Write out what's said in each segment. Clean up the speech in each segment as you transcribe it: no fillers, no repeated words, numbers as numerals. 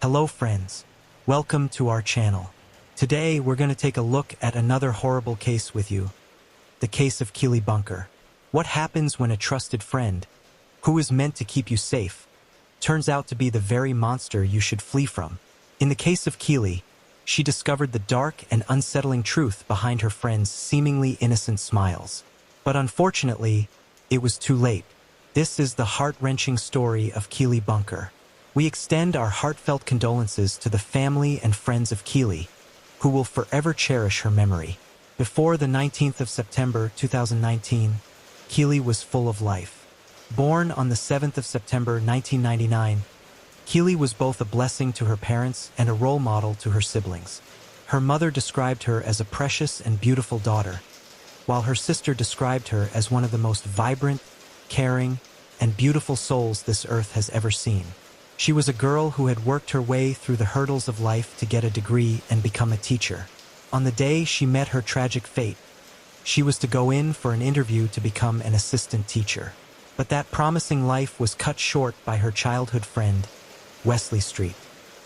Hello friends, welcome to our channel. Today we're going to take a look at another horrible case with you, the case of Keely Bunker. What happens when a trusted friend, who is meant to keep you safe, turns out to be the very monster you should flee from? In the case of Keely, she discovered the dark and unsettling truth behind her friend's seemingly innocent smiles. But unfortunately, it was too late. This is the heart-wrenching story of Keely Bunker. We extend our heartfelt condolences to the family and friends of Keely, who will forever cherish her memory. Before the 19th of September 2019, Keely was full of life. Born on the 7th of September 1999, Keely was both a blessing to her parents and a role model to her siblings. Her mother described her as a precious and beautiful daughter, while her sister described her as one of the most vibrant, caring, and beautiful souls this earth has ever seen. She was a girl who had worked her way through the hurdles of life to get a degree and become a teacher. On the day she met her tragic fate, she was to go in for an interview to become an assistant teacher. But that promising life was cut short by her childhood friend, Wesley Street.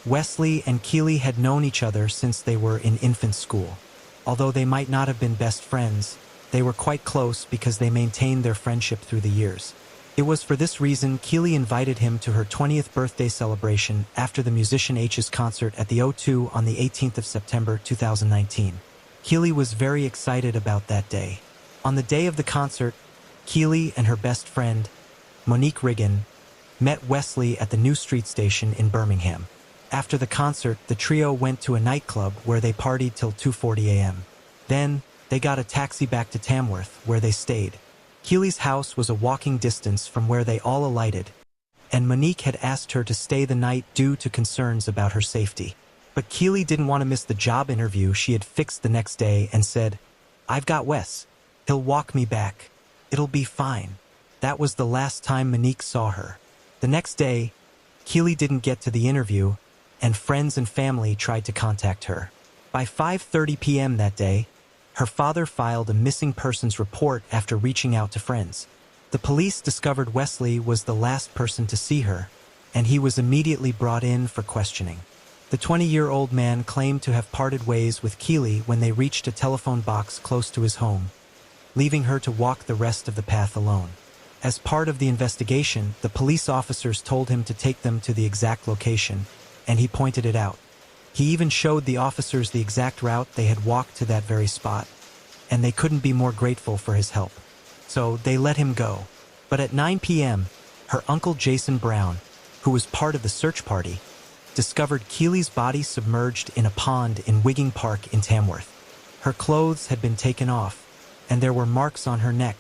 Wesley and Keely had known each other since they were in infant school. Although they might not have been best friends, they were quite close because they maintained their friendship through the years. It was for this reason Keely invited him to her 20th birthday celebration after the musician H's concert at the O2 on the 18th of September 2019. Keely was very excited about that day. On the day of the concert, Keely and her best friend, Monique Riggin, met Wesley at the New Street station in Birmingham. After the concert, the trio went to a nightclub where they partied till 2:40 a.m. Then, they got a taxi back to Tamworth, where they stayed. Keely's house was a walking distance from where they all alighted, and Monique had asked her to stay the night due to concerns about her safety. But Keely didn't want to miss the job interview she had fixed the next day and said, "I've got Wes. He'll walk me back. It'll be fine." That was the last time Monique saw her. The next day, Keely didn't get to the interview, and friends and family tried to contact her. By 5:30 p.m. that day, her father filed a missing persons report after reaching out to friends. The police discovered Wesley was the last person to see her, and he was immediately brought in for questioning. The 20-year-old man claimed to have parted ways with Keely when they reached a telephone box close to his home, leaving her to walk the rest of the path alone. As part of the investigation, the police officers told him to take them to the exact location, and he pointed it out. He even showed the officers the exact route they had walked to that very spot, and they couldn't be more grateful for his help. So they let him go. But at 9 p.m., her uncle Jason Brown, who was part of the search party, discovered Keely's body submerged in a pond in Wigging Park in Tamworth. Her clothes had been taken off, and there were marks on her neck,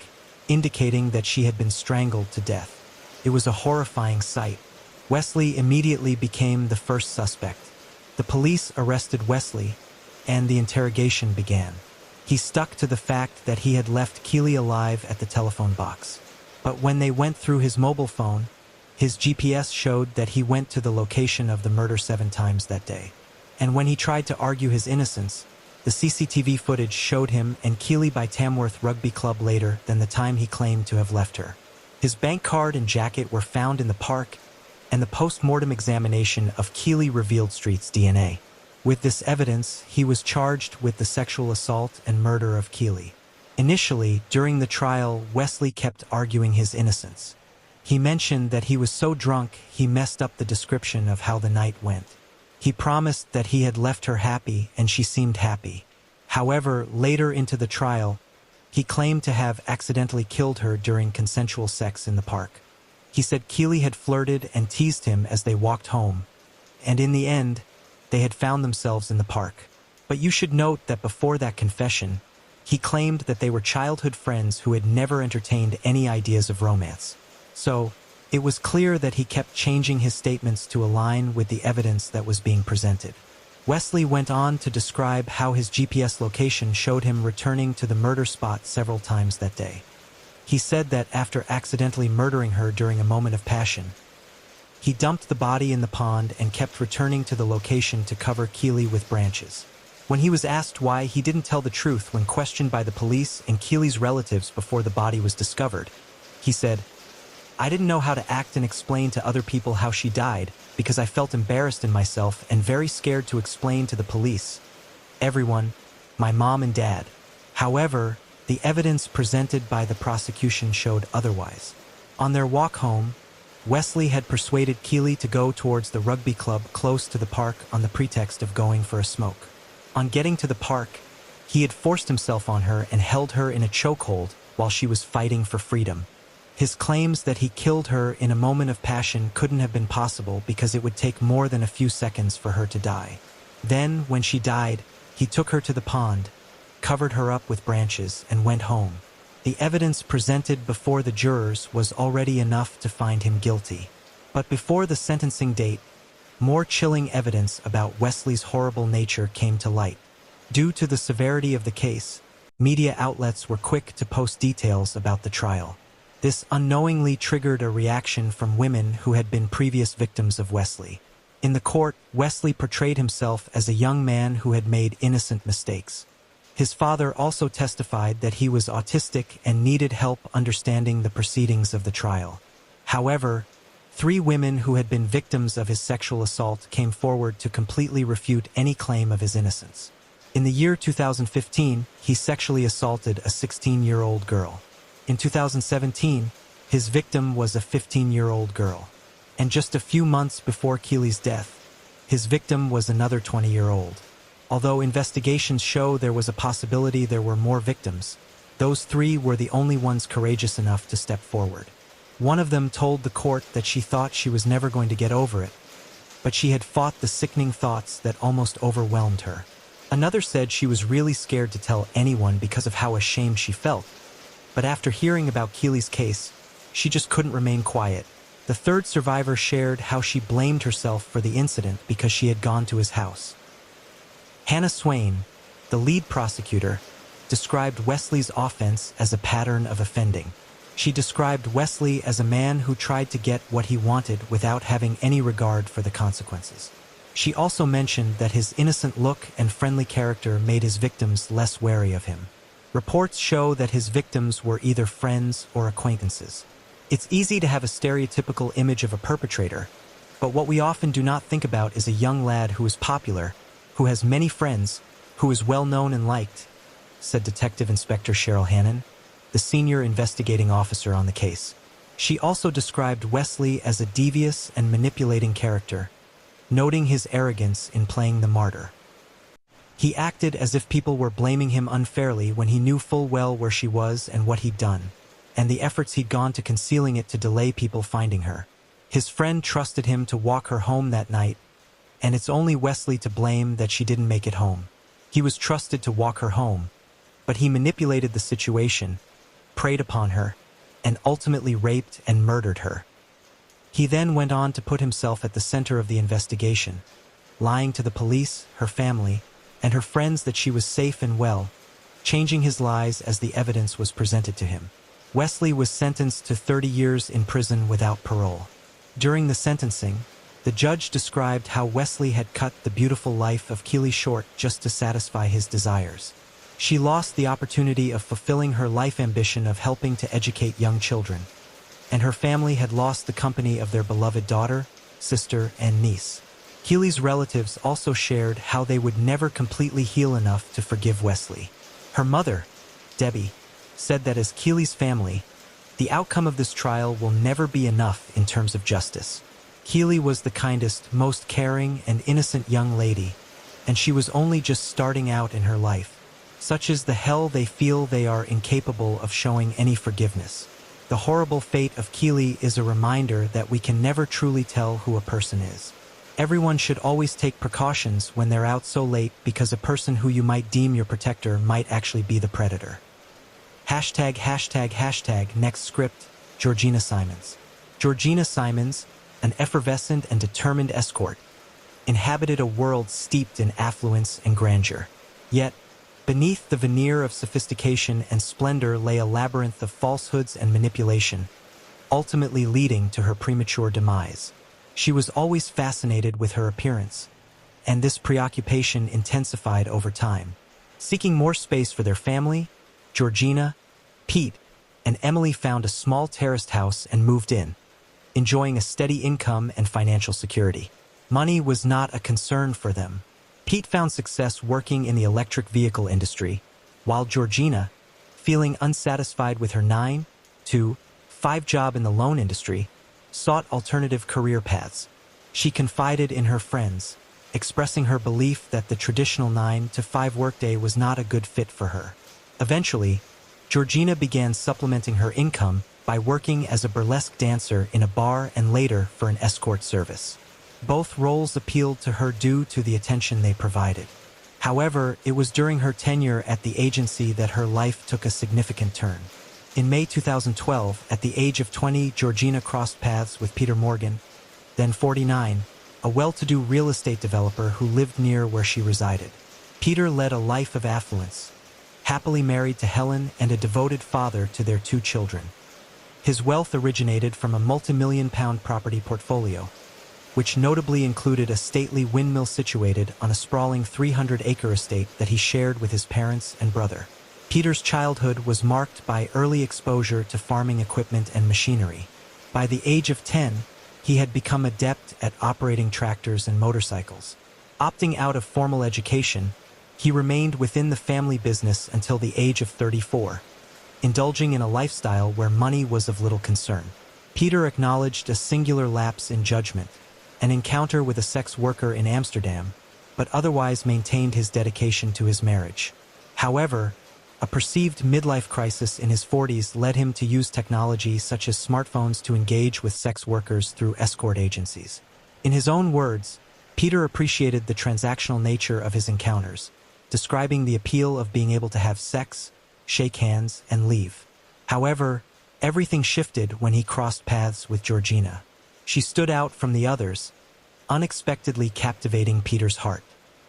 indicating that she had been strangled to death. It was a horrifying sight. Wesley immediately became the first suspect. The police arrested Wesley, and the interrogation began. He stuck to the fact that he had left Keely alive at the telephone box. But when they went through his mobile phone, his GPS showed that he went to the location of the murder 7 times that day. And when he tried to argue his innocence, the CCTV footage showed him and Keely by Tamworth Rugby Club later than the time he claimed to have left her. His bank card and jacket were found in the park, and the post-mortem examination of Keely revealed Street's DNA. With this evidence, he was charged with the sexual assault and murder of Keely. Initially, during the trial, Wesley kept arguing his innocence. He mentioned that he was so drunk he messed up the description of how the night went. He promised that he had left her happy and she seemed happy. However, later into the trial, he claimed to have accidentally killed her during consensual sex in the park. He said Keely had flirted and teased him as they walked home, and in the end, they had found themselves in the park. But you should note that before that confession, he claimed that they were childhood friends who had never entertained any ideas of romance. So, it was clear that he kept changing his statements to align with the evidence that was being presented. Wesley went on to describe how his GPS location showed him returning to the murder spot several times that day. He said that after accidentally murdering her during a moment of passion, he dumped the body in the pond and kept returning to the location to cover Keely with branches. When he was asked why he didn't tell the truth when questioned by the police and Keely's relatives before the body was discovered, he said, I didn't know how to act and explain to other people how she died because I felt embarrassed in myself and very scared to explain to the police. Everyone, my mom and dad. However, the evidence presented by the prosecution showed otherwise. On their walk home, Wesley had persuaded Keely to go towards the rugby club close to the park on the pretext of going for a smoke. On getting to the park, he had forced himself on her and held her in a chokehold while she was fighting for freedom. His claims that he killed her in a moment of passion couldn't have been possible because it would take more than a few seconds for her to die. Then, when she died, he took her to the pond, covered her up with branches, and went home. The evidence presented before the jurors was already enough to find him guilty. But before the sentencing date, more chilling evidence about Wesley's horrible nature came to light. Due to the severity of the case, media outlets were quick to post details about the trial. This unknowingly triggered a reaction from women who had been previous victims of Wesley. In the court, Wesley portrayed himself as a young man who had made innocent mistakes. His father also testified that he was autistic and needed help understanding the proceedings of the trial. However, 3 women who had been victims of his sexual assault came forward to completely refute any claim of his innocence. In the year 2015, he sexually assaulted a 16-year-old girl. In 2017, his victim was a 15-year-old girl. And just a few months before Keely's death, his victim was another 20-year-old. Although investigations show there was a possibility there were more victims, those 3 were the only ones courageous enough to step forward. One of them told the court that she thought she was never going to get over it, but she had fought the sickening thoughts that almost overwhelmed her. Another said she was really scared to tell anyone because of how ashamed she felt, but after hearing about Keely's case, she just couldn't remain quiet. The third survivor shared how she blamed herself for the incident because she had gone to his house. Hannah Swain, the lead prosecutor, described Wesley's offense as a pattern of offending. She described Wesley as a man who tried to get what he wanted without having any regard for the consequences. She also mentioned that his innocent look and friendly character made his victims less wary of him. Reports show that his victims were either friends or acquaintances. It's easy to have a stereotypical image of a perpetrator, but what we often do not think about is a young lad who is popular, who has many friends, who is well known and liked, said Detective Inspector Cheryl Hannon, the senior investigating officer on the case. She also described Wesley as a devious and manipulating character, noting his arrogance in playing the martyr. He acted as if people were blaming him unfairly when he knew full well where she was and what he'd done, and the efforts he'd gone to concealing it to delay people finding her. His friend trusted him to walk her home that night, and it's only Wesley to blame that she didn't make it home. He was trusted to walk her home, but he manipulated the situation, preyed upon her, and ultimately raped and murdered her. He then went on to put himself at the center of the investigation, lying to the police, her family, and her friends that she was safe and well, changing his lies as the evidence was presented to him. Wesley was sentenced to 30 years in prison without parole. During the sentencing, the judge described how Wesley had cut the beautiful life of Keely short just to satisfy his desires. She lost the opportunity of fulfilling her life ambition of helping to educate young children, and her family had lost the company of their beloved daughter, sister, and niece. Keely's relatives also shared how they would never completely heal enough to forgive Wesley. Her mother, Debbie, said that as Keely's family, the outcome of this trial will never be enough in terms of justice. Keely was the kindest, most caring, and innocent young lady, and she was only just starting out in her life. Such is the hell they feel they are incapable of showing any forgiveness. The horrible fate of Keely is a reminder that we can never truly tell who a person is. Everyone should always take precautions when they're out so late because a person who you might deem your protector might actually be the predator. ##### next script, Georgina Simons. Georgina Simons, an effervescent and determined escort, inhabited a world steeped in affluence and grandeur. Yet, beneath the veneer of sophistication and splendor lay a labyrinth of falsehoods and manipulation, ultimately leading to her premature demise. She was always fascinated with her appearance, and this preoccupation intensified over time. Seeking more space for their family, Georgina, Pete, and Emily found a small terraced house and moved in, enjoying a steady income and financial security. Money was not a concern for them. Pete found success working in the electric vehicle industry, while Georgina, feeling unsatisfied with her 9-to-5 job in the loan industry, sought alternative career paths. She confided in her friends, expressing her belief that the traditional 9-to-5 workday was not a good fit for her. Eventually, Georgina began supplementing her income by working as a burlesque dancer in a bar and later for an escort service. Both roles appealed to her due to the attention they provided. However, it was during her tenure at the agency that her life took a significant turn. In May 2012, at the age of 20, Georgina crossed paths with Peter Morgan, then 49, a well-to-do real estate developer who lived near where she resided. Peter led a life of affluence, happily married to Helen and a devoted father to their 2 children. His wealth originated from a multi-million-pound property portfolio, which notably included a stately windmill situated on a sprawling 300-acre estate that he shared with his parents and brother. Peter's childhood was marked by early exposure to farming equipment and machinery. By the age of 10, he had become adept at operating tractors and motorcycles. Opting out of formal education, he remained within the family business until the age of 34, indulging in a lifestyle where money was of little concern. Peter acknowledged a singular lapse in judgment, an encounter with a sex worker in Amsterdam, but otherwise maintained his dedication to his marriage. However, a perceived midlife crisis in his 40s led him to use technology such as smartphones to engage with sex workers through escort agencies. In his own words, Peter appreciated the transactional nature of his encounters, describing the appeal of being able to have sex, shake hands, and leave. However, everything shifted when he crossed paths with Georgina. She stood out from the others, unexpectedly captivating Peter's heart.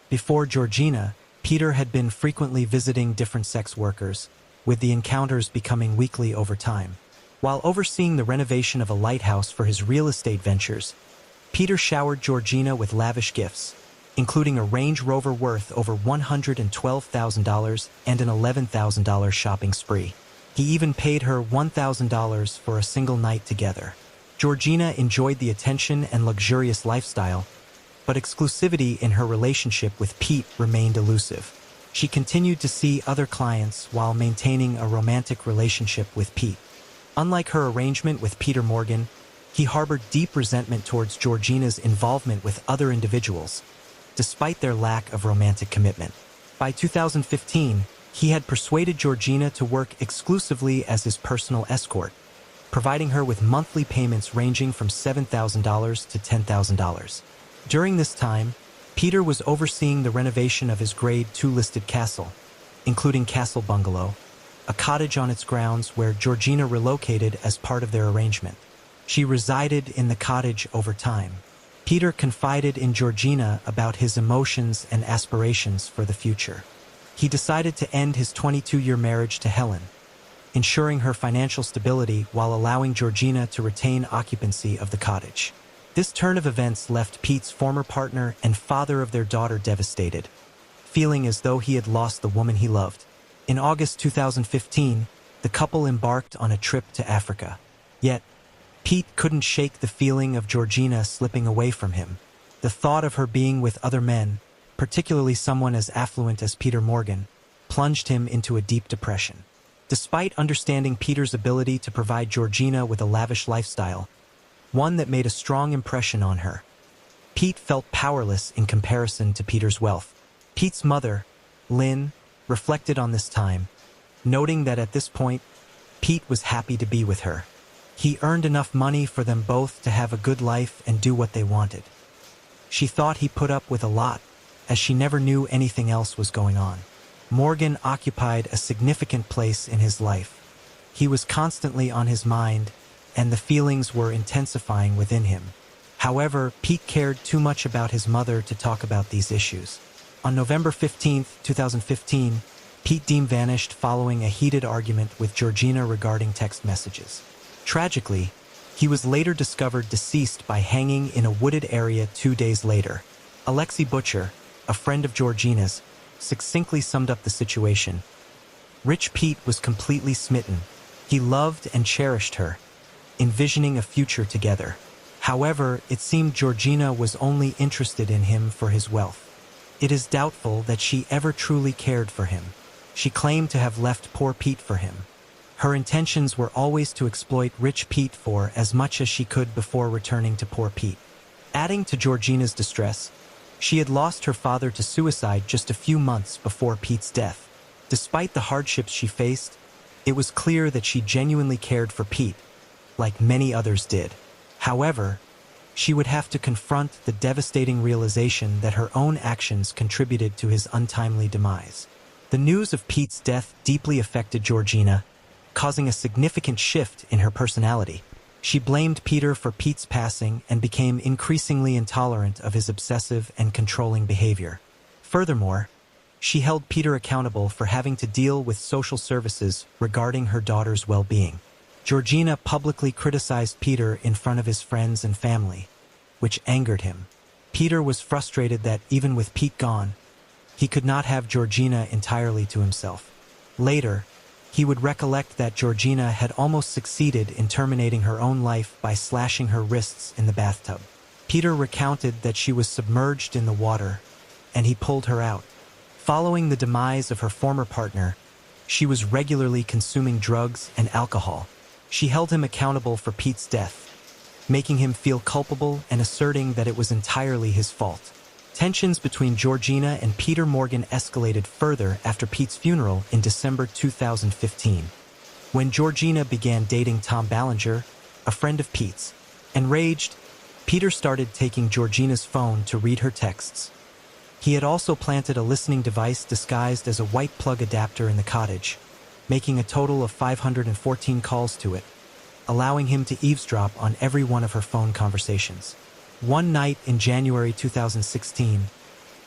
Before Georgina, Peter had been frequently visiting different sex workers, with the encounters becoming weekly over time. While overseeing the renovation of a lighthouse for his real estate ventures, Peter showered Georgina with lavish gifts, including a Range Rover worth over $112,000 and an $11,000 shopping spree. He even paid her $1,000 for a single night together. Georgina enjoyed the attention and luxurious lifestyle, but exclusivity in her relationship with Pete remained elusive. She continued to see other clients while maintaining a romantic relationship with Pete. Unlike her arrangement with Peter Morgan, he harbored deep resentment towards Georgina's involvement with other individuals, despite their lack of romantic commitment. By 2015, he had persuaded Georgina to work exclusively as his personal escort, providing her with monthly payments ranging from $7,000 to $10,000. During this time, Peter was overseeing the renovation of his Grade 2 listed castle, including Castle Bungalow, a cottage on its grounds where Georgina relocated as part of their arrangement. She resided in the cottage over time. Peter confided in Georgina about his emotions and aspirations for the future. He decided to end his 22-year marriage to Helen, ensuring her financial stability while allowing Georgina to retain occupancy of the cottage. This turn of events left Pete's former partner and father of their daughter devastated, feeling as though he had lost the woman he loved. In August 2015, the couple embarked on a trip to Africa. Yet, Pete couldn't shake the feeling of Georgina slipping away from him. The thought of her being with other men, particularly someone as affluent as Peter Morgan, plunged him into a deep depression. Despite understanding Peter's ability to provide Georgina with a lavish lifestyle, one that made a strong impression on her, Pete felt powerless in comparison to Peter's wealth. Pete's mother, Lynn, reflected on this time, noting that at this point, Pete was happy to be with her. He earned enough money for them both to have a good life and do what they wanted. She thought he put up with a lot, as she never knew anything else was going on. Morgan occupied a significant place in his life. He was constantly on his mind, and the feelings were intensifying within him. However, Pete cared too much about his mother to talk about these issues. On November 15, 2015, Pete Deem vanished following a heated argument with Georgina regarding text messages. Tragically, he was later discovered deceased by hanging in a wooded area 2 days later. Alexi Butcher, a friend of Georgina's, succinctly summed up the situation. "Rich Pete was completely smitten. He loved and cherished her, envisioning a future together. However, it seemed Georgina was only interested in him for his wealth. It is doubtful that she ever truly cared for him. She claimed to have left poor Pete for him. Her intentions were always to exploit rich Pete for as much as she could before returning to poor Pete. Adding to Georgina's distress, she had lost her father to suicide just a few months before Pete's death. Despite the hardships she faced, it was clear that she genuinely cared for Pete, like many others did. However, she would have to confront the devastating realization that her own actions contributed to his untimely demise. The news of Pete's death deeply affected Georgina, causing a significant shift in her personality. She blamed Peter for Pete's passing and became increasingly intolerant of his obsessive and controlling behavior. Furthermore, she held Peter accountable for having to deal with social services regarding her daughter's well-being. Georgina publicly criticized Peter in front of his friends and family, which angered him. Peter was frustrated that, even with Pete gone, he could not have Georgina entirely to himself. Later, he would recollect that Georgina had almost succeeded in terminating her own life by slashing her wrists in the bathtub. Peter recounted that she was submerged in the water, and he pulled her out. Following the demise of her former partner, she was regularly consuming drugs and alcohol. She held him accountable for Pete's death, making him feel culpable and asserting that it was entirely his fault. Tensions between Georgina and Peter Morgan escalated further after Pete's funeral in December 2015. When Georgina began dating Tom Ballinger, a friend of Pete's, enraged, Peter started taking Georgina's phone to read her texts. He had also planted a listening device disguised as a white plug adapter in the cottage, making a total of 514 calls to it, allowing him to eavesdrop on every one of her phone conversations. One night in January 2016,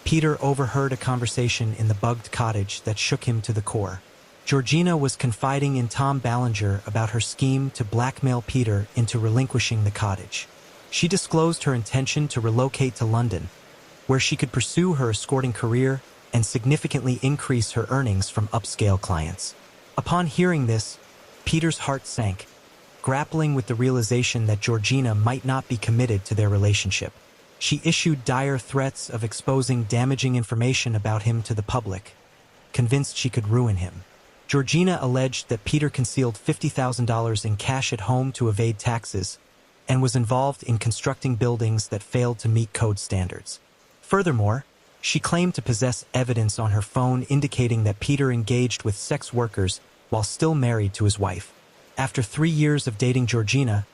Peter overheard a conversation in the bugged cottage that shook him to the core. Georgina was confiding in Tom Ballinger about her scheme to blackmail Peter into relinquishing the cottage. She disclosed her intention to relocate to London, where she could pursue her escorting career and significantly increase her earnings from upscale clients. Upon hearing this, Peter's heart sank, grappling with the realization that Georgina might not be committed to their relationship. She issued dire threats of exposing damaging information about him to the public, convinced she could ruin him. Georgina alleged that Peter concealed $50,000 in cash at home to evade taxes and was involved in constructing buildings that failed to meet code standards. Furthermore, she claimed to possess evidence on her phone indicating that Peter engaged with sex workers while still married to his wife. After 3 years of dating Georgina,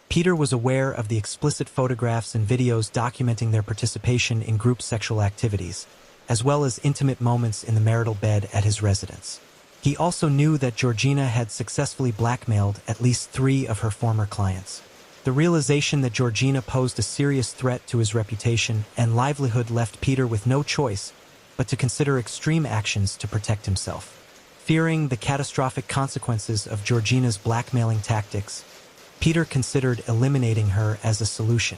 Peter was aware of the explicit photographs and videos documenting their participation in group sexual activities, as well as intimate moments in the marital bed at his residence. He also knew that Georgina had successfully blackmailed at least 3 of her former clients. The realization that Georgina posed a serious threat to his reputation and livelihood left Peter with no choice but to consider extreme actions to protect himself. Fearing the catastrophic consequences of Georgina's blackmailing tactics, Peter considered eliminating her as a solution.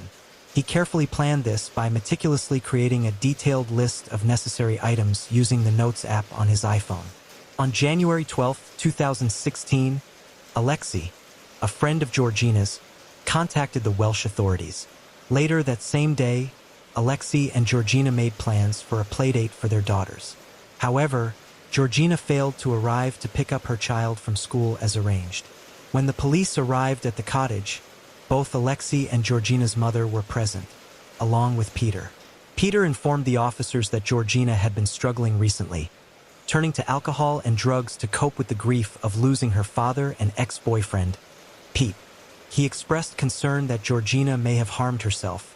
He carefully planned this by meticulously creating a detailed list of necessary items using the Notes app on his iPhone. On January 12, 2016, Alexei, a friend of Georgina's, contacted the Welsh authorities. Later that same day, Alexei and Georgina made plans for a playdate for their daughters. However, Georgina failed to arrive to pick up her child from school as arranged. When the police arrived at the cottage, both Alexei and Georgina's mother were present, along with Peter. Peter informed the officers that Georgina had been struggling recently, turning to alcohol and drugs to cope with the grief of losing her father and ex-boyfriend, Pete. He expressed concern that Georgina may have harmed herself,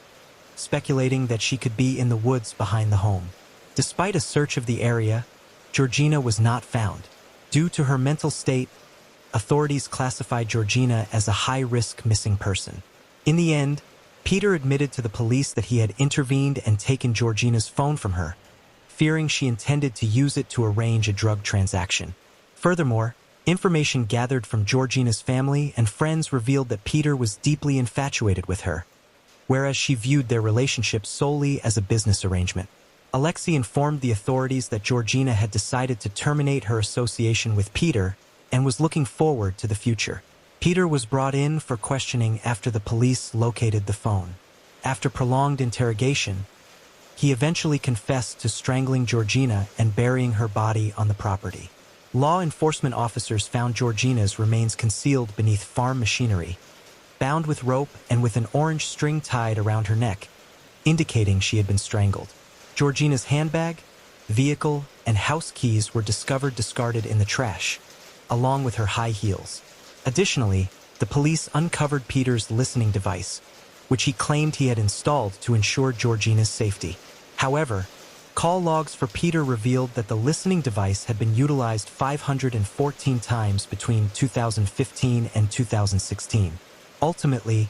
speculating that she could be in the woods behind the home. Despite a search of the area, Georgina was not found. Due to her mental state, authorities classified Georgina as a high-risk missing person. In the end, Peter admitted to the police that he had intervened and taken Georgina's phone from her, fearing she intended to use it to arrange a drug transaction. Furthermore, information gathered from Georgina's family and friends revealed that Peter was deeply infatuated with her, whereas she viewed their relationship solely as a business arrangement. Alexei informed the authorities that Georgina had decided to terminate her association with Peter and was looking forward to the future. Peter was brought in for questioning after the police located the phone. After prolonged interrogation, he eventually confessed to strangling Georgina and burying her body on the property. Law enforcement officers found Georgina's remains concealed beneath farm machinery, bound with rope and with an orange string tied around her neck, indicating she had been strangled. Georgina's handbag, vehicle, and house keys were discovered discarded in the trash, along with her high heels. Additionally, the police uncovered Peter's listening device, which he claimed he had installed to ensure Georgina's safety. However, call logs for Peter revealed that the listening device had been utilized 514 times between 2015 and 2016. Ultimately,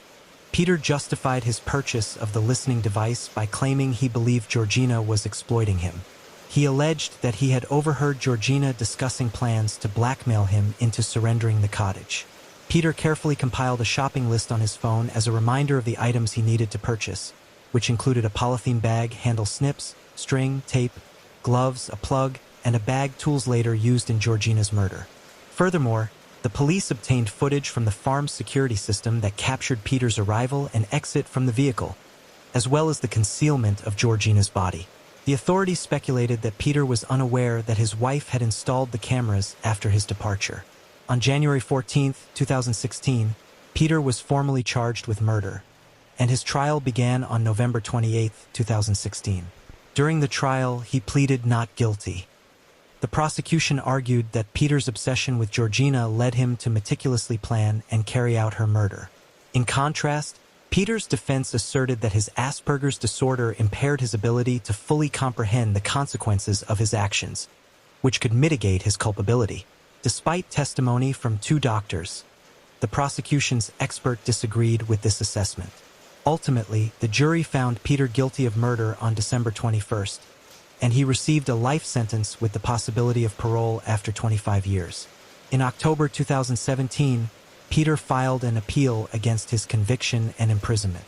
Peter justified his purchase of the listening device by claiming he believed Georgina was exploiting him. He alleged that he had overheard Georgina discussing plans to blackmail him into surrendering the cottage. Peter carefully compiled a shopping list on his phone as a reminder of the items he needed to purchase, which included a polythene bag, handle snips, string, tape, gloves, a plug, and a bag tools later used in Georgina's murder. Furthermore, the police obtained footage from the farm's security system that captured Peter's arrival and exit from the vehicle, as well as the concealment of Georgina's body. The authorities speculated that Peter was unaware that his wife had installed the cameras after his departure. On January 14, 2016, Peter was formally charged with murder, and his trial began on November 28, 2016. During the trial, he pleaded not guilty. The prosecution argued that Peter's obsession with Georgina led him to meticulously plan and carry out her murder. In contrast, Peter's defense asserted that his Asperger's disorder impaired his ability to fully comprehend the consequences of his actions, which could mitigate his culpability. Despite testimony from 2 doctors, the prosecution's expert disagreed with this assessment. Ultimately, the jury found Peter guilty of murder on December 21st, and he received a life sentence with the possibility of parole after 25 years. In October 2017, Peter filed an appeal against his conviction and imprisonment.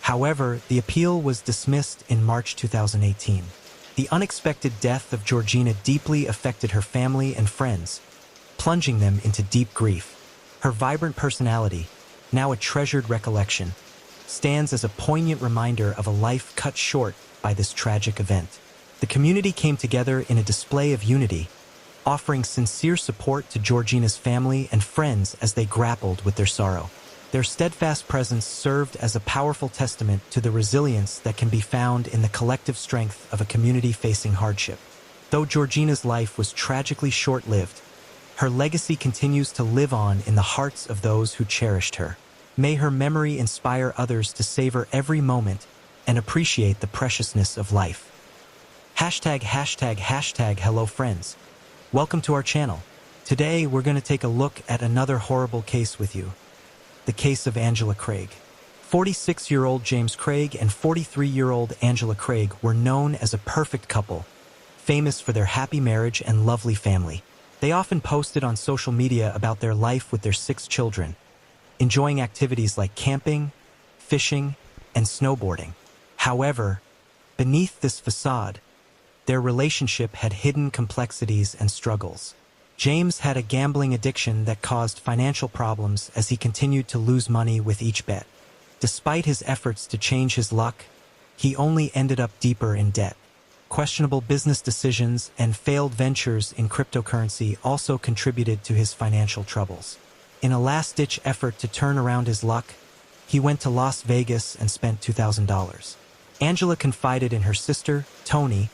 However, the appeal was dismissed in March 2018. The unexpected death of Georgina deeply affected her family and friends, plunging them into deep grief. Her vibrant personality, now a treasured recollection, stands as a poignant reminder of a life cut short by this tragic event. The community came together in a display of unity, offering sincere support to Georgina's family and friends as they grappled with their sorrow. Their steadfast presence served as a powerful testament to the resilience that can be found in the collective strength of a community facing hardship. Though Georgina's life was tragically short-lived, her legacy continues to live on in the hearts of those who cherished her. May her memory inspire others to savor every moment and appreciate the preciousness of life. Hello friends. Welcome to our channel. Today we're going to take a look at another horrible case with you. The case of Angela Craig. 46-year-old James Craig and 43-year-old Angela Craig were known as a perfect couple, famous for their happy marriage and lovely family. They often posted on social media about their life with their 6 children, enjoying activities like camping, fishing, and snowboarding. However, beneath this facade, their relationship had hidden complexities and struggles. James had a gambling addiction that caused financial problems as he continued to lose money with each bet. Despite his efforts to change his luck, he only ended up deeper in debt. Questionable business decisions and failed ventures in cryptocurrency also contributed to his financial troubles. In a last-ditch effort to turn around his luck, he went to Las Vegas and spent $2,000. Angela confided in her sister, Toni,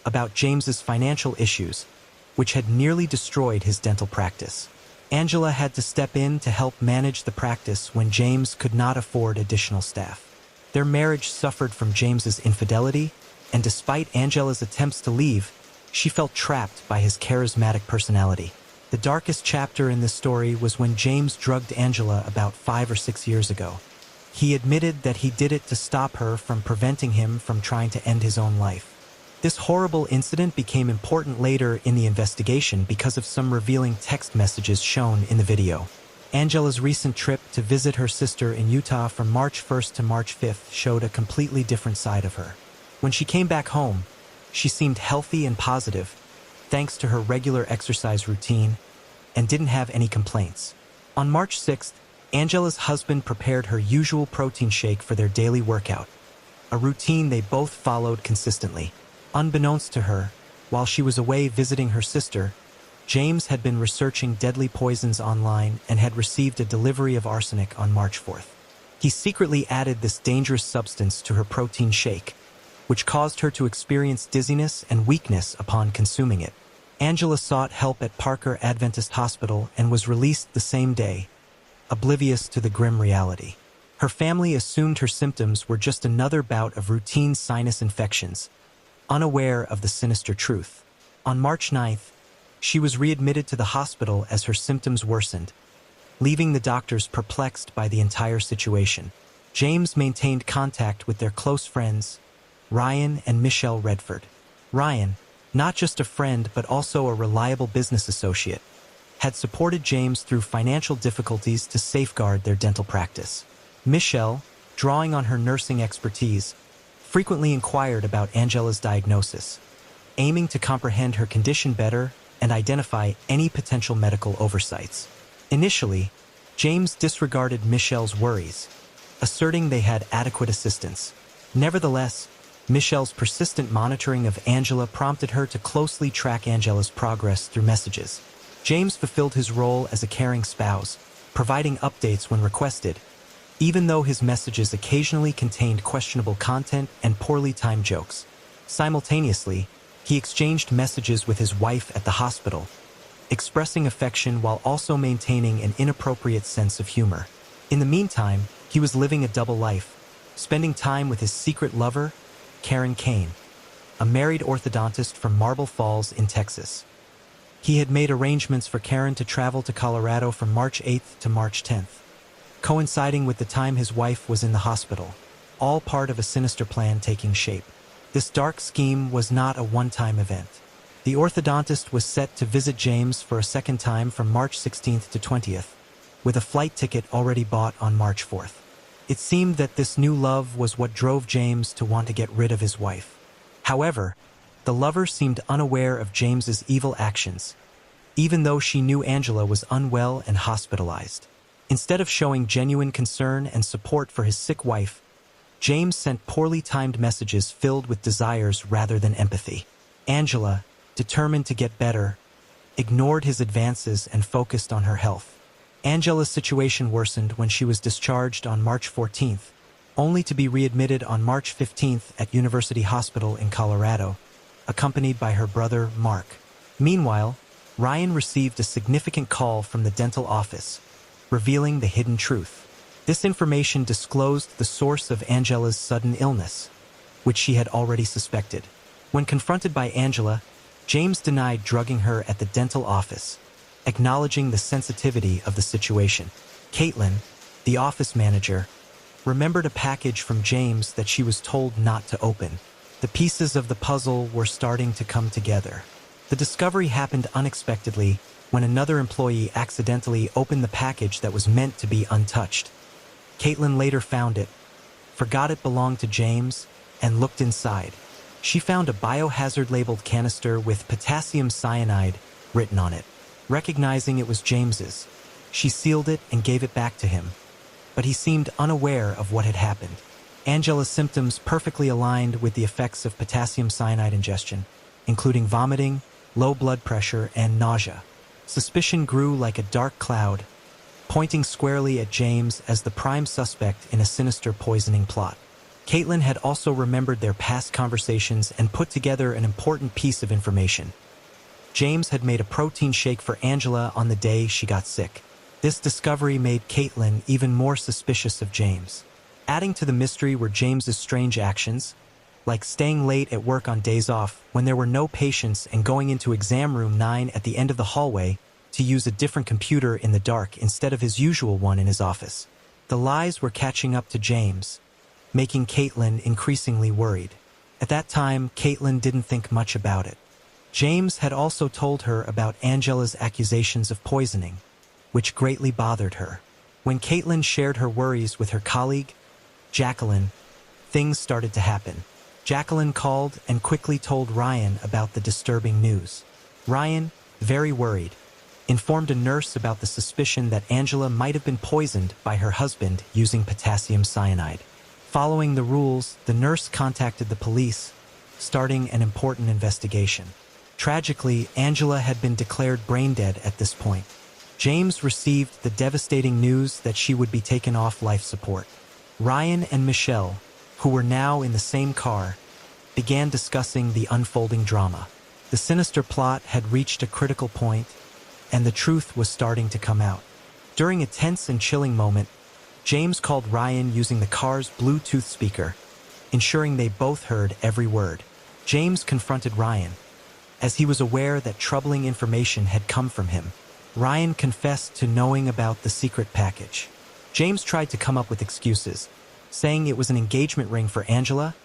about James's financial issues, which had nearly destroyed his dental practice. Angela had to step in to help manage the practice when James could not afford additional staff. Their marriage suffered from James's infidelity, and despite Angela's attempts to leave, she felt trapped by his charismatic personality. The darkest chapter in this story was when James drugged Angela about 5 or 6 years ago. He admitted that he did it to stop her from preventing him from trying to end his own life. This horrible incident became important later in the investigation because of some revealing text messages shown in the video. Angela's recent trip to visit her sister in Utah from March 1st to March 5th showed a completely different side of her. When she came back home, she seemed healthy and positive, thanks to her regular exercise routine and didn't have any complaints. On March 6th, Angela's husband prepared her usual protein shake for their daily workout, a routine they both followed consistently. Unbeknownst to her, while she was away visiting her sister, James had been researching deadly poisons online and had received a delivery of arsenic on March 4th. He secretly added this dangerous substance to her protein shake, which caused her to experience dizziness and weakness upon consuming it. Angela sought help at Parker Adventist Hospital and was released the same day, oblivious to the grim reality. Her family assumed her symptoms were just another bout of routine sinus infections, unaware of the sinister truth. On March 9th, she was readmitted to the hospital as her symptoms worsened, leaving the doctors perplexed by the entire situation. James maintained contact with their close friends, Ryan and Michelle Redford. Ryan, not just a friend but also a reliable business associate, had supported James through financial difficulties to safeguard their dental practice. Michelle, drawing on her nursing expertise, frequently inquired about Angela's diagnosis, aiming to comprehend her condition better and identify any potential medical oversights. Initially, James disregarded Michelle's worries, asserting they had adequate assistance. Nevertheless, Michelle's persistent monitoring of Angela prompted her to closely track Angela's progress through messages. James fulfilled his role as a caring spouse, providing updates when requested, even though his messages occasionally contained questionable content and poorly timed jokes. Simultaneously, he exchanged messages with his wife at the hospital, expressing affection while also maintaining an inappropriate sense of humor. In the meantime, he was living a double life, spending time with his secret lover, Karen Kane, a married orthodontist from Marble Falls in Texas. He had made arrangements for Karen to travel to Colorado from March 8th to March 10th, coinciding with the time his wife was in the hospital, all part of a sinister plan taking shape. This dark scheme was not a one-time event. The orthodontist was set to visit James for a second time from March 16th to 20th, with a flight ticket already bought on March 4th. It seemed that this new love was what drove James to want to get rid of his wife. However, the lover seemed unaware of James's evil actions, even though she knew Angela was unwell and hospitalized. Instead of showing genuine concern and support for his sick wife, James sent poorly timed messages filled with desires rather than empathy. Angela, determined to get better, ignored his advances and focused on her health. Angela's situation worsened when she was discharged on March 14th, only to be readmitted on March 15th at University Hospital in Colorado, accompanied by her brother, Mark. Meanwhile, Ryan received a significant call from the dental office, revealing the hidden truth. This information disclosed the source of Angela's sudden illness, which she had already suspected. When confronted by Angela, James denied drugging her at the dental office, acknowledging the sensitivity of the situation. Caitlin, the office manager, remembered a package from James that she was told not to open. The pieces of the puzzle were starting to come together. The discovery happened unexpectedly when another employee accidentally opened the package that was meant to be untouched. Caitlin later found it, forgot it belonged to James, and looked inside. She found a biohazard-labeled canister with potassium cyanide written on it. Recognizing it was James's, she sealed it and gave it back to him, but he seemed unaware of what had happened. Angela's symptoms perfectly aligned with the effects of potassium cyanide ingestion, including vomiting, low blood pressure, and nausea. Suspicion grew like a dark cloud, pointing squarely at James as the prime suspect in a sinister poisoning plot. Caitlin had also remembered their past conversations and put together an important piece of information. James had made a protein shake for Angela on the day she got sick. This discovery made Caitlin even more suspicious of James. Adding to the mystery were James's strange actions, like staying late at work on days off when there were no patients and going into exam room 9 at the end of the hallway to use a different computer in the dark instead of his usual one in his office. The lies were catching up to James, making Caitlin increasingly worried. At that time, Caitlin didn't think much about it. James had also told her about Angela's accusations of poisoning, which greatly bothered her. When Caitlin shared her worries with her colleague, Jacqueline, things started to happen. Jacqueline called and quickly told Ryan about the disturbing news. Ryan, very worried, informed a nurse about the suspicion that Angela might have been poisoned by her husband using potassium cyanide. Following the rules, the nurse contacted the police, starting an important investigation. Tragically, Angela had been declared brain dead at this point. James received the devastating news that she would be taken off life support. Ryan and Michelle, who were now in the same car, began discussing the unfolding drama. The sinister plot had reached a critical point, and the truth was starting to come out. During a tense and chilling moment, James called Ryan using the car's Bluetooth speaker, ensuring they both heard every word. James confronted Ryan, as he was aware that troubling information had come from him. Ryan confessed to knowing about the secret package. James tried to come up with excuses, saying it was an engagement ring for Angela,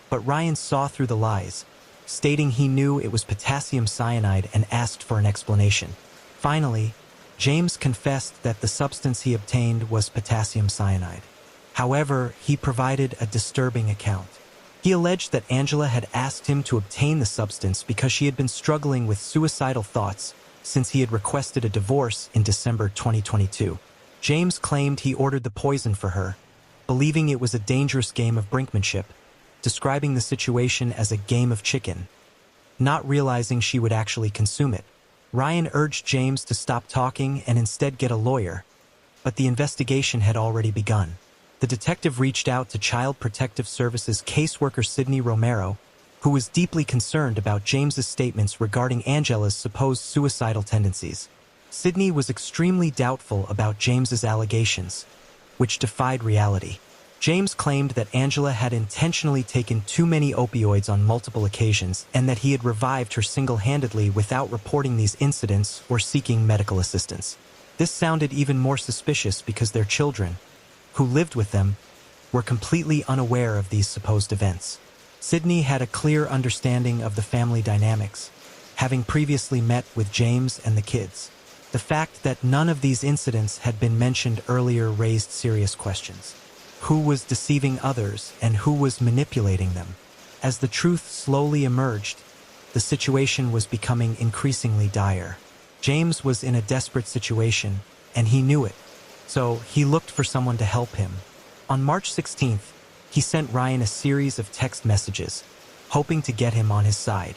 but Ryan saw through the lies, stating he knew it was potassium cyanide and asked for an explanation. Finally, James confessed that the substance he obtained was potassium cyanide. However, he provided a disturbing account. He alleged that Angela had asked him to obtain the substance because she had been struggling with suicidal thoughts since he had requested a divorce in December 2022. James claimed he ordered the poison for her, believing it was a dangerous game of brinkmanship, describing the situation as a game of chicken, not realizing she would actually consume it. Ryan urged James to stop talking and instead get a lawyer, but the investigation had already begun. The detective reached out to Child Protective Services caseworker Sydney Romero, who was deeply concerned about James's statements regarding Angela's supposed suicidal tendencies. Sydney was extremely doubtful about James's allegations, which defied reality. James claimed that Angela had intentionally taken too many opioids on multiple occasions and that he had revived her single-handedly without reporting these incidents or seeking medical assistance. This sounded even more suspicious because their children, who lived with them, were completely unaware of these supposed events. Sydney had a clear understanding of the family dynamics, having previously met with James and the kids. The fact that none of these incidents had been mentioned earlier raised serious questions. Who was deceiving others and who was manipulating them? As the truth slowly emerged, the situation was becoming increasingly dire. James was in a desperate situation, and he knew it, so he looked for someone to help him. On March 16th, he sent Ryan a series of text messages, hoping to get him on his side.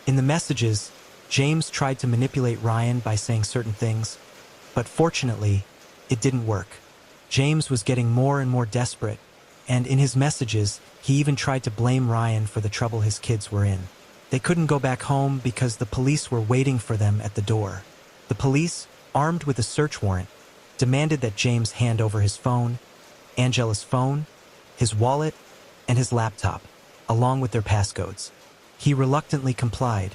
In the messages, James tried to manipulate Ryan by saying certain things, but fortunately, it didn't work. James was getting more and more desperate, and in his messages, he even tried to blame Ryan for the trouble his kids were in. They couldn't go back home because the police were waiting for them at the door. The police, armed with a search warrant, demanded that James hand over his phone, Angela's phone, his wallet, and his laptop, along with their passcodes. He reluctantly complied,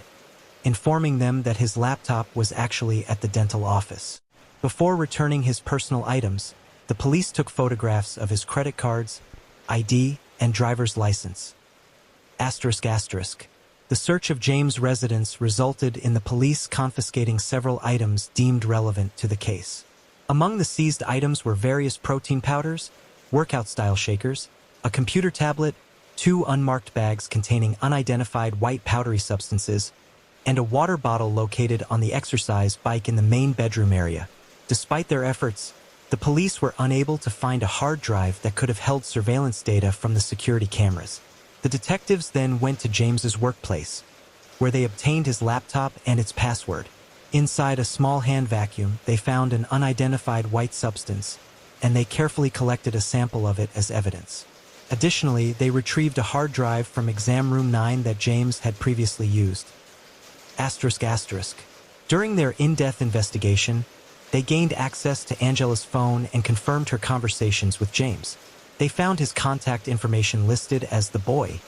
informing them that his laptop was actually at the dental office. Before returning his personal items, the police took photographs of his credit cards, ID, and driver's license. The search of James' residence resulted in the police confiscating several items deemed relevant to the case. Among the seized items were various protein powders, workout-style shakers, a computer tablet, 2 unmarked bags containing unidentified white powdery substances, and a water bottle located on the exercise bike in the main bedroom area. Despite their efforts, the police were unable to find a hard drive that could have held surveillance data from the security cameras. The detectives then went to James's workplace, where they obtained his laptop and its password. Inside a small hand vacuum, they found an unidentified white substance, and they carefully collected a sample of it as evidence. Additionally, they retrieved a hard drive from exam room 9 that James had previously used. During their in-depth investigation, they gained access to Angela's phone and confirmed her conversations with James. They found his contact information listed as the boy,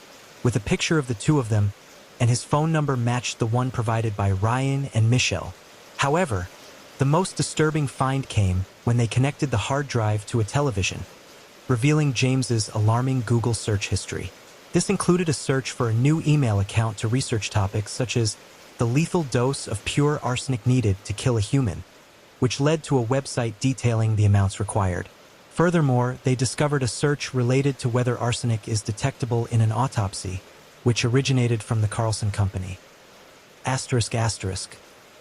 with a picture of the two of them, and his phone number matched the one provided by Ryan and Michelle. However, the most disturbing find came when they connected the hard drive to a television, revealing James's alarming Google search history. This included a search for a new email account to research topics such as the lethal dose of pure arsenic needed to kill a human, which led to a website detailing the amounts required. Furthermore, they discovered a search related to whether arsenic is detectable in an autopsy, which originated from the Carlson Company.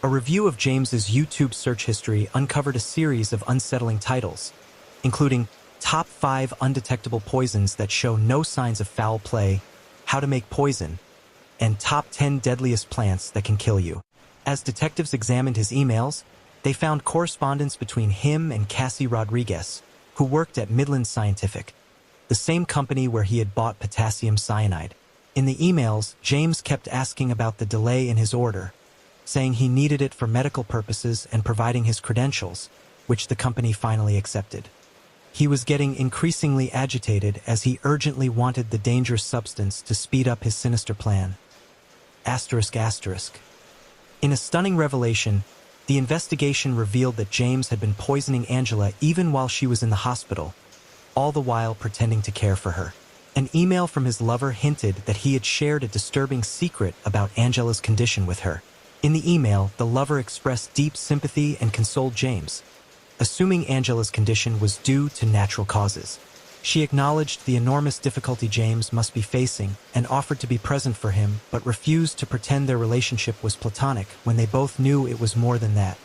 A review of James's YouTube search history uncovered a series of unsettling titles, including Top 5 Undetectable Poisons That Show No Signs of Foul Play, How to Make Poison, and Top 10 Deadliest Plants That Can Kill You. As detectives examined his emails, they found correspondence between him and Cassie Rodriguez, who worked at Midland Scientific, the same company where he had bought potassium cyanide. In the emails, James kept asking about the delay in his order, saying he needed it for medical purposes and providing his credentials, which the company finally accepted. He was getting increasingly agitated as he urgently wanted the dangerous substance to speed up his sinister plan. In a stunning revelation, the investigation revealed that James had been poisoning Angela even while she was in the hospital, all the while pretending to care for her. An email from his lover hinted that he had shared a disturbing secret about Angela's condition with her. In the email, the lover expressed deep sympathy and consoled James, assuming Angela's condition was due to natural causes. She acknowledged the enormous difficulty James must be facing and offered to be present for him, but refused to pretend their relationship was platonic when they both knew it was more than that.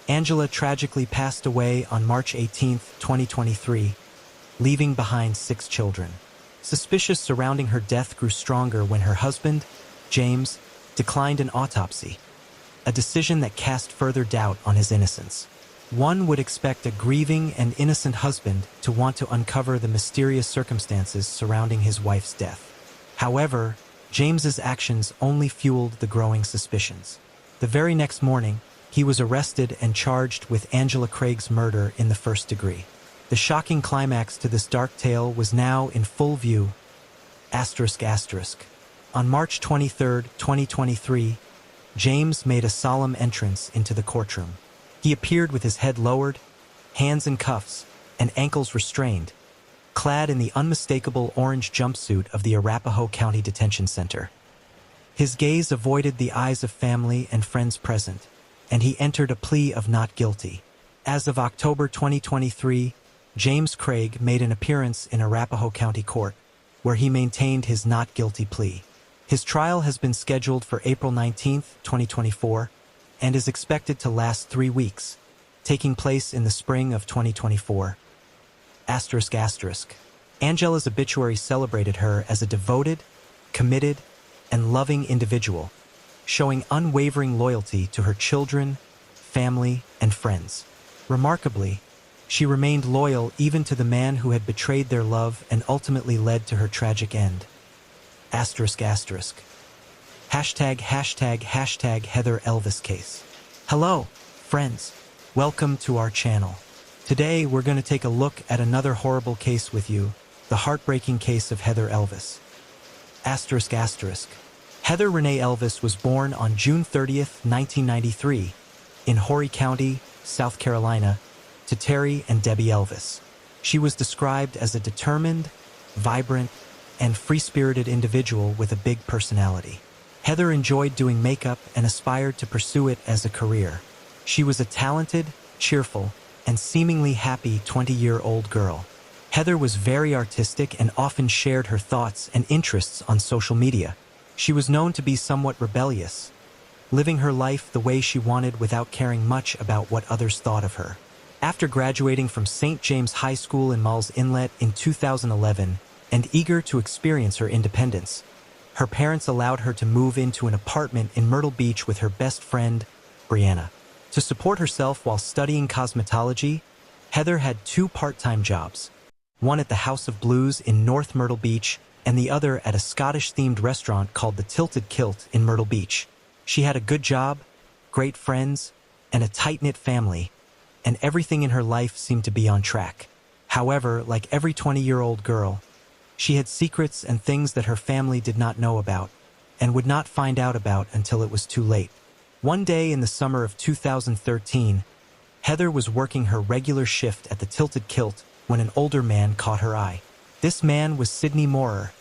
Angela tragically passed away on March 18, 2023, leaving behind 6 children. Suspicions surrounding her death grew stronger when her husband, James, declined an autopsy, a decision that cast further doubt on his innocence. One would expect a grieving and innocent husband to want to uncover the mysterious circumstances surrounding his wife's death. However, James's actions only fueled the growing suspicions. The very next morning, he was arrested and charged with Angela Craig's murder in the first degree. The shocking climax to this dark tale was now in full view. On March 23, 2023, James made a solemn entrance into the courtroom. He appeared with his head lowered, hands in cuffs, and ankles restrained, clad in the unmistakable orange jumpsuit of the Arapahoe County Detention Center. His gaze avoided the eyes of family and friends present, and he entered a plea of not guilty. As of October 2023, James Craig made an appearance in Arapahoe County Court, where he maintained his not guilty plea. His trial has been scheduled for April 19, 2024, and is expected to last 3 weeks, taking place in the spring of 2024. Angela's obituary celebrated her as a devoted, committed, and loving individual, showing unwavering loyalty to her children, family, and friends. Remarkably, she remained loyal even to the man who had betrayed their love and ultimately led to her tragic end. #### Heather Elvis case. Hello, friends. Welcome to our channel. Today, we're going to take a look at another horrible case with you, the heartbreaking case of Heather Elvis. ***. Heather Renee Elvis was born on June 30, 1993, in Horry County, South Carolina, to Terry and Debbie Elvis. She was described as a determined, vibrant, and free-spirited individual with a big personality. Heather enjoyed doing makeup and aspired to pursue it as a career. She was a talented, cheerful, and seemingly happy 20-year-old girl. Heather was very artistic and often shared her thoughts and interests on social media. She was known to be somewhat rebellious, living her life the way she wanted without caring much about what others thought of her. After graduating from St. James High School in Mall's Inlet in 2011, and eager to experience her independence, her parents allowed her to move into an apartment in Myrtle Beach with her best friend, Brianna. To support herself while studying cosmetology, Heather had 2 part-time jobs, one at the House of Blues in North Myrtle Beach and the other at a Scottish-themed restaurant called the Tilted Kilt in Myrtle Beach. She had a good job, great friends, and a tight-knit family, and everything in her life seemed to be on track. However, like every 20-year-old girl, she had secrets and things that her family did not know about, and would not find out about until it was too late. One day in the summer of 2013, Heather was working her regular shift at the Tilted Kilt when an older man caught her eye. This man was Sidney Moorer,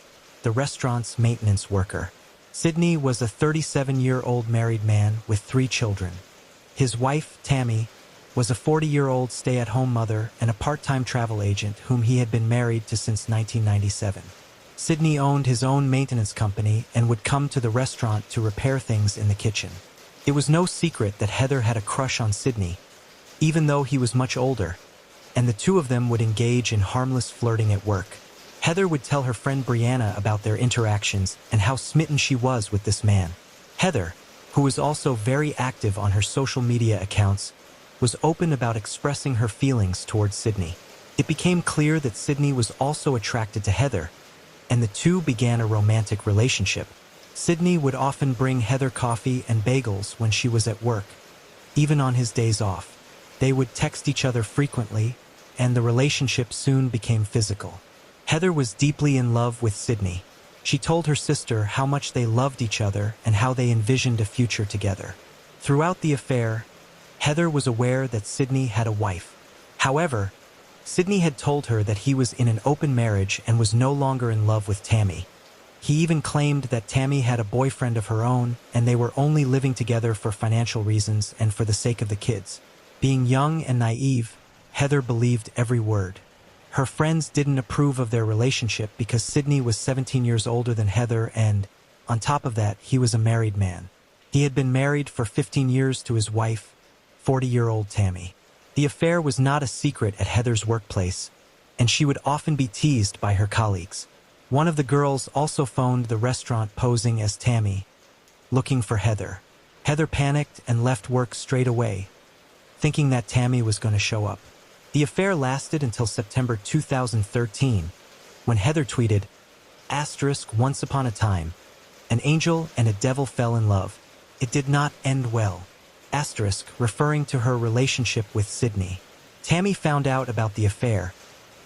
the restaurant's maintenance worker. Sidney was a 37-year-old married man with 3 children. His wife, Tammy, was a 40-year-old stay-at-home mother and a part-time travel agent whom he had been married to since 1997. Sydney owned his own maintenance company and would come to the restaurant to repair things in the kitchen. It was no secret that Heather had a crush on Sydney, even though he was much older, and the two of them would engage in harmless flirting at work. Heather would tell her friend Brianna about their interactions and how smitten she was with this man. Heather, who was also very active on her social media accounts, was open about expressing her feelings towards Sydney. It became clear that Sydney was also attracted to Heather, and the two began a romantic relationship. Sydney would often bring Heather coffee and bagels when she was at work, even on his days off. They would text each other frequently, and the relationship soon became physical. Heather was deeply in love with Sydney. She told her sister how much they loved each other and how they envisioned a future together. Throughout the affair, Heather was aware that Sydney had a wife. However, Sydney had told her that he was in an open marriage and was no longer in love with Tammy. He even claimed that Tammy had a boyfriend of her own and they were only living together for financial reasons and for the sake of the kids. Being young and naive, Heather believed every word. Her friends didn't approve of their relationship because Sydney was 17 years older than Heather and, on top of that, he was a married man. He had been married for 15 years to his wife, 40-year-old Tammy. The affair was not a secret at Heather's workplace, and she would often be teased by her colleagues. One of the girls also phoned the restaurant posing as Tammy, looking for Heather. Heather panicked and left work straight away, thinking that Tammy was going to show up. The affair lasted until September 2013, when Heather tweeted, "Once upon a time, an angel and a devil fell in love. It did not end well." Referring to her relationship with Sydney. Tammy found out about the affair,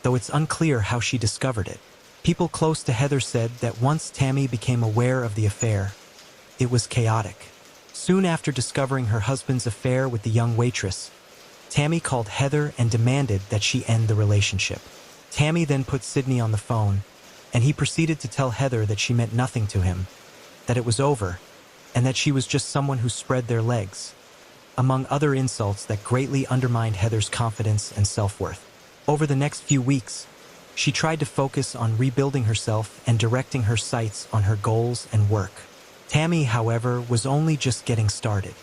though it's unclear how she discovered it. People close to Heather said that once Tammy became aware of the affair, it was chaotic. Soon after discovering her husband's affair with the young waitress, Tammy called Heather and demanded that she end the relationship. Tammy then put Sydney on the phone, and he proceeded to tell Heather that she meant nothing to him, that it was over, and that she was just someone who spread their legs, among other insults that greatly undermined Heather's confidence and self-worth. Over the next few weeks, she tried to focus on rebuilding herself and directing her sights on her goals and work. Tammy, however, was only just getting started.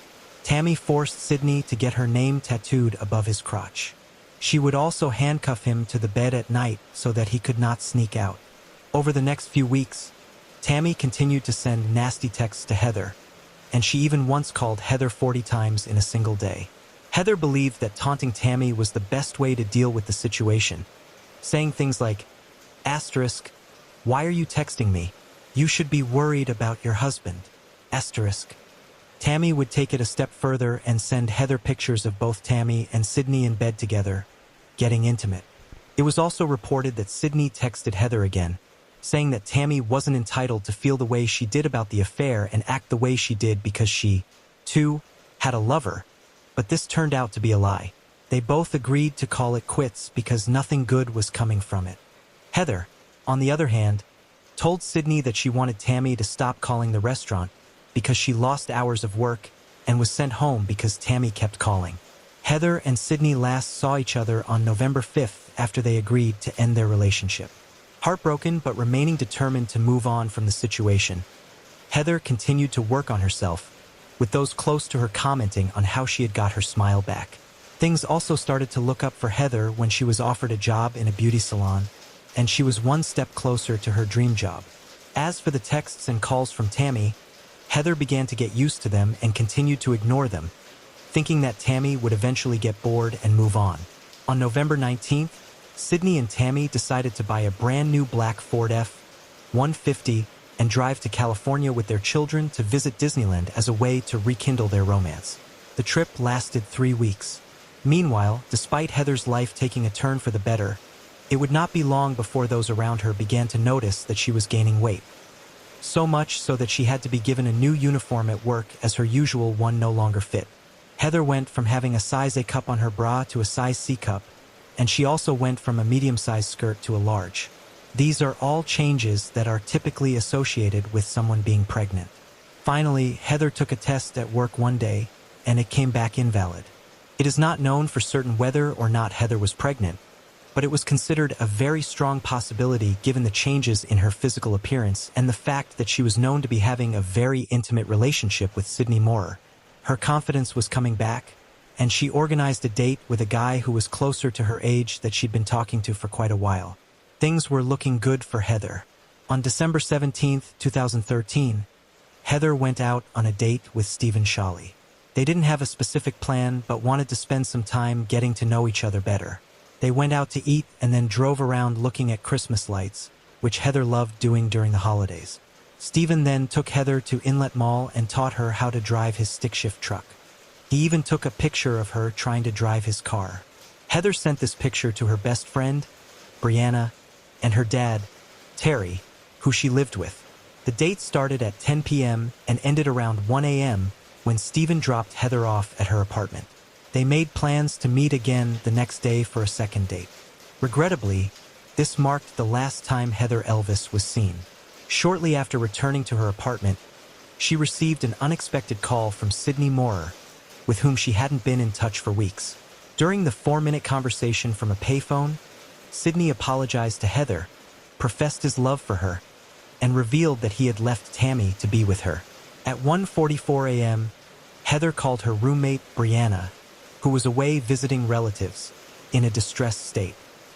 Tammy forced Sydney to get her name tattooed above his crotch. She would also handcuff him to the bed at night so that he could not sneak out. Over the next few weeks, Tammy continued to send nasty texts to Heather, and she even once called Heather 40 times in a single day. Heather believed that taunting Tammy was the best way to deal with the situation, saying things like, "Why are you texting me? You should be worried about your husband." Tammy would take it a step further and send Heather pictures of both Tammy and Sydney in bed together, getting intimate. It was also reported that Sydney texted Heather again, saying that Tammy wasn't entitled to feel the way she did about the affair and act the way she did because she, too, had a lover, but this turned out to be a lie. They both agreed to call it quits because nothing good was coming from it. Heather, on the other hand, told Sydney that she wanted Tammy to stop calling the restaurant because she lost hours of work and was sent home because Tammy kept calling. Heather and Sydney last saw each other on November 5th after they agreed to end their relationship. Heartbroken but remaining determined to move on from the situation, Heather continued to work on herself, with those close to her commenting on how she had got her smile back. Things also started to look up for Heather when she was offered a job in a beauty salon, and she was one step closer to her dream job. As for the texts and calls from Tammy, Heather began to get used to them and continued to ignore them, thinking that Tammy would eventually get bored and move on. On November 19th, Sydney and Tammy decided to buy a brand new black Ford F-150 and drive to California with their children to visit Disneyland as a way to rekindle their romance. The trip lasted 3 weeks. Meanwhile, despite Heather's life taking a turn for the better, it would not be long before those around her began to notice that she was gaining weight. So much so that she had to be given a new uniform at work as her usual one no longer fit. Heather went from having a size A cup on her bra to a size C cup, and she also went from a medium-sized skirt to a large. These are all changes that are typically associated with someone being pregnant. Finally, Heather took a test at work one day, and it came back invalid. It is not known for certain whether or not Heather was pregnant, but it was considered a very strong possibility given the changes in her physical appearance and the fact that she was known to be having a very intimate relationship with Sydney Moorer. Her confidence was coming back, and she organized a date with a guy who was closer to her age that she'd been talking to for quite a while. Things were looking good for Heather. On December 17, 2013, Heather went out on a date with Stephen Shawley. They didn't have a specific plan, but wanted to spend some time getting to know each other better. They went out to eat and then drove around looking at Christmas lights, which Heather loved doing during the holidays. Stephen then took Heather to Inlet Mall and taught her how to drive his stick-shift truck. He even took a picture of her trying to drive his car. Heather sent this picture to her best friend, Brianna, and her dad, Terry, who she lived with. The date started at 10 p.m. and ended around 1 a.m. when Stephen dropped Heather off at her apartment. They made plans to meet again the next day for a second date. Regrettably, this marked the last time Heather Elvis was seen. Shortly after returning to her apartment, she received an unexpected call from Sydney Moorer, with whom she hadn't been in touch for weeks. During the 4-minute conversation from a payphone, Sydney apologized to Heather, professed his love for her, and revealed that he had left Tammy to be with her. At 1:44 a.m., Heather called her roommate, Brianna, who was away visiting relatives, in a distressed state.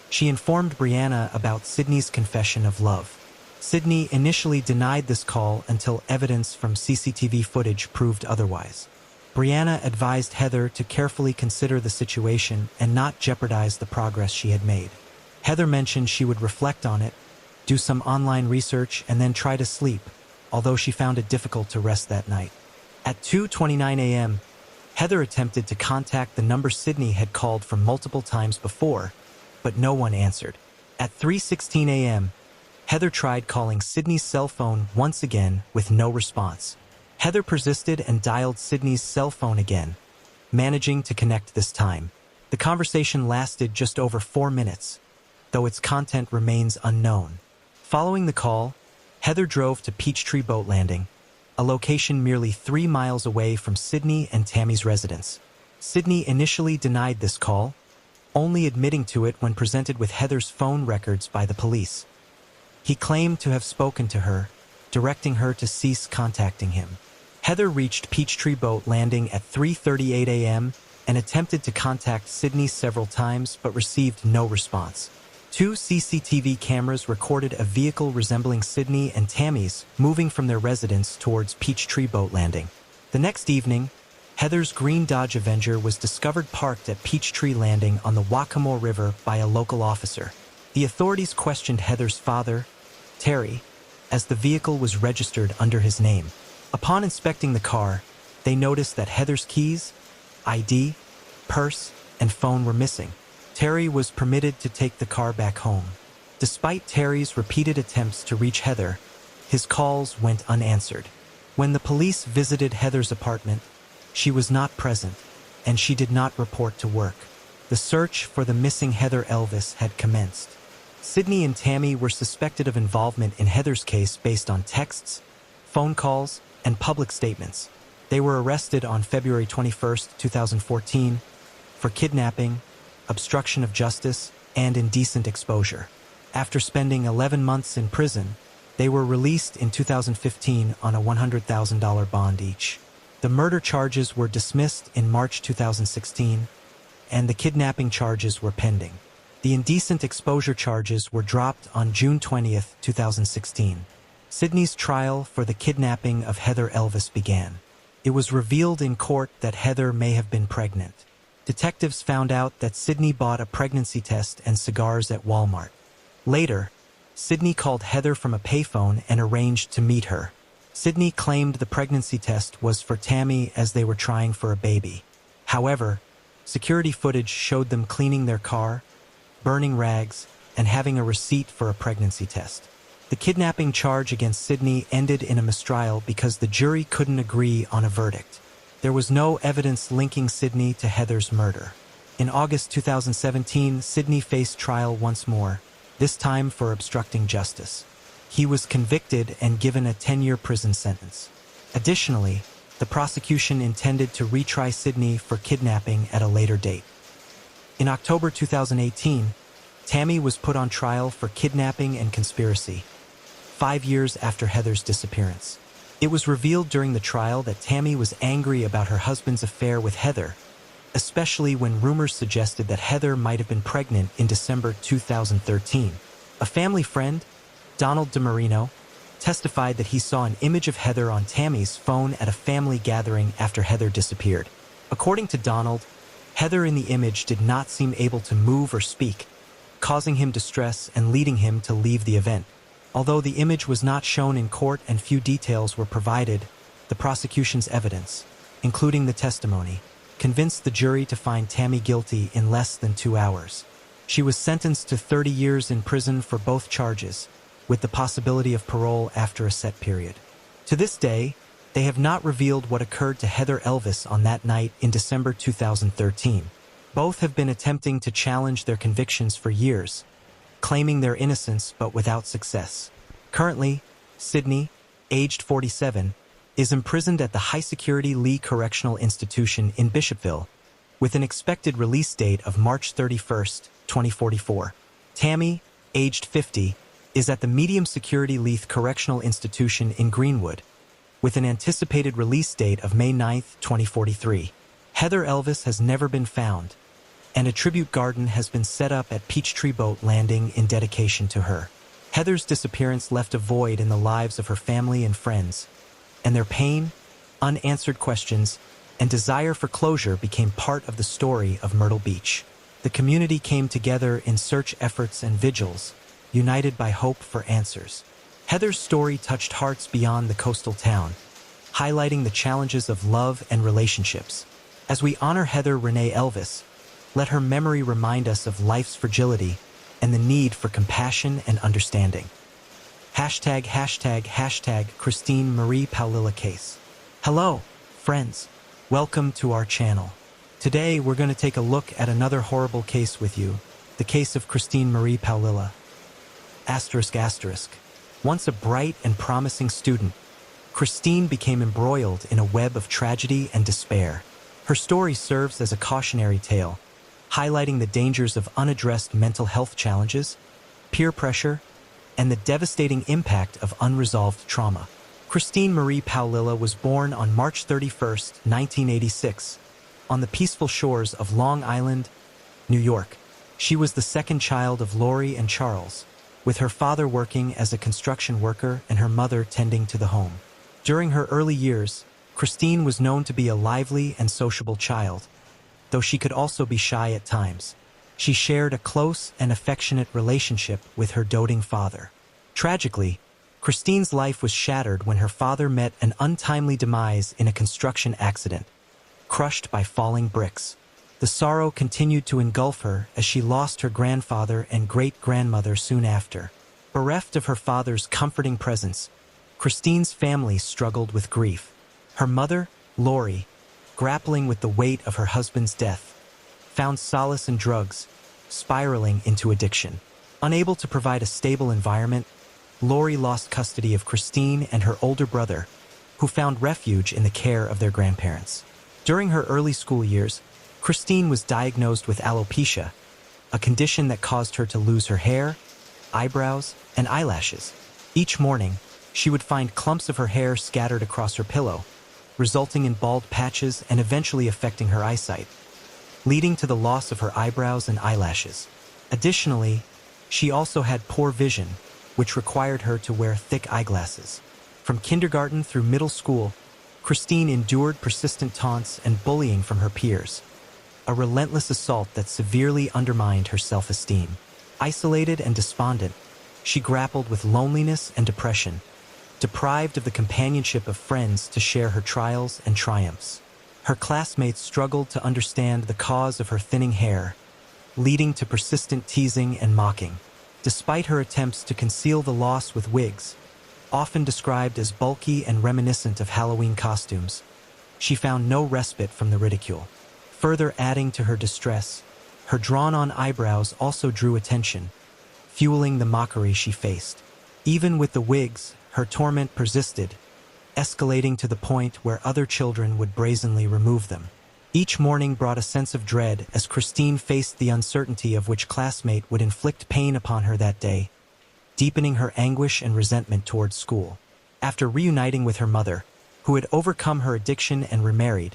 She informed Brianna about Sydney's confession of love. Sydney initially denied this call until evidence from CCTV footage proved otherwise. Brianna advised Heather to carefully consider the situation and not jeopardize the progress she had made. Heather mentioned she would reflect on it, do some online research, and then try to sleep, although she found it difficult to rest that night. At 2:29 a.m., Heather attempted to contact the number Sydney had called from multiple times before, but no one answered. At 3:16 a.m., Heather tried calling Sydney's cell phone once again with no response. Heather persisted and dialed Sydney's cell phone again, managing to connect this time. The conversation lasted just over 4 minutes, though its content remains unknown. Following the call, Heather drove to Peachtree Boat Landing, a location merely 3 miles away from Sydney and Tammy's residence. Sydney initially denied this call, only admitting to it when presented with Heather's phone records by the police. He claimed to have spoken to her, directing her to cease contacting him. Heather reached Peachtree Boat Landing at 3:38 a.m. and attempted to contact Sydney several times but received no response. 2 CCTV cameras recorded a vehicle resembling Sydney and Tammy's moving from their residence towards Peachtree Boat Landing. The next evening, Heather's green Dodge Avenger was discovered parked at Peachtree Landing on the Waccamaw River by a local officer. The authorities questioned Heather's father, Terry, as the vehicle was registered under his name. Upon inspecting the car, they noticed that Heather's keys, ID, purse, and phone were missing. Terry was permitted to take the car back home. Despite Terry's repeated attempts to reach Heather, his calls went unanswered. When the police visited Heather's apartment, she was not present, and she did not report to work. The search for the missing Heather Elvis had commenced. Sydney and Tammy were suspected of involvement in Heather's case based on texts, phone calls, and public statements. They were arrested on February 21, 2014, for kidnapping, obstruction of justice, and indecent exposure. After spending 11 months in prison, they were released in 2015 on a $100,000 bond each. The murder charges were dismissed in March 2016, and the kidnapping charges were pending. The indecent exposure charges were dropped on June 20, 2016. Sydney's trial for the kidnapping of Heather Elvis began. It was revealed in court that Heather may have been pregnant. Detectives found out that Sydney bought a pregnancy test and cigars at Walmart. Later, Sydney called Heather from a payphone and arranged to meet her. Sydney claimed the pregnancy test was for Tammy as they were trying for a baby. However, security footage showed them cleaning their car, burning rags, and having a receipt for a pregnancy test. The kidnapping charge against Sydney ended in a mistrial because the jury couldn't agree on a verdict. There was no evidence linking Sydney to Heather's murder. In August 2017, Sydney faced trial once more, this time for obstructing justice. He was convicted and given a 10-year prison sentence. Additionally, the prosecution intended to retry Sydney for kidnapping at a later date. In October 2018, Tammy was put on trial for kidnapping and conspiracy, 5 years after Heather's disappearance. It was revealed during the trial that Tammy was angry about her husband's affair with Heather, especially when rumors suggested that Heather might have been pregnant in December 2013. A family friend, Donald DeMarino, testified that he saw an image of Heather on Tammy's phone at a family gathering after Heather disappeared. According to Donald, Heather in the image did not seem able to move or speak, causing him distress and leading him to leave the event. Although the image was not shown in court and few details were provided, the prosecution's evidence, including the testimony, convinced the jury to find Tammy guilty in less than 2 hours. She was sentenced to 30 years in prison for both charges, with the possibility of parole after a set period. To this day, they have not revealed what occurred to Heather Elvis on that night in December 2013. Both have been attempting to challenge their convictions for years, claiming their innocence but without success. Currently, Sydney, aged 47, is imprisoned at the high-security Lee Correctional Institution in Bishopville, with an expected release date of March 31, 2044. Tammy, aged 50, is at the medium-security Leith Correctional Institution in Greenwood, with an anticipated release date of May 9, 2043. Heather Elvis has never been found, and a tribute garden has been set up at Peachtree Boat Landing in dedication to her. Heather's disappearance left a void in the lives of her family and friends, and their pain, unanswered questions, and desire for closure became part of the story of Myrtle Beach. The community came together in search efforts and vigils, united by hope for answers. Heather's story touched hearts beyond the coastal town, highlighting the challenges of love and relationships. As we honor Heather Renee Elvis, let her memory remind us of life's fragility and the need for compassion and understanding. #####Christine Marie Paulilla case. Hello, friends. Welcome to our channel. Today, we're going to take a look at another horrible case with you, the case of Christine Marie Paulilla. ****. Once a bright and promising student, Christine became embroiled in a web of tragedy and despair. Her story serves as a cautionary tale, highlighting the dangers of unaddressed mental health challenges, peer pressure, and the devastating impact of unresolved trauma. Christine Marie Paulilla was born on March 31, 1986, on the peaceful shores of Long Island, New York. She was the second child of Lori and Charles, with her father working as a construction worker and her mother tending to the home. During her early years, Christine was known to be a lively and sociable child, though she could also be shy at times. She shared a close and affectionate relationship with her doting father. Tragically, Christine's life was shattered when her father met an untimely demise in a construction accident, crushed by falling bricks. The sorrow continued to engulf her as she lost her grandfather and great-grandmother soon after. Bereft of her father's comforting presence, Christine's family struggled with grief. Her mother, Lori, grappling with the weight of her husband's death, found solace in drugs, spiraling into addiction. Unable to provide a stable environment, Lori lost custody of Christine and her older brother, who found refuge in the care of their grandparents. During her early school years, Christine was diagnosed with alopecia, a condition that caused her to lose her hair, eyebrows, and eyelashes. Each morning, she would find clumps of her hair scattered across her pillow, resulting in bald patches and eventually affecting her eyesight, leading to the loss of her eyebrows and eyelashes. Additionally, she also had poor vision, which required her to wear thick eyeglasses. From kindergarten through middle school, Christine endured persistent taunts and bullying from her peers, a relentless assault that severely undermined her self-esteem. Isolated and despondent, she grappled with loneliness and depression, deprived of the companionship of friends to share her trials and triumphs. Her classmates struggled to understand the cause of her thinning hair, leading to persistent teasing and mocking. Despite her attempts to conceal the loss with wigs, often described as bulky and reminiscent of Halloween costumes, she found no respite from the ridicule. Further adding to her distress, her drawn-on eyebrows also drew attention, fueling the mockery she faced. Even with the wigs, her torment persisted, escalating to the point where other children would brazenly remove them. Each morning brought a sense of dread as Christine faced the uncertainty of which classmate would inflict pain upon her that day, deepening her anguish and resentment towards school. After reuniting with her mother, who had overcome her addiction and remarried,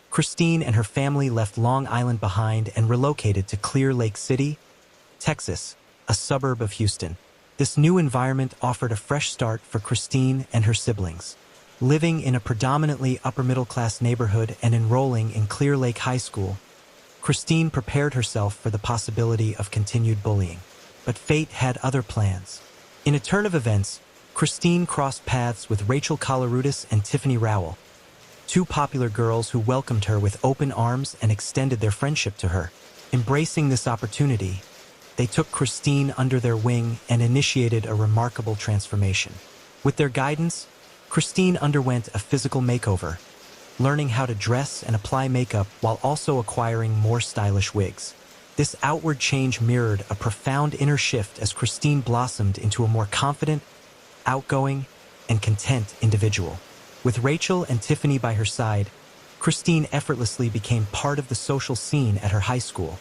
Christine and her family left Long Island behind and relocated to Clear Lake City, Texas, a suburb of Houston. This new environment offered a fresh start for Christine and her siblings. Living in a predominantly upper-middle-class neighborhood and enrolling in Clear Lake High School, Christine prepared herself for the possibility of continued bullying. But fate had other plans. In a turn of events, Christine crossed paths with Rachel Colorudis and Tiffany Rowell, two popular girls who welcomed her with open arms and extended their friendship to her. Embracing this opportunity, they took Christine under their wing and initiated a remarkable transformation. With their guidance, Christine underwent a physical makeover, learning how to dress and apply makeup while also acquiring more stylish wigs. This outward change mirrored a profound inner shift as Christine blossomed into a more confident, outgoing, and content individual. With Rachel and Tiffany by her side, Christine effortlessly became part of the social scene at her high school,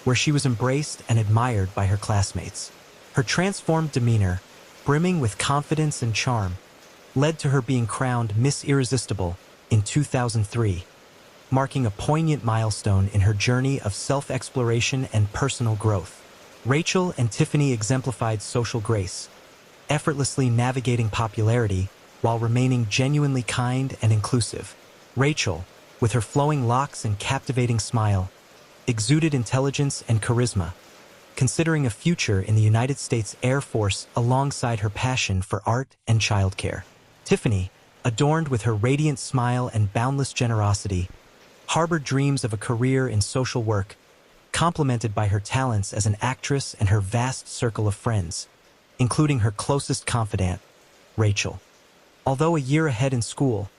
where she was embraced and admired by her classmates. Her transformed demeanor, brimming with confidence and charm, led to her being crowned Miss Irresistible in 2003, marking a poignant milestone in her journey of self-exploration and personal growth. Rachel and Tiffany exemplified social grace, effortlessly navigating popularity while remaining genuinely kind and inclusive. Rachel, with her flowing locks and captivating smile, exuded intelligence and charisma, considering a future in the United States Air Force alongside her passion for art and childcare. Tiffany, adorned with her radiant smile and boundless generosity, harbored dreams of a career in social work, complemented by her talents as an actress and her vast circle of friends, including her closest confidant, Rachel. Although a year ahead in school,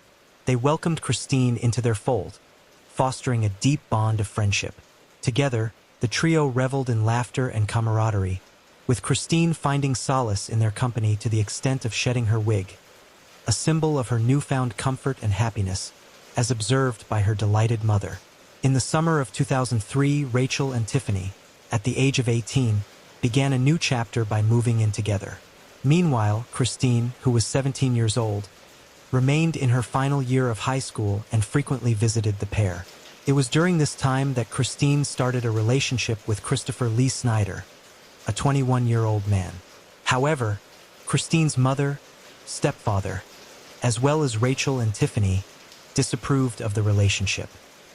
they welcomed Christine into their fold, fostering a deep bond of friendship. Together, the trio reveled in laughter and camaraderie, with Christine finding solace in their company to the extent of shedding her wig, a symbol of her newfound comfort and happiness, as observed by her delighted mother. In the summer of 2003, Rachel and Tiffany, at the age of 18, began a new chapter by moving in together. Meanwhile, Christine, who was 17 years old, remained in her final year of high school and frequently visited the pair. It was during this time that Christine started a relationship with Christopher Lee Snyder, a 21-year-old man. However, Christine's mother, stepfather, as well as Rachel and Tiffany, disapproved of the relationship.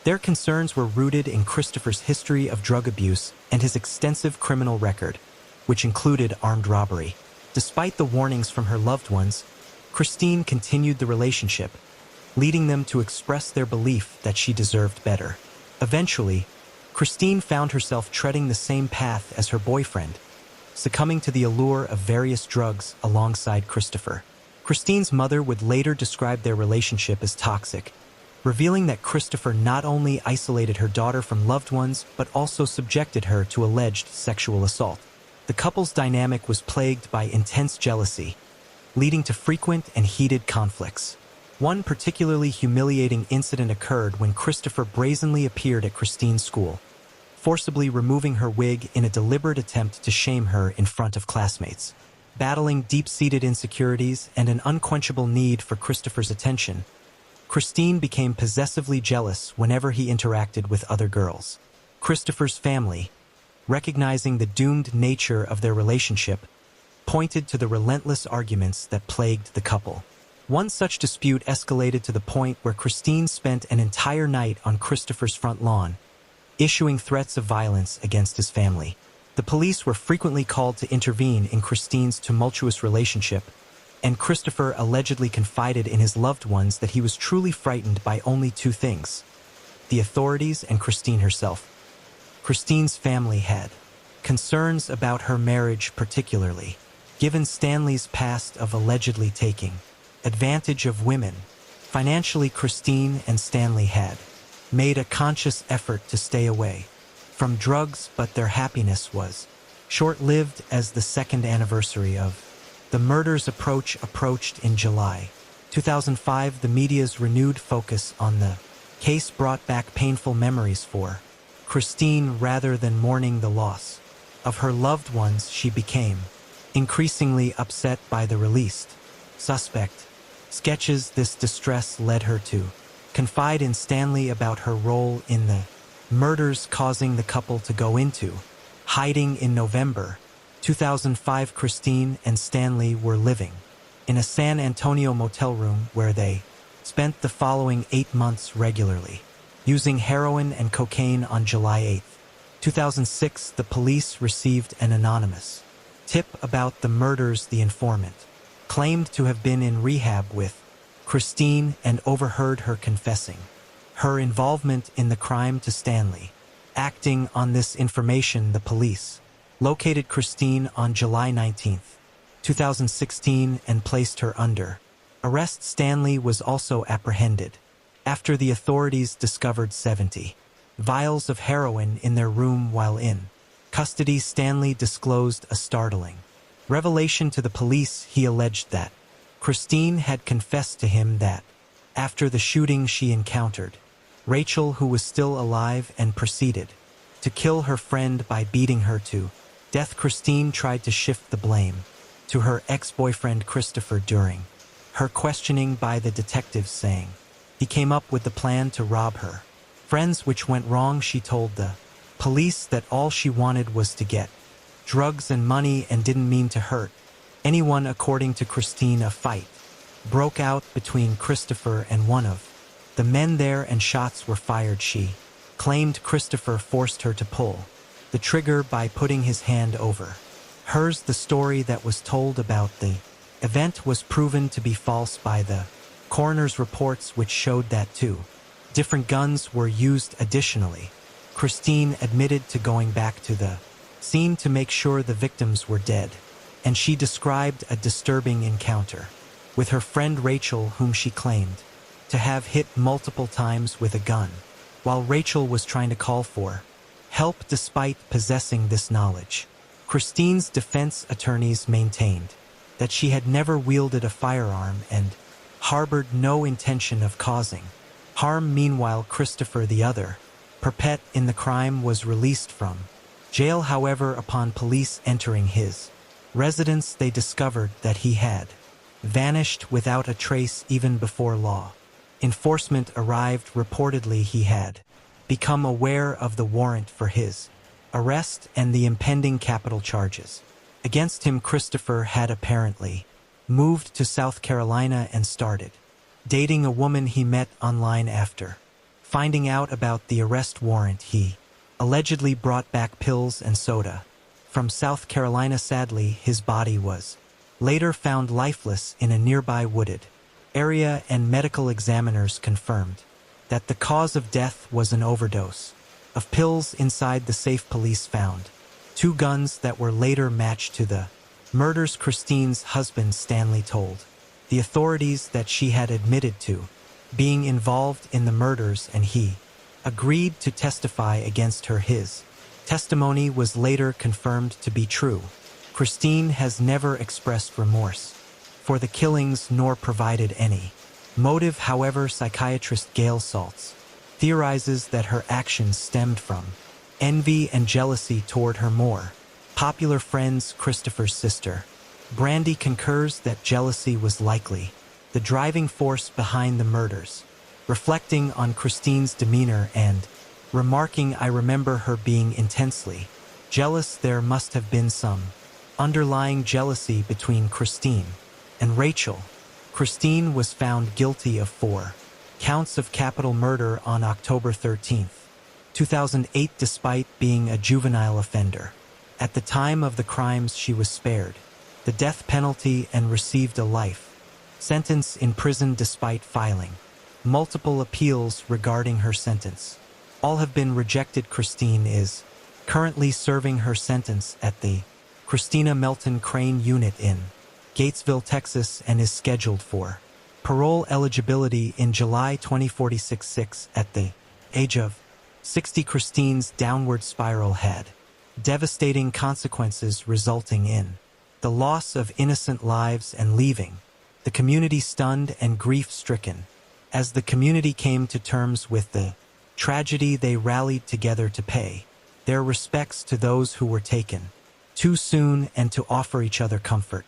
Their concerns were rooted in Christopher's history of drug abuse and his extensive criminal record, which included armed robbery. Despite the warnings from her loved ones, Christine continued the relationship, leading them to express their belief that she deserved better. Eventually, Christine found herself treading the same path as her boyfriend, succumbing to the allure of various drugs alongside Christopher. Christine's mother would later describe their relationship as toxic, revealing that Christopher not only isolated her daughter from loved ones, but also subjected her to alleged sexual assault. The couple's dynamic was plagued by intense jealousy, leading to frequent and heated conflicts. One particularly humiliating incident occurred when Christopher brazenly appeared at Christine's school, forcibly removing her wig in a deliberate attempt to shame her in front of classmates. Battling deep-seated insecurities and an unquenchable need for Christopher's attention, Christine became possessively jealous whenever he interacted with other girls. Christopher's family, recognizing the doomed nature of their relationship, pointed to the relentless arguments that plagued the couple. One such dispute escalated to the point where Christine spent an entire night on Christopher's front lawn, issuing threats of violence against his family. The police were frequently called to intervene in Christine's tumultuous relationship, and Christopher allegedly confided in his loved ones that he was truly frightened by only two things: the authorities and Christine herself. Christine's family had concerns about her marriage, particularly given Stanley's past of allegedly taking advantage of women. Financially, Christine and Stanley had made a conscious effort to stay away from drugs, but their happiness was short-lived as the second anniversary of the murders approached in July 2005. The media's renewed focus on the case brought back painful memories for Christine. Rather than mourning the loss of her loved ones, she became increasingly upset by the released suspect sketches. This distress led her to confide in Stanley about her role in the murders, causing the couple to go into hiding. In November 2005, Christine and Stanley were living in a San Antonio motel room where they spent the following 8 months regularly using heroin and cocaine. On July 8, 2006, the police received an anonymous tip about the murders. The informant claimed to have been in rehab with Christine and overheard her confessing her involvement in the crime to Stanley. Acting on this information, the police located Christine on July 19, 2016, and placed her under arrest. Stanley was also apprehended after the authorities discovered 70 vials of heroin in their room while in custody. Stanley disclosed a startling revelation to the police. He alleged that Christine had confessed to him that after the shooting she encountered Rachel, who was still alive, and proceeded to kill her friend by beating her to death. Christine tried to shift the blame to her ex-boyfriend Christopher during her questioning by the detectives, saying he came up with the plan to rob her friends, which went wrong. She told the police that all she wanted was to get drugs and money and didn't mean to hurt anyone. According to Christine, a fight broke out between Christopher and one of the men there and shots were fired. She claimed Christopher forced her to pull the trigger by putting his hand over hers. The story that was told about the event was proven to be false by the coroner's reports, which showed that 2 different guns were used. Additionally, Christine admitted to going back to the scene to make sure the victims were dead, and she described a disturbing encounter with her friend Rachel, whom she claimed to have hit multiple times with a gun while Rachel was trying to call for help. Despite possessing this knowledge, Christine's defense attorneys maintained that she had never wielded a firearm and harbored no intention of causing harm. Meanwhile, Christopher, the other perpet in the crime, was released from jail. However, upon police entering his residence, they discovered that he had vanished without a trace. Even before law enforcement arrived, reportedly he had become aware of the warrant for his arrest and the impending capital charges against him. Christopher had apparently moved to South Carolina and started dating a woman he met online. After finding out about the arrest warrant, he allegedly brought back pills and soda from South Carolina. Sadly, his body was later found lifeless in a nearby wooded area, and medical examiners confirmed that the cause of death was an overdose of pills. Inside the safe, police found 2 guns that were later matched to the murders. Christine's husband Stanley told the authorities that she had admitted to being involved in the murders, and he agreed to testify against her. His testimony was later confirmed to be true. Christine has never expressed remorse for the killings nor provided any motive. However, psychiatrist Gail Saltz theorizes that her actions stemmed from envy and jealousy toward her more popular friends. Christopher's sister Brandy concurs that jealousy was likely the driving force behind the murders, reflecting on Christine's demeanor and remarking, "I remember her being intensely jealous." There must have been some underlying jealousy between Christine and Rachel. Christine was found guilty of 4 counts of capital murder on October 13, 2008, despite being a juvenile offender. At the time of the crimes, she was spared the death penalty and received a life sentence in prison despite filing multiple appeals regarding her sentence. All have been rejected. Christine is currently serving her sentence at the Christina Melton Crane Unit in Gatesville, Texas, and is scheduled for parole eligibility in July 2046. At the age of 60, Christine's downward spiral had devastating consequences, resulting in the loss of innocent lives and leaving the community stunned and grief-stricken. As the community came to terms with the tragedy, they rallied together to pay their respects to those who were taken too soon and to offer each other comfort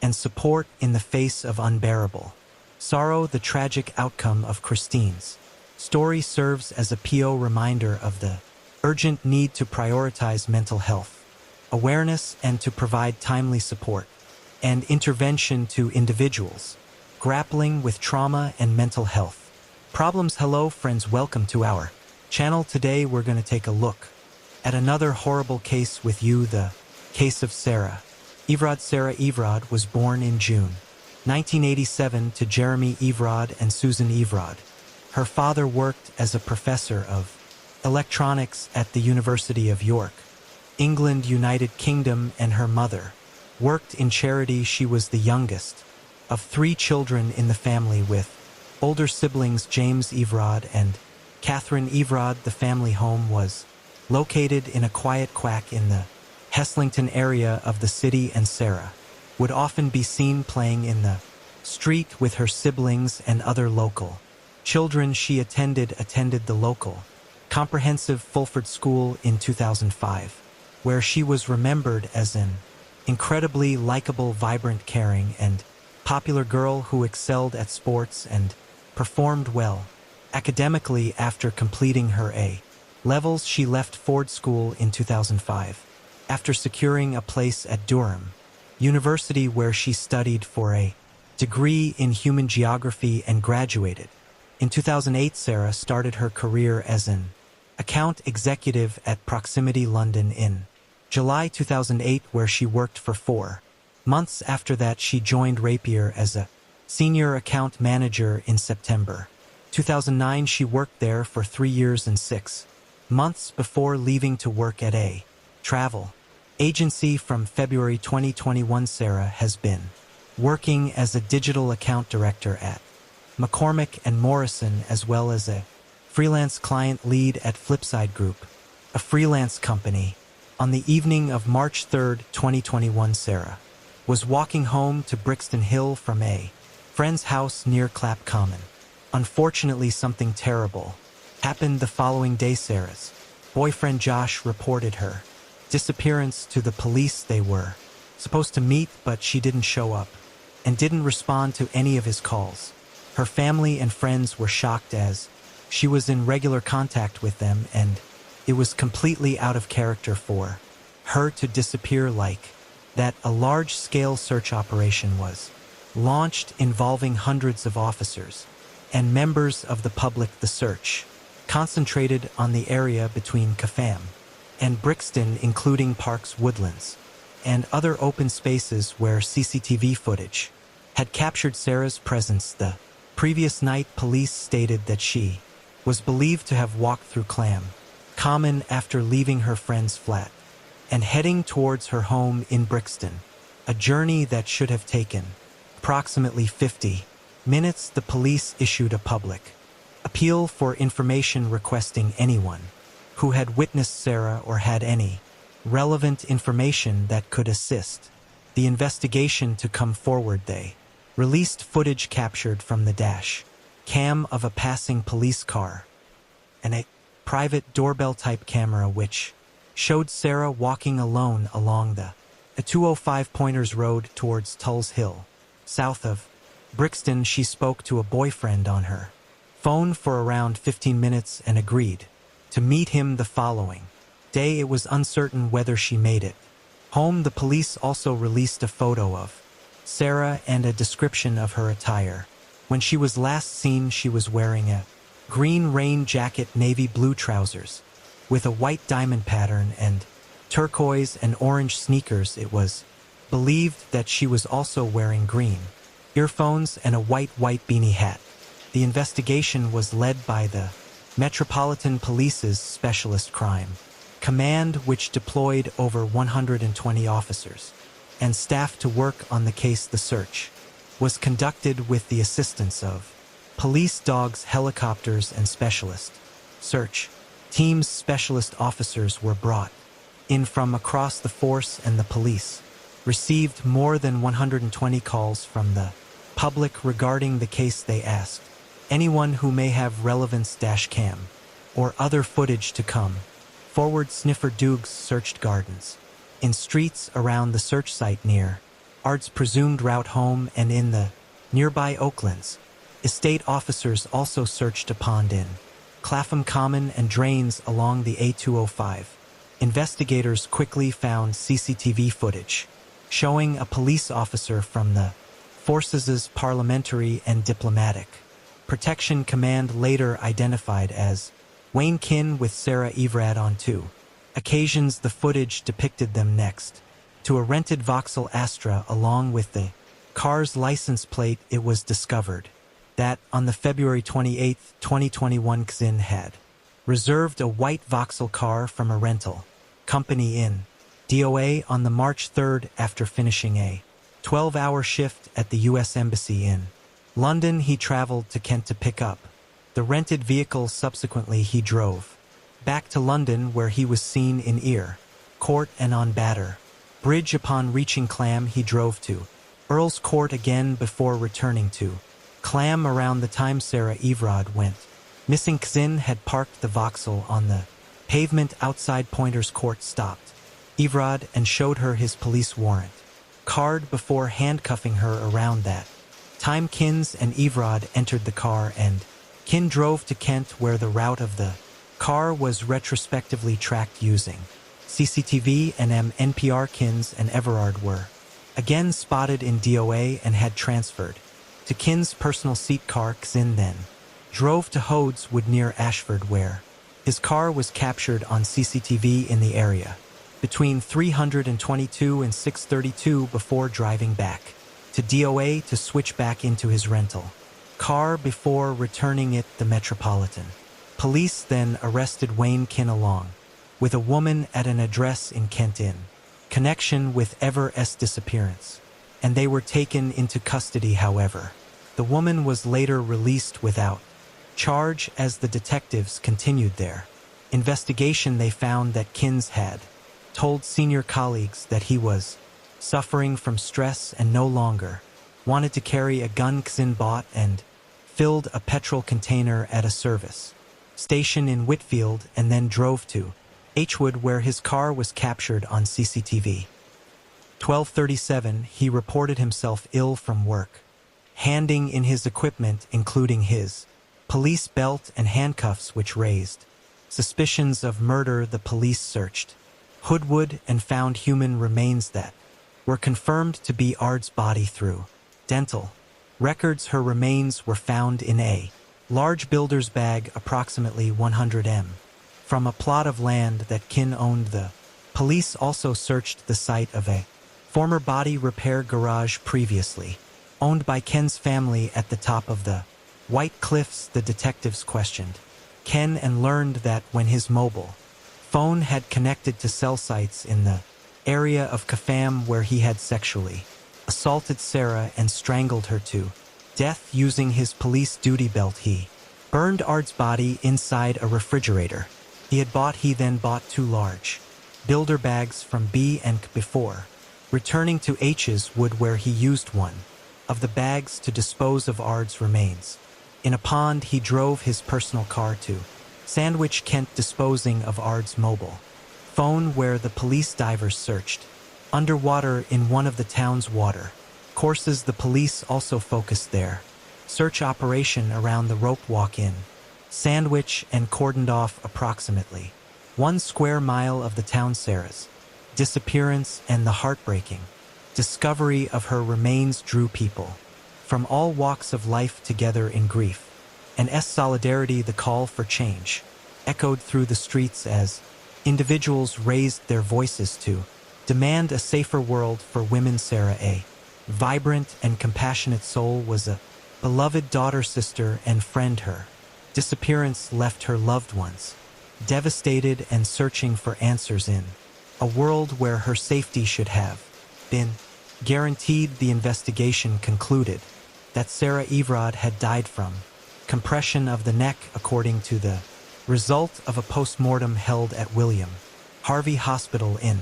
and support in the face of unbearable sorrow. The tragic outcome of Christine's story serves as a PO reminder of the urgent need to prioritize mental health awareness and to provide timely support and intervention to individuals grappling with trauma and mental health problems. Hello friends, welcome to our channel. Today we're going to take a look at another horrible case with you, the case of Sarah Evrod. Sarah Evrod was born in June 1987 to Jeremy Evrod and Susan Evrod. Her father worked as a professor of electronics at the University of York, England, United Kingdom, and her mother worked in charity. She was the youngest of 3 children in the family, with older siblings James Evrod and Catherine Evrod. The family home was located in a quiet quack in the Heslington area of the city, and Sarah would often be seen playing in the street with her siblings and other local children. She attended the local comprehensive Fulford School in 2005, where she was remembered as an incredibly likable, vibrant, caring, and popular girl who excelled at sports and performed well academically. After completing her A-levels, she left Ford School in 2005 after securing a place at Durham University, where she studied for a degree in human geography and graduated. In 2008, Sarah started her career as an account executive at Proximity London in July 2008, where she worked for 4 months. After that, she joined Rapier as a senior account manager in September 2009. She worked there for 3 years and 6 months before leaving to work at a travel agency from February 2021. Sarah has been working as a digital account director at McCormick and Morrison, as well as a freelance client lead at Flipside Group, a freelance company. On the evening of March 3, 2021, Sarah was walking home to Brixton Hill from a friend's house near Clap Common. Unfortunately, something terrible happened the following day. Sarah's boyfriend Josh reported her disappearance to the police. They were supposed to meet, but she didn't show up and didn't respond to any of his calls. Her family and friends were shocked, as she was in regular contact with them, and it was completely out of character for her to disappear like that. A large-scale search operation was launched involving hundreds of officers and members of the public. The search concentrated on the area between Caffam and Brixton, including parks, woodlands, and other open spaces where CCTV footage had captured Sarah's presence. The previous night, police stated that she was believed to have walked through Clam Common after leaving her friend's flat and heading towards her home in Brixton, a journey that should have taken approximately 50 minutes. The police issued a public appeal for information requesting anyone who had witnessed Sarah or had any relevant information that could assist the investigation to come forward. They released footage captured from the dash cam of a passing police car and a private doorbell-type camera, which showed Sarah walking alone along the 205 Pointers Road towards Tulse Hill, south of Brixton. She spoke to a boyfriend on her phone for around 15 minutes and agreed to meet him the following day. It was uncertain whether she made it home. The police also released a photo of Sarah and a description of her attire. When she was last seen, she was wearing a green rain jacket, navy blue trousers with a white diamond pattern, and turquoise and orange sneakers. It was believed that she was also wearing green earphones and a white beanie hat. The investigation was led by the Metropolitan Police's Specialist Crime Command, which deployed over 120 officers and staff to work on the case. The search was conducted with the assistance of police dogs, helicopters, and specialist search teams. Specialist officers were brought in from across the force, and the police received more than 120 calls from the public regarding the case. They asked Anyone who may have relevance dash cam or other footage to come. Forward sniffer Dukes searched gardens. In streets around the search site near Ard's presumed route home and in the nearby Oaklands. Estate officers also searched a pond in Clapham Common and drains along the A205. Investigators quickly found CCTV footage showing a police officer from the Forces' Parliamentary and Diplomatic Protection Command, later identified as Wayne Kinn, with Sarah Everard on 2 occasions. The footage depicted them next to a rented Vauxhall Astra along with the car's license plate. It was discovered that on the February 28, 2021, Kinn had reserved a white Vauxhall car from a rental company in DOA on the March 3rd after finishing a 12-hour shift at the U.S. Embassy in London. He traveled to Kent to pick up the rented vehicle. Subsequently, he drove back to London, where he was seen in Ear Court and on Batter Bridge. Upon reaching Clam, he drove to Earl's Court again before returning to Clam around the time Sarah Everard went missing. Kinn had parked the Vauxhall on the pavement outside Pointers Court, stopped Everard and showed her his police warrant card before handcuffing her. Around that time, Kins and Everard entered the car and Kinn drove to Kent, where the route of the car was retrospectively tracked using CCTV and NPR. Kins and Everard were again spotted in DOA and had transferred to Kinn's personal seat car. Kinn then drove to Hodes Wood near Ashford, where his car was captured on CCTV in the area between 322 and 632 before driving back to DOA to switch back into his rental car before returning it. The Metropolitan Police then arrested Wayne Kinn along with a woman at an address in Kent in connection with Ever's disappearance, and they were taken into custody. However, the woman was later released without charge. As the detectives continued their investigation, they found that Kins had told senior colleagues that he was suffering from stress and no longer wanted to carry a gun. Kinn bought and filled a petrol container at a service station in Whitfield and then drove to Hwood, where his car was captured on CCTV. 12:37, he reported himself ill from work, handing in his equipment, including his police belt and handcuffs, which raised suspicions of murder. The police searched Hoodwood and found human remains that were confirmed to be Ard's body through dental records. Her remains were found in a large builder's bag, approximately 100 m, from a plot of land that Kinn owned. The police also searched the site of a former body repair garage previously owned by Ken's family at the top of the White Cliffs. The detectives questioned Ken and learned that when his mobile phone had connected to cell sites in the area of Kafam, where he had sexually assaulted Sarah and strangled her to death using his police duty belt, he burned Ard's body inside a refrigerator he then bought 2 large builder bags from B&K before returning to Hwood, where he used one of the bags to dispose of Ard's remains. In a pond, he drove his personal car to Sandwich, Kent, disposing of Ard's mobile phone, where the police divers searched underwater in one of the town's water courses. The police also focused their search operation around the rope walk in Sandwich and cordoned off approximately 1 square mile of the town. Sarah's disappearance and the heartbreaking discovery of her remains drew people from all walks of life together in grief, and solidarity. The call for change echoed through the streets as individuals raised their voices to demand a safer world for women. Sarah, a vibrant and compassionate soul, was a beloved daughter, sister, and friend. Her disappearance left her loved ones devastated and searching for answers in a world where her safety should have been guaranteed. The investigation concluded that Sarah Everard had died from compression of the neck, according to the result of a post-mortem held at William Harvey Hospital in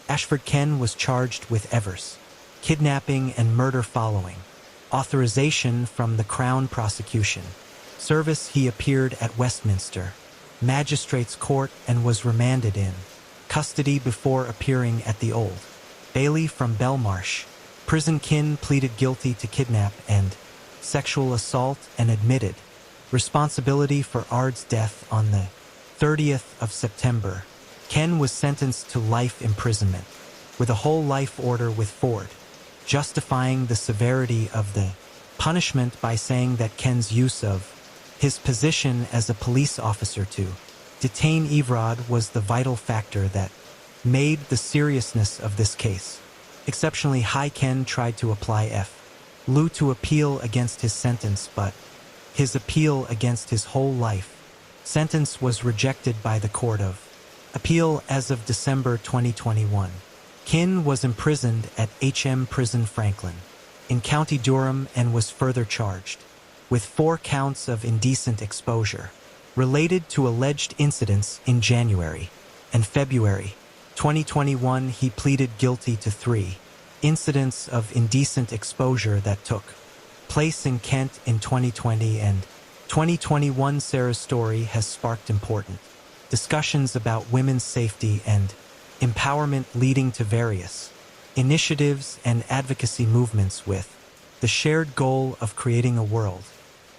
Ashford. Ken was charged with Evers kidnapping and murder following authorization from the Crown prosecution. Service he appeared at Westminster Magistrates Court and was remanded in custody before appearing at the Old Bailey from Belmarsh prison. Kin pleaded guilty to kidnap and sexual assault and admitted responsibility for Ard's death on the 30th of September. Ken was sentenced to life imprisonment with a whole life order with Ford, justifying the severity of the punishment by saying that Ken's use of his position as a police officer to detain Evrod was the vital factor that made the seriousness of this case exceptionally high. Ken tried to apply Lou to appeal against his sentence, but his appeal against his whole life sentence was rejected by the Court of Appeal as of December 2021. Kin was imprisoned at HM Prison Franklin in County Durham and was further charged with 4 counts of indecent exposure related to alleged incidents in January and February 2021. He pleaded guilty to 3 incidents of indecent exposure that took place in Kent in 2020 and 2021. Sarah's story has sparked important discussions about women's safety and empowerment, leading to various initiatives and advocacy movements with the shared goal of creating a world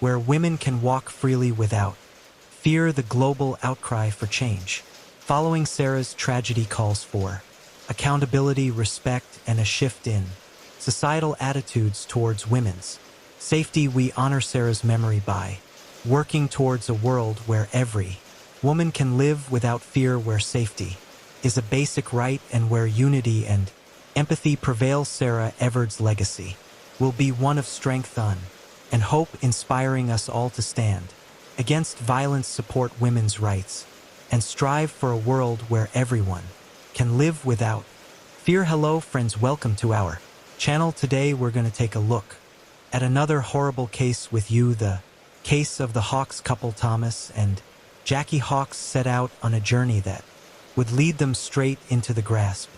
where women can walk freely without fear. The global outcry for change following Sarah's tragedy calls for accountability, respect, and a shift in societal attitudes towards women's safety. We honor Sarah's memory by working towards a world where every woman can live without fear, where safety is a basic right, and where unity and empathy prevail. Sarah Everard's legacy will be one of strength and hope, inspiring us all to stand against violence, support women's rights, and strive for a world where everyone can live without fear. Hello friends, welcome to our channel. Today we're going to take a look at another horrible case with you, the case of the Hawks couple. Thomas and Jackie Hawks set out on a journey that would lead them straight into the grasp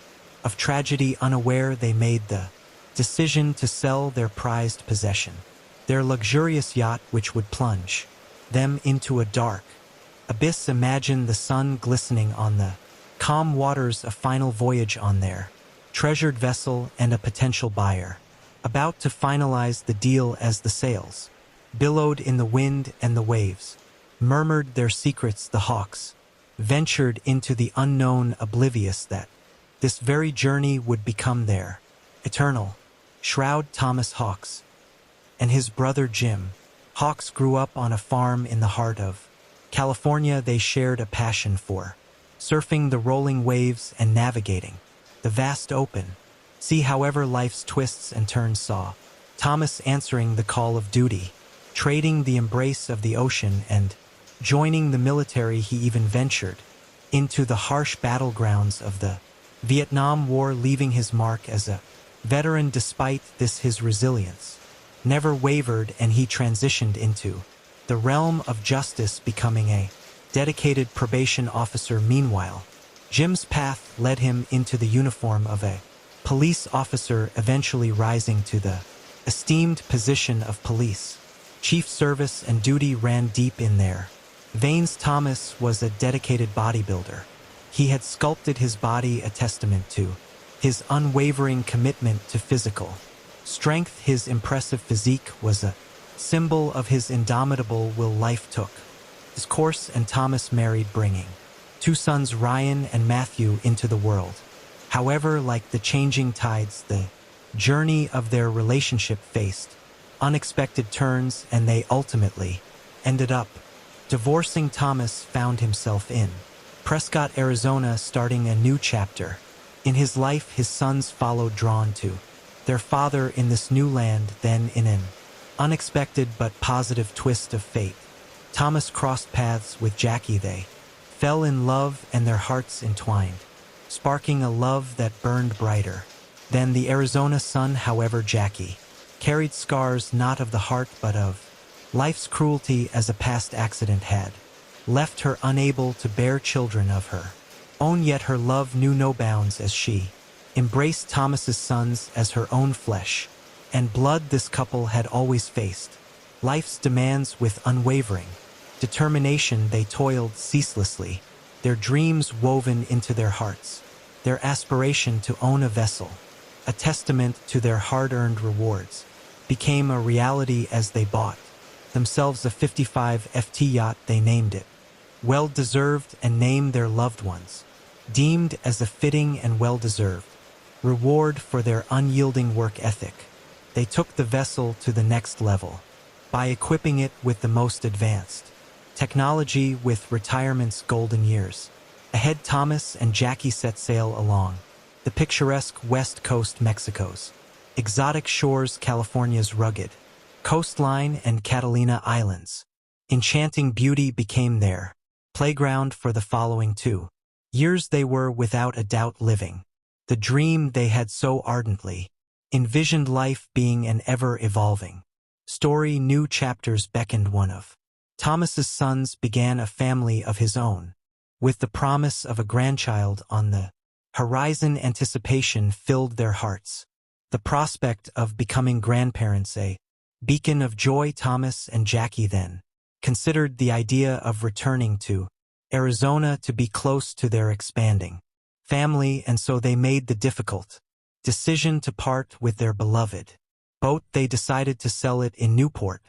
of tragedy. Unaware, they made the decision to sell their prized possession, their luxurious yacht, which would plunge them into a dark abyss. Imagine the sun glistening on the calm waters, a final voyage on their treasured vessel, and a potential buyer about to finalize the deal as the sails billowed in the wind and the waves murmured their secrets. The Hawks ventured into the unknown, oblivious that this very journey would become their eternal shroud. Thomas Hawks and his brother Jim Hawks grew up on a farm in the heart of California. They shared a passion for surfing the rolling waves and navigating the vast open sea. However, life's twists and turns saw Thomas answering the call of duty, trading the embrace of the ocean and joining the military. He even ventured into the harsh battlegrounds of the Vietnam War, leaving his mark as a veteran. Despite this, his resilience never wavered, and he transitioned into the realm of justice, becoming a dedicated probation officer. Meanwhile, Jim's path led him into the uniform of a police officer, eventually rising to the esteemed position of police chief. Service and duty ran deep in their veins. Thomas was a dedicated bodybuilder. He had sculpted his body, a testament to his unwavering commitment to physical strength. His impressive physique was a symbol of his indomitable will. Life took his course, and Thomas married, bringing 2 sons, Ryan and Matthew, into the world. However, like the changing tides, the journey of their relationship faced unexpected turns, and they ultimately ended up divorcing. Thomas found himself in Prescott, Arizona, starting a new chapter in his life. His sons followed, drawn to their father in this new land. Then, in an unexpected but positive twist of fate, Thomas crossed paths with Jackie. They fell in love, and their hearts entwined, sparking a love that burned brighter than the Arizona sun. However, Jackie carried scars, not of the heart but of life's cruelty, as a past accident had left her unable to bear children of her own. Yet her love knew no bounds as she embraced Thomas's sons as her own flesh and blood. This couple had always faced life's demands with unwavering determination. They toiled ceaselessly, their dreams woven into their hearts, their aspiration to own a vessel, a testament to their hard-earned rewards, became a reality as they bought themselves a 55 FT yacht. They named it well-deserved and named their loved ones, deemed as a fitting and well-deserved reward for their unyielding work ethic. They took the vessel to the next level by equipping it with the most advanced technology. With retirement's golden years ahead, Thomas and Jackie set sail along the picturesque west coast Mexico's exotic shores, California's rugged coastline, and Catalina Islands. Enchanting beauty became their playground for the following 2 years. They were without a doubt living the dream they had so ardently envisioned, life being an ever-evolving story. New chapters beckoned. One of Thomas's sons began a family of his own, with the promise of a grandchild on the horizon. Anticipation filled their hearts, the prospect of becoming grandparents a beacon of joy. Thomas and Jackie then considered the idea of returning to Arizona to be close to their expanding family, and so they made the difficult decision to part with their beloved boat. They decided to sell it in Newport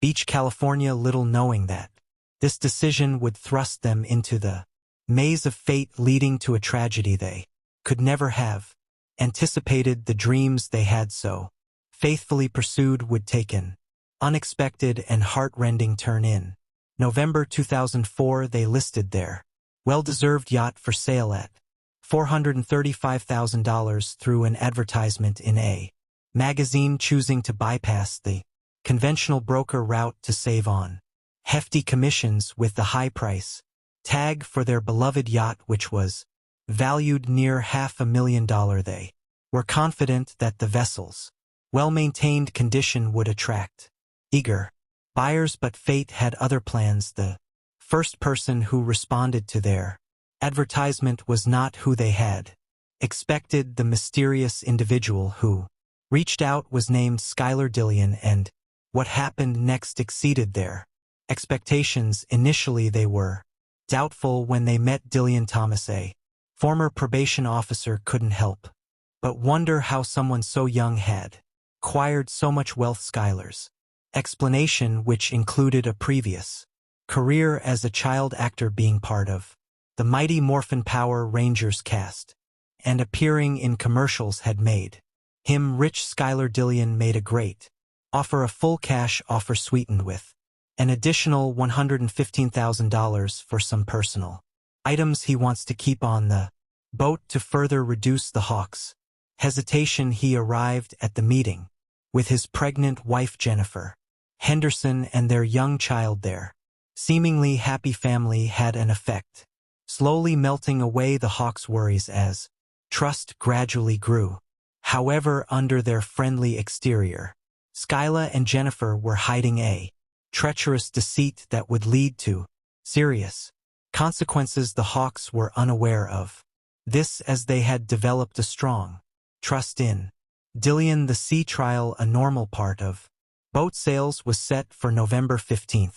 Beach, California, little knowing that this decision would thrust them into the maze of fate, leading to a tragedy they could never have anticipated. The dreams they had so faithfully pursued would take an unexpected and heart-rending turn. In November 2004, they listed their well-deserved yacht for sale at $435,000 through an advertisement in a magazine, choosing to bypass the conventional broker route to save on hefty commissions with the high price tag for their beloved yacht, which was valued near $500,000. They were confident that the vessel's well-maintained condition would attract eager buyers, but fate had other plans. The first person who responded to their advertisement was not who they had expected. The mysterious individual who reached out was named Skylar Dillion, and what happened next exceeded their expectations. Initially, they were doubtful when they met Dillion. Thomas, a former probation officer, couldn't help but wonder how someone so young had acquired so much wealth. Skylar's explanation, which included a previous career as a child actor, being part of the Mighty Morphin Power Rangers cast, and appearing in commercials, had made him rich. Skylar Dillion made a great offer, a full cash offer sweetened with an additional $115,000 for some personal items he wants to keep on the boat. To further reduce the Hawks' hesitation, he arrived at the meeting with his pregnant wife Jennifer Henderson and their young child. Their seemingly happy family had an effect, slowly melting away the Hawks' worries as trust gradually grew. However, under their friendly exterior, Skyla and Jennifer were hiding a treacherous deceit that would lead to serious consequences. The Hawks were unaware of this, as they had developed a strong trust in Dillion. The sea trial, a normal part of boat sales, was set for November 15,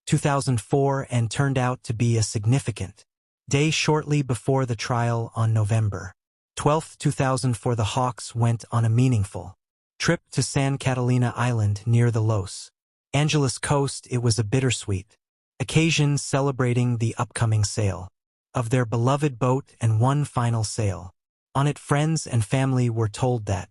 2004, and turned out to be a significant day. Shortly before the trial, on November 12, 2004, the Hawks went on a meaningful trip to San Catalina Island near the Los Angeles coast. It was a bittersweet occasion, celebrating the upcoming sale of their beloved boat, and one final sale on it. Friends and family were told that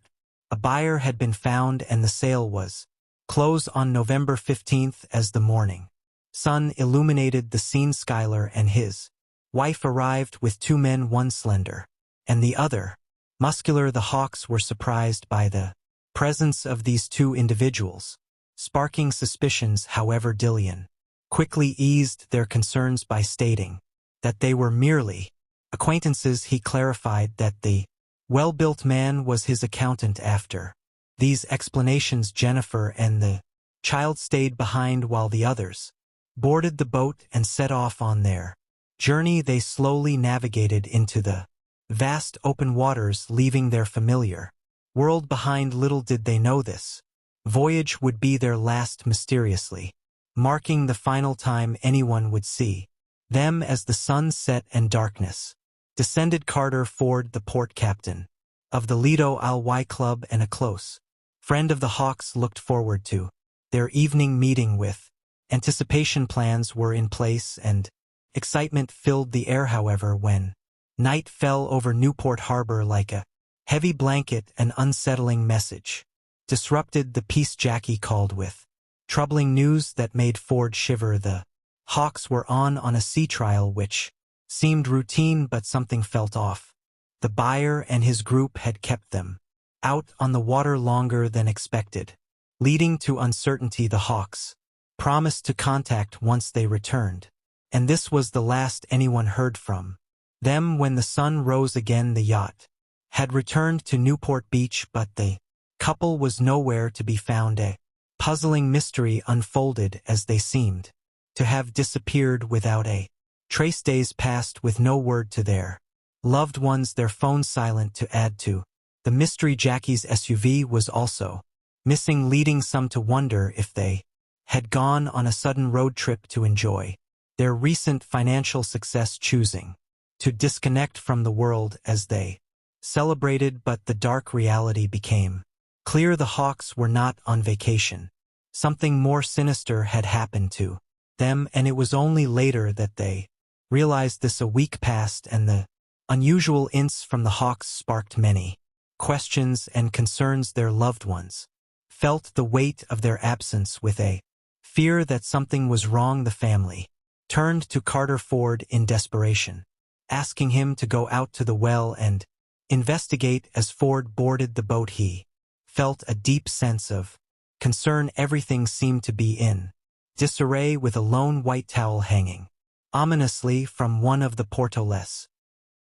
a buyer had been found, and the sale was closed on November 15th. As the morning sun illuminated the scene, Skylar and his wife arrived with 2 men, one slender and the other muscular. The Hawks were surprised by the presence of these 2 individuals, sparking suspicions. However, Dillion quickly eased their concerns by stating that they were merely acquaintances. He clarified that the well-built man was his accountant. After these explanations, Jennifer and the child stayed behind while the others boarded the boat and set off on their journey. They slowly navigated into the vast open waters, leaving their familiar world behind. Little did they know this, voyage would be their last mysteriously, marking the final time anyone would see them as the sun set and darkness descended. Carter Ford, the port captain of the Lido Al Y Club and a close friend of the Hawks, looked forward to their evening meeting with anticipation. Plans were in place and excitement filled the air. However, when night fell over Newport Harbor like a heavy blanket, an unsettling message disrupted the peace. Jackie called with troubling news that made Ford shiver. The Hawks were on a sea trial which seemed routine, but something felt off. The buyer and his group had kept them out on the water longer than expected, leading to uncertainty. The Hawks promised to contact once they returned, and this was the last anyone heard from them. When the sun rose again, the yacht had returned to Newport Beach, but the couple was nowhere to be found. A puzzling mystery unfolded as they seemed to have disappeared without a trace. Days passed with no word to their loved ones, their phones silent. To add to the mystery, Jackie's SUV was also missing, leading some to wonder if they had gone on a sudden road trip to enjoy their recent financial success, choosing to disconnect from the world as they celebrated. But the dark reality became clear. The Hawks were not on vacation. Something more sinister had happened to them, and it was only later that they realized this. A week passed, and the unusual hints from the Hawks sparked many questions and concerns. Their loved ones felt the weight of their absence with a fear that something was wrong. The family turned to Carter Ford in desperation, asking him to go out to the well and investigate. As Ford boarded the boat, he felt a deep sense of concern. Everything seemed to be in disarray, with a lone white towel hanging ominously from one of the portholes.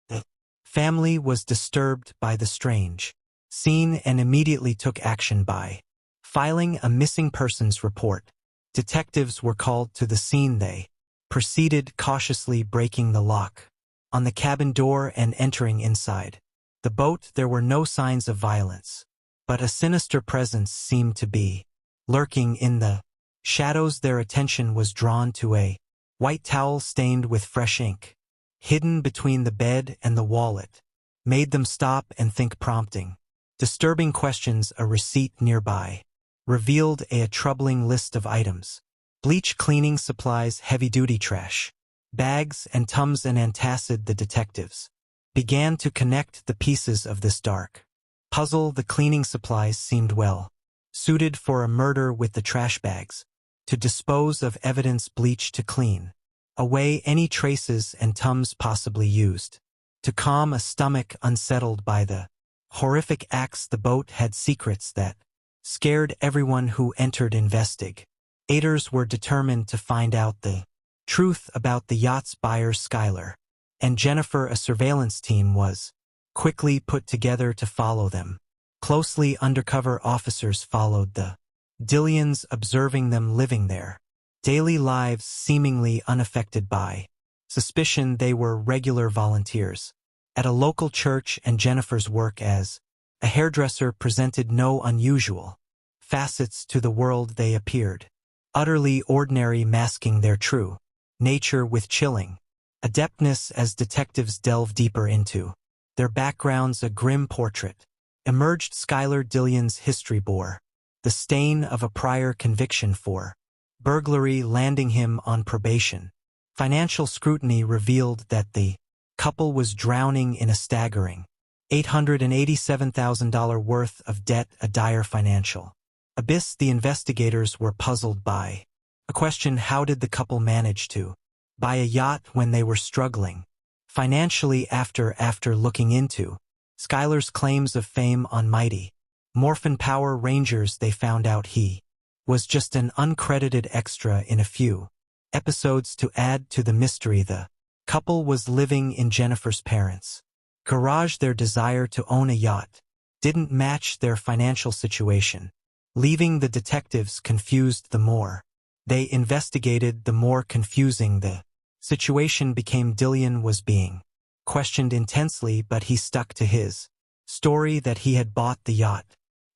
The family was disturbed by the strange scene and immediately took action by filing a missing persons report. Detectives were called to the scene. They proceeded cautiously, breaking the lock on the cabin door and entering inside the boat. There were no signs of violence, but a sinister presence seemed to be lurking in the shadows. Their attention was drawn to a white towel stained with fresh ink, hidden between the bed and the wallet, made them stop and think, prompting disturbing questions. A receipt nearby revealed a troubling list of items: bleach, cleaning supplies, heavy-duty trash bags, and Tums and antacid. The detectives began to connect the pieces of this dark puzzle. The cleaning supplies seemed well suited for a murder, with the trash bags to dispose of evidence, bleach to clean away any traces, and Tums possibly used to calm a stomach unsettled by the horrific acts. The boat had secrets that scared everyone who entered. Investigators were determined to find out the truth about the yacht's buyers. Skylar and Jennifer, a surveillance team, was quickly put together to follow them closely. Undercover officers followed the Dillians, observing them living their daily lives seemingly unaffected by suspicion. They were regular volunteers at a local church, and Jennifer's work as a hairdresser presented no unusual facets to the world. They appeared utterly ordinary, masking their true nature with chilling adeptness. As detectives delved deeper into their backgrounds, a grim portrait emerged. Skylar Dillian's history bore the stain of a prior conviction for burglary, landing him on probation. Financial scrutiny revealed that the couple was drowning in a staggering $887,000 worth of debt, a dire financial abyss. The investigators were puzzled by a question: how did the couple manage to buy a yacht when they were struggling financially? After looking into Skylar's claims of fame on Mighty Morphin Power Rangers, they found out he was just an uncredited extra in a few episodes. To add to the mystery, the couple was living in Jennifer's parents' garage. Their desire to own a yacht didn't match their financial situation, leaving the detectives confused. The more they investigated, the more confusing the situation became. Dillian was being questioned intensely, but he stuck to his story that he had bought the yacht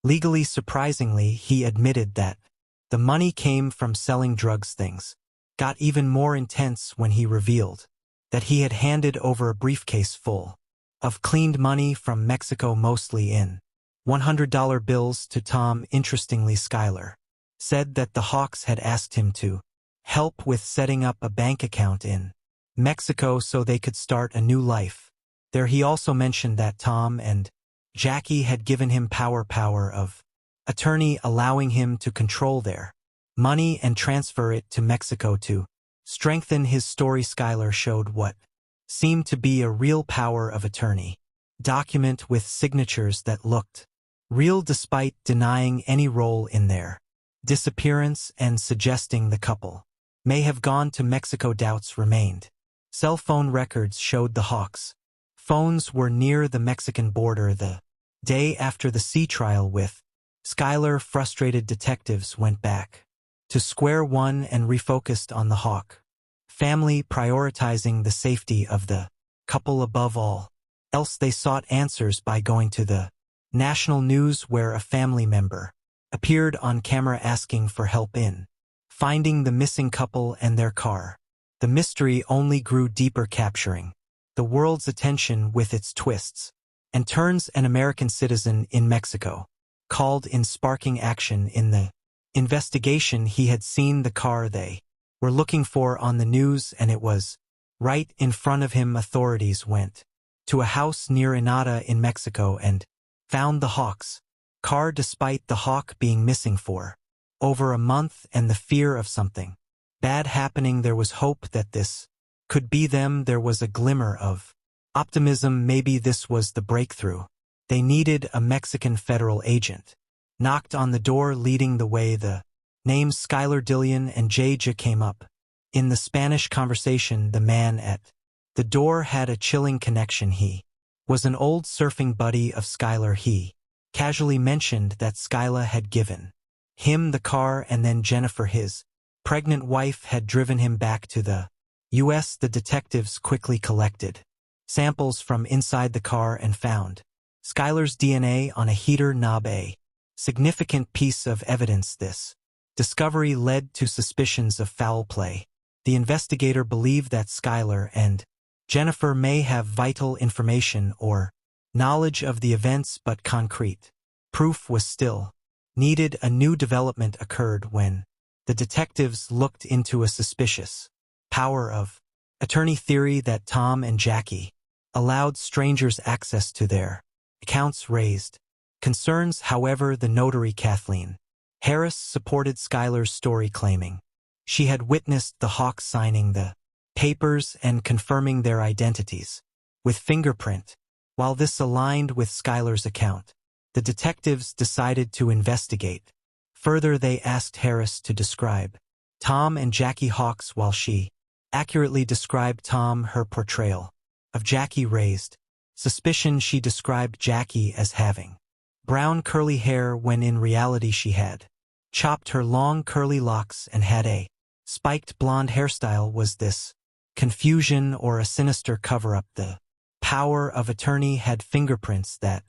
Legally surprisingly, he admitted that the money came from selling drugs. Things got even more intense when he revealed that he had handed over a briefcase full of cleaned money from Mexico, mostly in $100 bills, to Tom. Interestingly, Skylar said that the Hawks had asked him to help with setting up a bank account in Mexico so they could start a new life there. He also mentioned that Tom and Jackie had given him power of attorney, allowing him to control their money and transfer it to Mexico to strengthen his story. Skylar showed what seemed to be a real power of attorney document with signatures that looked real, despite denying any role in their disappearance and suggesting the couple may have gone to Mexico. Doubts remained. Cell phone records showed the Hawks' phones were near the Mexican border the day after the sea trial with Skylar. Frustrated detectives went back to square one and refocused on the Hawk family, prioritizing the safety of the couple above all else. They sought answers by going to the national news, where a family member appeared on camera asking for help in finding the missing couple and their car. The mystery only grew deeper, capturing the world's attention with its twists and turns. An American citizen in Mexico called in, sparking action in the investigation. He had seen the car they were looking for on the news, and it was right in front of him. Authorities went to a house near Enata in Mexico and found the Hawks' car, despite the Hawk being missing for over a month and the fear of something bad happening. There was hope that this could be them. There was a glimmer of optimism. Maybe this was the breakthrough they needed. A Mexican federal agent knocked on the door, leading the way. The names Skylar Dillion and Jaja came up in the Spanish conversation. The man at the door had a chilling connection. He was an old surfing buddy of Skylar. He casually mentioned that Skylar had given him the car, and then Jennifer, his pregnant wife, had driven him back to the U.S. The detectives quickly collected samples from inside the car and found Skylar's DNA on a heater knob, a significant piece of evidence. This discovery led to suspicions of foul play. The investigator believed that Skylar and Jennifer may have vital information or knowledge of the events, but concrete proof was still needed. A new development occurred when the detectives looked into a suspicious power of attorney theory that Tom and Jackie allowed strangers access to their accounts. Raised concerns, however. The notary Kathleen Harris supported Skylar's story, claiming she had witnessed the Hawks signing the papers and confirming their identities with fingerprint. While this aligned with Skylar's account, the detectives decided to investigate further. They asked Harris to describe Tom and Jackie Hawks. While she accurately described Tom, her portrayal of Jackie raised suspicion. She described Jackie as having brown curly hair, when in reality she had chopped her long curly locks and had a spiked blonde hairstyle. Was this confusion or a sinister cover-up? The power of attorney had fingerprints that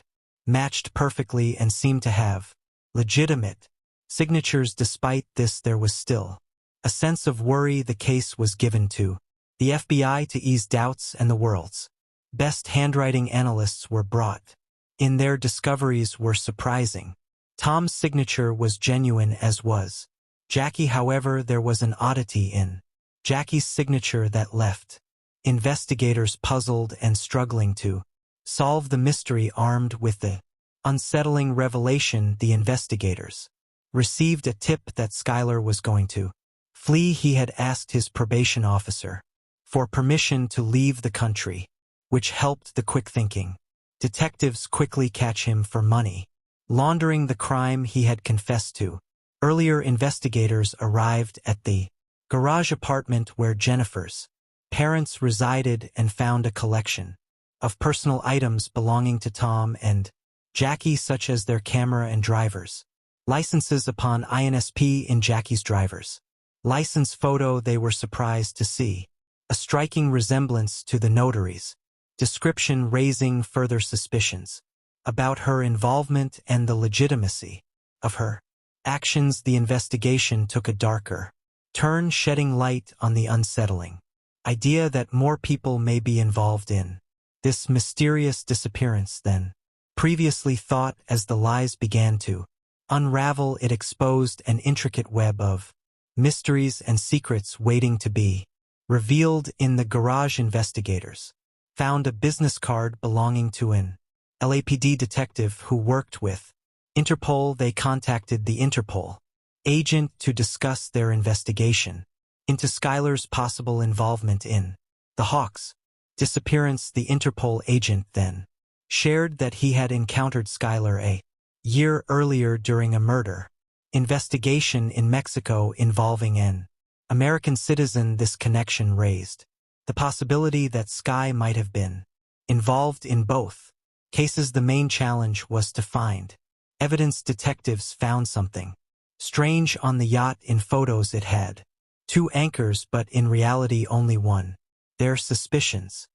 matched perfectly and seemed to have legitimate signatures. Despite this, there was still a sense of worry. The case was given to the FBI to ease doubts, and the world's best handwriting analysts were brought in. Their discoveries were surprising. Tom's signature was genuine, as was Jackie. However, there was an oddity in Jackie's signature that left investigators puzzled and struggling to solve the mystery. Armed with the unsettling revelation, the investigators received a tip that Skylar was going to flee. He had asked his probation officer for permission to leave the country, which helped the quick-thinking detectives quickly catch him for money laundering, the crime he had confessed to. Earlier, investigators arrived at the garage apartment where Jennifer's parents resided and found a collection of personal items belonging to Tom and Jackie, such as their camera and driver's licenses. Upon INSP in Jackie's driver's license photo, they were surprised to see a striking resemblance to the notary's description, raising further suspicions. about her involvement and the legitimacy of her actions. The investigation took a darker turn, shedding light on the unsettling idea that more people may be involved in this mysterious disappearance than previously thought. As the lies began to unravel, it exposed an intricate web of mysteries and secrets waiting to be revealed. In the garage, investigators found a business card belonging to an LAPD detective who worked with Interpol. They contacted the Interpol agent to discuss their investigation into Skylar's possible involvement in the Hawks' disappearance. The Interpol agent then shared that he had encountered Skylar a year earlier during a murder investigation in Mexico involving an American citizen. This connection raised the possibility that Sky might have been involved in both cases. The main challenge was to find evidence. Detectives found something strange on the yacht. In photos it had two anchors, but in reality only one. Their suspicions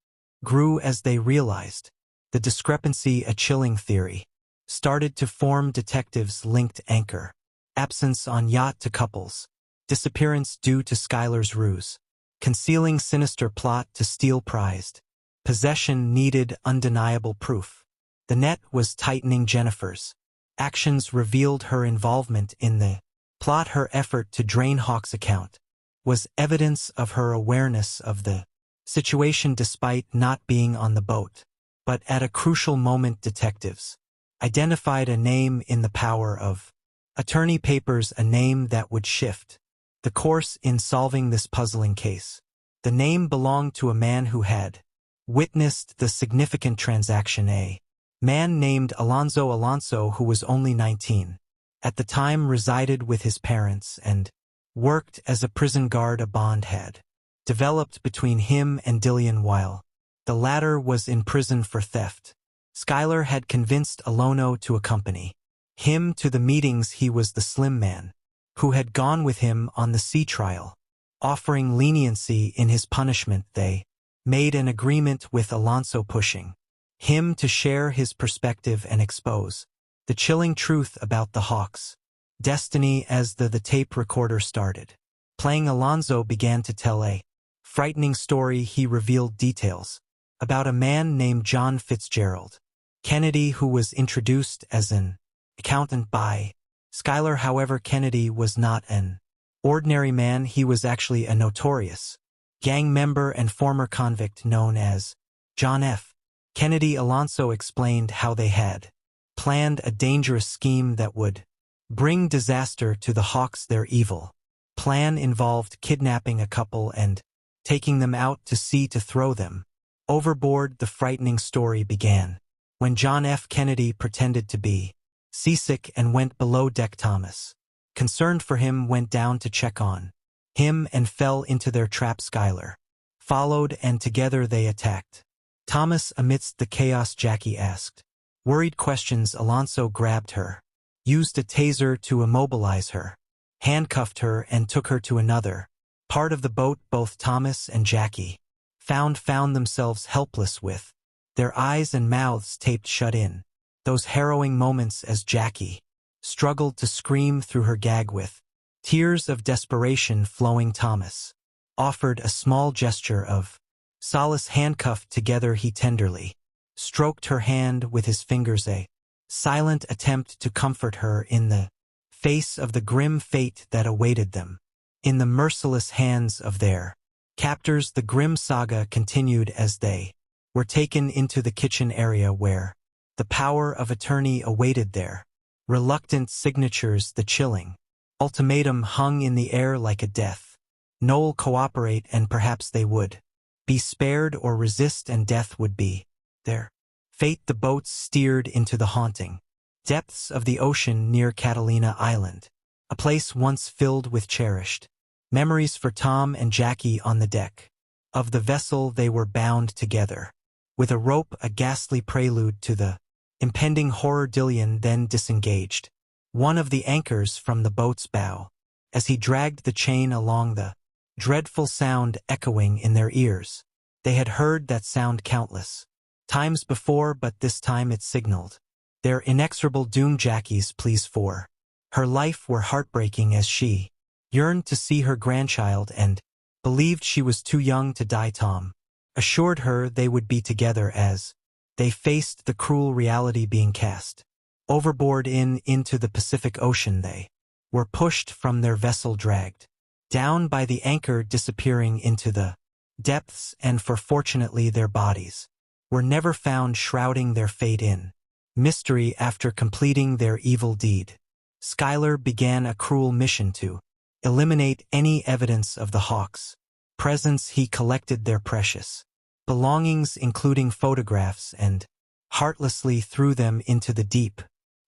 grew as they realized the discrepancy. A chilling theory started to form. Detectives linked anchor absence on yacht to couples disappearance due to Skylar's ruse, concealing sinister plot to steal prized possession. Needed undeniable proof. The net was tightening. Jennifer's actions revealed her involvement in the plot. Her effort to drain Hawk's account was evidence of her awareness of the situation despite not being on the boat. But at a crucial moment, detectives identified a name in the power of attorney papers, a name that would shift the course in solving this puzzling case. The name belonged to a man who had witnessed the significant transaction, a man named Alonso, who was only 19 at the time, resided with his parents, and worked as a prison guard. A bond had developed between him and Dillian while the latter was in prison for theft. Skylar had convinced Alono to accompany him to the meetings. He was the slim man who had gone with him on the sea trial, offering leniency in his punishment. They made an agreement with Alonso, pushing him to share his perspective and expose the chilling truth about the Hawks' destiny. As the tape recorder started playing, Alonso began to tell a frightening story. He revealed details about a man named John Fitzgerald Kennedy, who was introduced as an accountant by Skylar. However, Kennedy was not an ordinary man. He was actually a notorious gang member and former convict known as John F. Kennedy. Alonso explained how they had planned a dangerous scheme that would bring disaster to the Hawks. Their evil plan involved kidnapping a couple and taking them out to sea to throw them overboard. The frightening story began when John F. Kennedy pretended to be seasick and went below deck. Thomas, concerned for him, went down to check on him and fell into their trap. Skylar followed, and together they attacked Thomas. Amidst the chaos, Jackie asked worried questions. Alonso grabbed her, used a taser to immobilize her, handcuffed her, and took her to another part of the boat. Both Thomas and Jackie found themselves helpless with their eyes and mouths taped shut. In those harrowing moments, as Jackie struggled to scream through her gag with tears of desperation flowing, Thomas offered a small gesture of solace. Handcuffed together, he tenderly stroked her hand with his fingers, a silent attempt to comfort her in the face of the grim fate that awaited them in the merciless hands of their captors. The grim saga continued as they were taken into the kitchen area where the power of attorney awaited their reluctant signatures. The chilling ultimatum hung in the air like a death. Noel cooperate and perhaps they would be spared, or resist and death would be their fate. The boats steered into the haunting depths of the ocean near Catalina Island, a place once filled with cherished memories for Tom and Jackie. On the deck of the vessel they were bound together with a rope, a ghastly prelude to the impending horror. Dillian then disengaged one of the anchors from the boat's bow as he dragged the chain along, the dreadful sound echoing in their ears. They had heard that sound countless times before, but this time it signaled Their inexorable doom Jackie's pleas for her life were heartbreaking as she yearned to see her grandchild and believed she was too young to die. Tom assured her they would be together as they faced the cruel reality being cast overboard into the Pacific Ocean. They were pushed from their vessel, dragged down by the anchor, disappearing into the depths, and fortunately their bodies were never found, shrouding their fate in mystery. After completing their evil deed, Skylar began a cruel mission to eliminate any evidence of the Hawks' presence. He collected their precious belongings, including photographs, and heartlessly threw them into the deep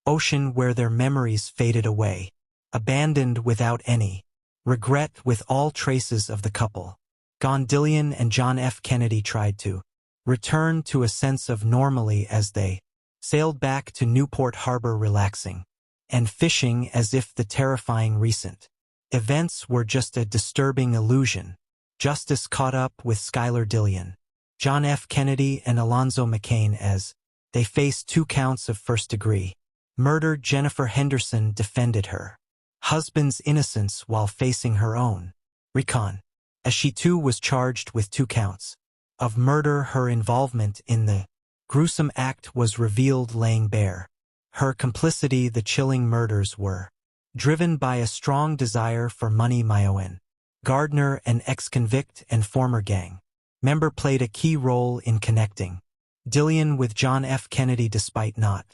ocean, where their memories faded away, abandoned without any regret. With all traces of the couple gone, Dillian and John F. Kennedy tried to return to a sense of normalcy as they sailed back to Newport Harbor, relaxing and fishing as if the terrifying recent events were just a disturbing illusion. Justice caught up with Skylar Dillian, John F. Kennedy, and Alonzo McCain as they faced 2 counts of first-degree murder. Jennifer Henderson defended her husband's innocence while facing her own recon, as she too was charged with 2 counts of murder. Her involvement in the gruesome act was revealed, laying bare her complicity. The chilling murders were driven by a strong desire for money. Myoan Gardner, an ex-convict and former gang member, played a key role in connecting Dillian with John F. Kennedy. Despite not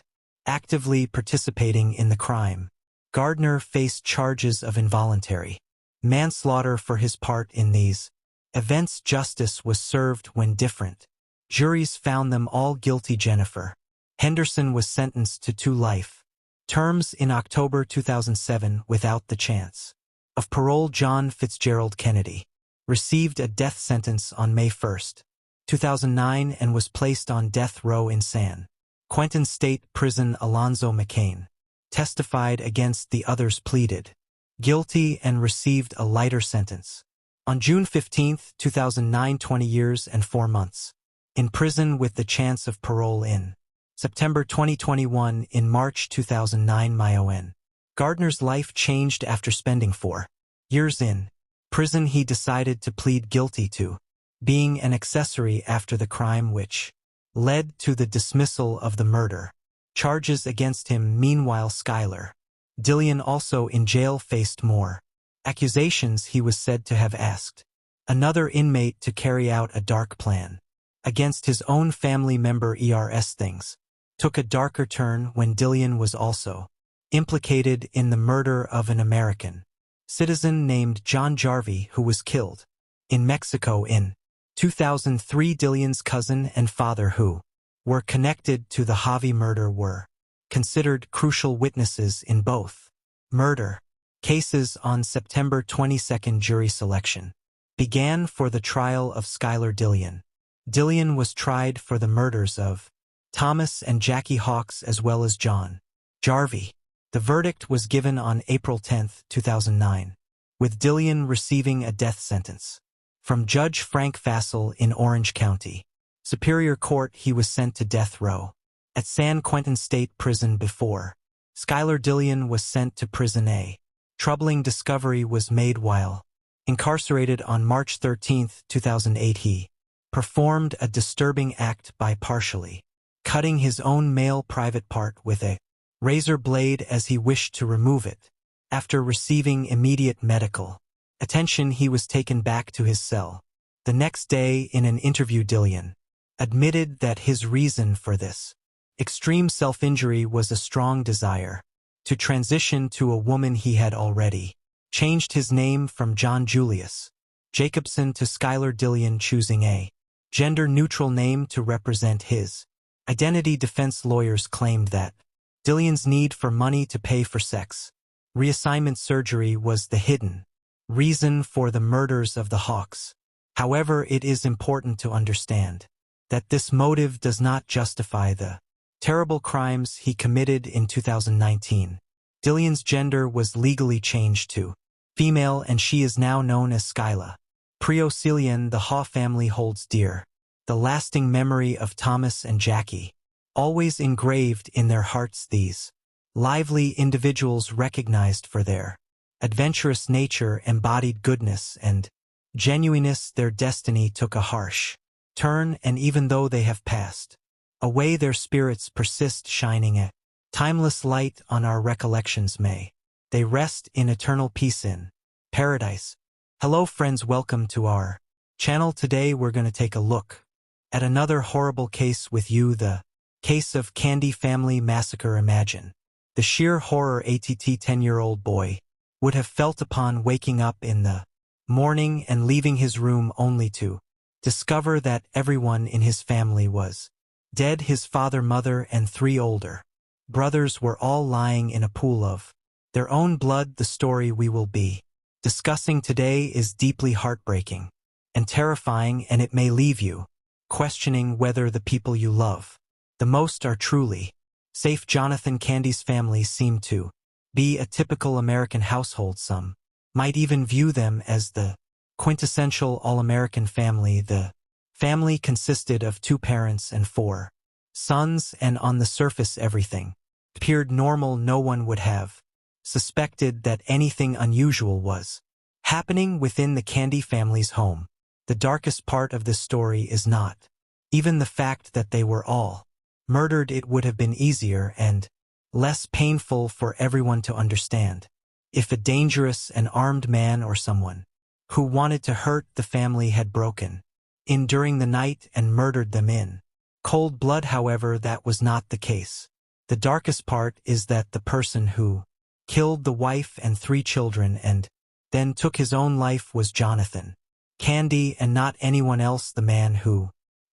actively participating in the crime, Gardner faced charges of involuntary manslaughter for his part in these events. Justice was served when different juries found them all guilty. Jennifer Henderson was sentenced to 2 life terms in October 2007 without the chance of parole. John Fitzgerald Kennedy received a death sentence on May 1, 2009, and was placed on death row in San Quentin State Prison. Alonzo McCain testified against the others, pleaded guilty, and received a lighter sentence. On June 15, 2009, 20 years and 4 months in prison with the chance of parole in September 2021. In March 2009, Myoan Gardner's life changed after spending 4 years in prison. He decided to plead guilty to being an accessory after the crime, which led to the dismissal of the murder charges against him. Meanwhile, Skylar Dillian, also in jail, faced more accusations. He was said to have asked another inmate to carry out a dark plan against his own family member. Things took a darker turn when Dillian was also implicated in the murder of an American citizen named John Jarvie, who was killed in Mexico in 2003. Dillian's cousin and father, who were connected to the Javi murder, were considered crucial witnesses in both murder cases. On September 22, jury selection began for the trial of Skylar Dillian. Dillian was tried for the murders of Thomas and Jackie Hawks as well as John Jarvie. The verdict was given on April 10, 2009, with Dillian receiving a death sentence from Judge Frank Fassel in Orange County Superior Court. He was sent to death row at San Quentin State Prison before Skylar Dillian was sent to Prison A. Troubling discovery was made while incarcerated. On March 13, 2008, he performed a disturbing act by partially cutting his own male private part with a razor blade as he wished to remove it. After receiving immediate medical attention, he was taken back to his cell. The next day, in an interview, Dillian admitted that his reason for this extreme self-injury was a strong desire to transition to a woman. He had already changed his name from John Julius Jacobson to Skylar Dillian, choosing a gender-neutral name to represent his identity. Defense lawyers claimed that Dillian's need for money to pay for sex reassignment surgery was the hidden reason for the murders of the Hawks. However, it is important to understand that this motive does not justify the terrible crimes he committed. In 2019, Dillian's gender was legally changed to female, and she is now known as Skyla Preocilian. The Haw family holds dear the lasting memory of Thomas and Jackie, always engraved in their hearts. These lively individuals, recognized for their adventurous nature, embodied goodness and genuineness. Their destiny took a harsh turn, and even though they have passed away, their spirits persist, shining a timeless light on our recollections. May they rest in eternal peace in paradise. Hello friends, welcome to our channel. Today we're going to take a look at another horrible case with you, the case of Candy family massacre. Imagine the sheer horror a 10-year-old boy would have felt upon waking up in the morning and leaving his room only to discover that everyone in his family was dead. His father, mother, and 3 older brothers were all lying in a pool of their own blood. The story we will be discussing today is deeply heartbreaking and terrifying, and it may leave you questioning whether the people you love the most are truly safe. Jonathan Candy's family seemed to be a typical American household. Some might even view them as the quintessential all-American family. The family consisted of 2 parents and 4 sons, and on the surface everything appeared normal. No one would have suspected that anything unusual was happening within the Candy family's home. The darkest part of this story is not even the fact that they were all murdered. It would have been easier and less painful for everyone to understand if a dangerous and armed man or someone who wanted to hurt the family had broken in during the night and murdered them in cold blood. However, that was not the case. The darkest part is that the person who killed the wife and 3 children and then took his own life was Jonathan Candy, and not anyone else. The man who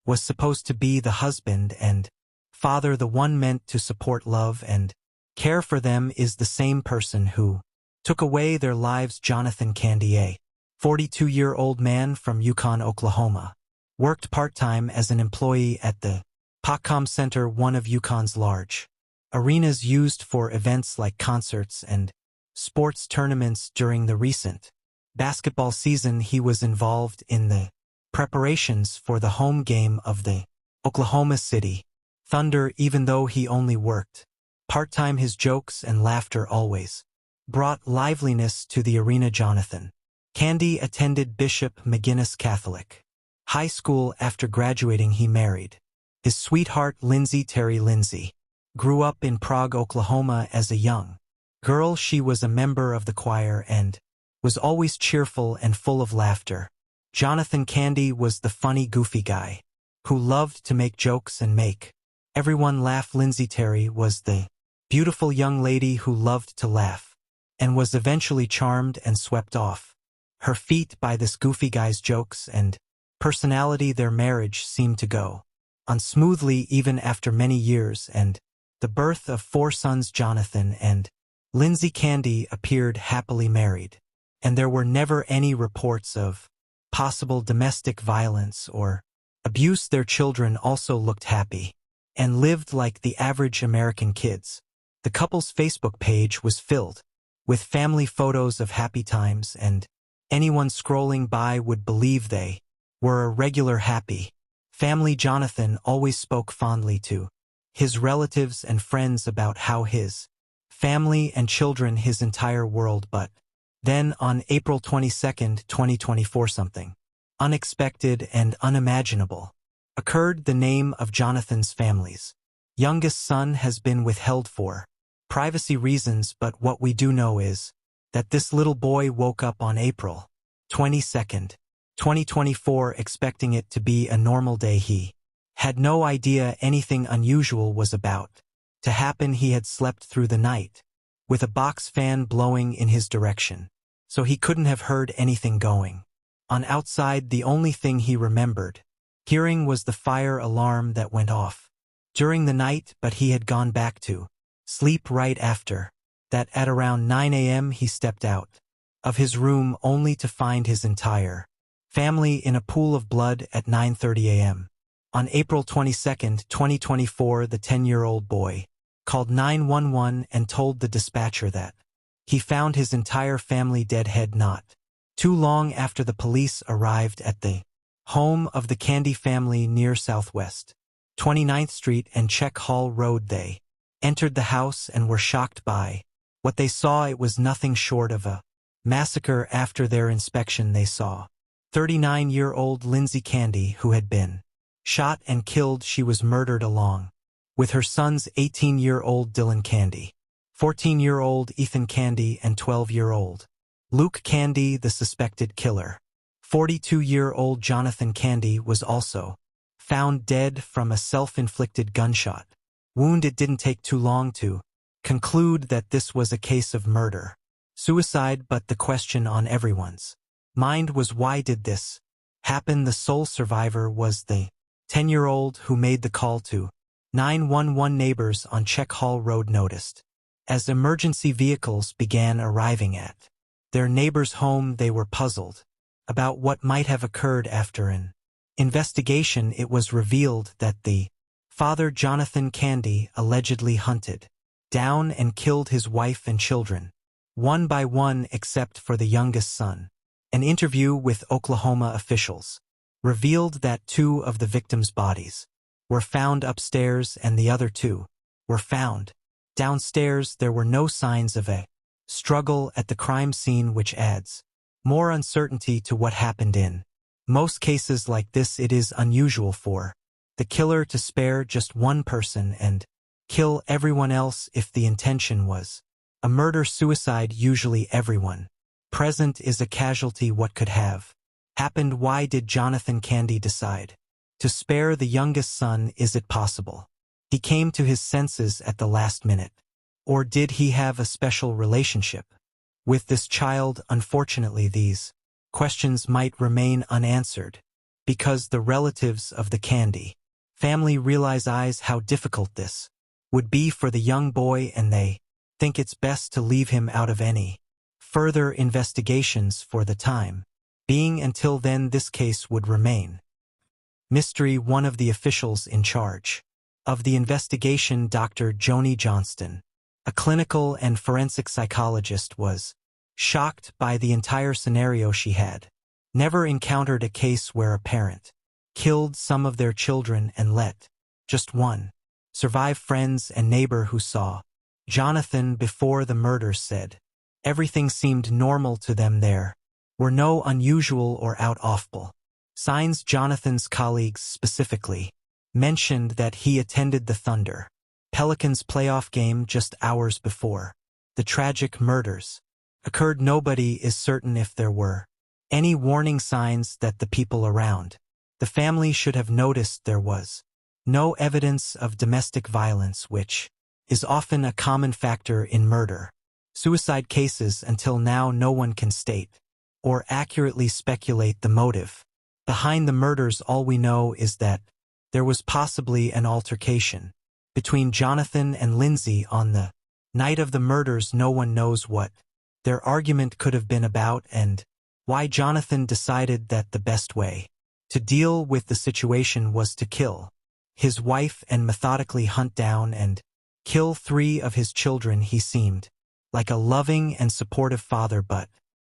was supposed to be the husband and father, the one meant to support, love, and care for them, is the same person who took away their lives. Jonathan Candy, a 42-year-old man from Yukon, Oklahoma, worked part-time as an employee at the POCCOM Center, one of Yukon's large arenas used for events like concerts and sports tournaments. During the recent basketball season, he was involved in the preparations for the home game of the Oklahoma City Thunder. Even though he only worked part-time, his jokes and laughter always brought liveliness to the arena. Jonathan Candy attended Bishop McGuinness Catholic High School. After graduating, he married his sweetheart, Lindsay Terry. Lindsay grew up in Prague, Oklahoma as a young girl. She was a member of the choir and was always cheerful and full of laughter. Jonathan Candy was the funny, goofy guy who loved to make jokes and make everyone laugh. Lindsay Terry was the beautiful young lady who loved to laugh and was eventually charmed and swept off her feet by this goofy guy's jokes and personality. Their marriage seemed to go on smoothly even after many years and the birth of 4 sons. Jonathan and Lindsay Candy appeared happily married, and there were never any reports of possible domestic violence or abuse. Their children also looked happy and lived like the average American kids. The couple's Facebook page was filled with family photos of happy times, and anyone scrolling by would believe they were a regular happy family. Jonathan always spoke fondly to his relatives and friends about how his family and children his entire world. But then on April 22, 2024, something unexpected and unimaginable occurred. The name of Jonathan's family's youngest son has been withheld for privacy reasons, but what we do know is that this little boy woke up on April 22, 2024, expecting it to be a normal day. He had no idea anything unusual was about to happen. He had slept through the night with a box fan blowing in his direction, so he couldn't have heard anything going on outside. The only thing he remembered hearing was the fire alarm that went off during the night, but he had gone back to sleep right after that. At around 9 a.m. he stepped out of his room only to find his entire family in a pool of blood. At 9:30 a.m. on April 22, 2024, the 10-year-old boy called 911 and told the dispatcher that he found his entire family dead. Not too long after the police arrived at the home of the Candy family near Southwest 29th Street and Czech Hall Road. They entered the house and were shocked by what they saw. It was nothing short of a massacre. After their inspection, they saw 39-year-old Lindsay Candy, who had been shot and killed. She was murdered along with her sons, 18-year-old Dylan Candy, 14-year-old Ethan Candy, and 12-year-old Luke Candy. The suspected killer, 42-year-old Jonathan Candy, was also found dead from a self-inflicted gunshot wound. It didn't take too long to conclude that this was a case of murder-suicide, but the question on everyone's mind was, why did this happen? The sole survivor was the 10-year-old who made the call to 911. Neighbors on Czech Hall Road noticed as emergency vehicles began arriving at their neighbor's home. They were puzzled about what might have occurred. After an investigation, it was revealed that the father, Jonathan Candy, allegedly hunted down and killed his wife and children, one by one except for the youngest son. An interview with Oklahoma officials revealed that 2 of the victims' bodies were found upstairs and the other 2 were found downstairs. There were no signs of a struggle at the crime scene, which adds more uncertainty to what happened. In most cases like this, it is unusual for the killer to spare just one person and kill everyone else. If the intention was a murder-suicide, usually everyone present is a casualty. What could have happened? Why did Jonathan Candy decide to spare the youngest son? Is it possible he came to his senses at the last minute? Or did he have a special relationship with this child? Unfortunately, these questions might remain unanswered because the relatives of the Candy family realize how difficult this would be for the young boy, and they think it's best to leave him out of any further investigations for the time being. Until then, this case would remain mystery. One of the officials in charge of the investigation, Dr. Joni Johnston, a clinical and forensic psychologist, was shocked by the entire scenario. She had never encountered a case where a parent killed some of their children and let just one survive. Friends and neighbor who saw Jonathan before the murders said everything seemed normal to them. There were no unusual or out-of-place signs. Jonathan's colleagues specifically mentioned that he attended the Thunder Pelicans playoff game just hours before the tragic murders occurred. Nobody is certain if there were any warning signs that the people around the family should have noticed. There was no evidence of domestic violence, which is often a common factor in murder-suicide cases. Until now, no one can state or accurately speculate the motive behind the murders. All we know is that there was possibly an altercation between Jonathan and Lindsay on the night of the murders. No one knows what their argument could have been about and why Jonathan decided that the best way to deal with the situation was to kill his wife and methodically hunt down and kill 3 of his children. He seemed like a loving and supportive father, but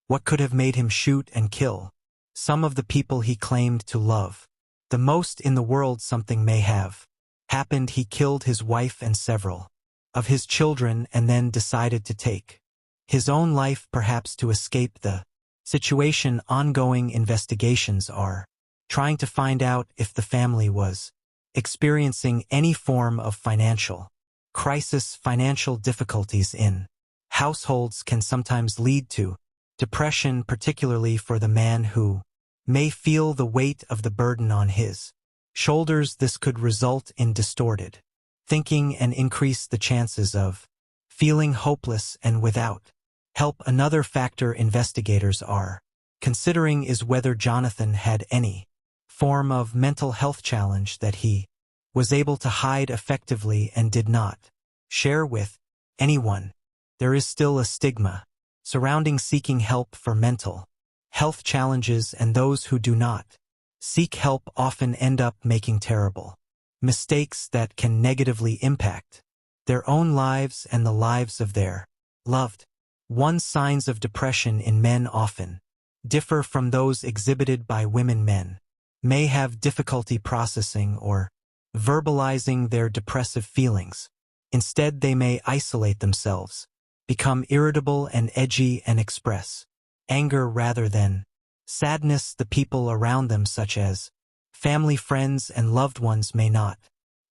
what could have made him shoot and kill some of the people he claimed to love the most in the world? Something may have happened. He killed his wife and several of his children and then decided to take his own life, perhaps to escape the situation. Ongoing investigations are trying to find out if the family was experiencing any form of financial crisis. Financial difficulties in households can sometimes lead to depression, particularly for the man who may feel the weight of the burden on his shoulders. This could result in distorted thinking and increase the chances of feeling hopeless and without help. Another factor investigators are considering is whether Jonathan had any form of mental health challenge that he was able to hide effectively and did not share with anyone. There is still a stigma surrounding seeking help for mental health challenges, and those who do not seek help often end up making terrible mistakes that can negatively impact their own lives and the lives of their loved ones. Signs of depression in men often differ from those exhibited by women. Men may have difficulty processing or verbalizing their depressive feelings. Instead, they may isolate themselves, become irritable and edgy, and express anger rather than sadness. The people around them, such as family, friends, and loved ones, may not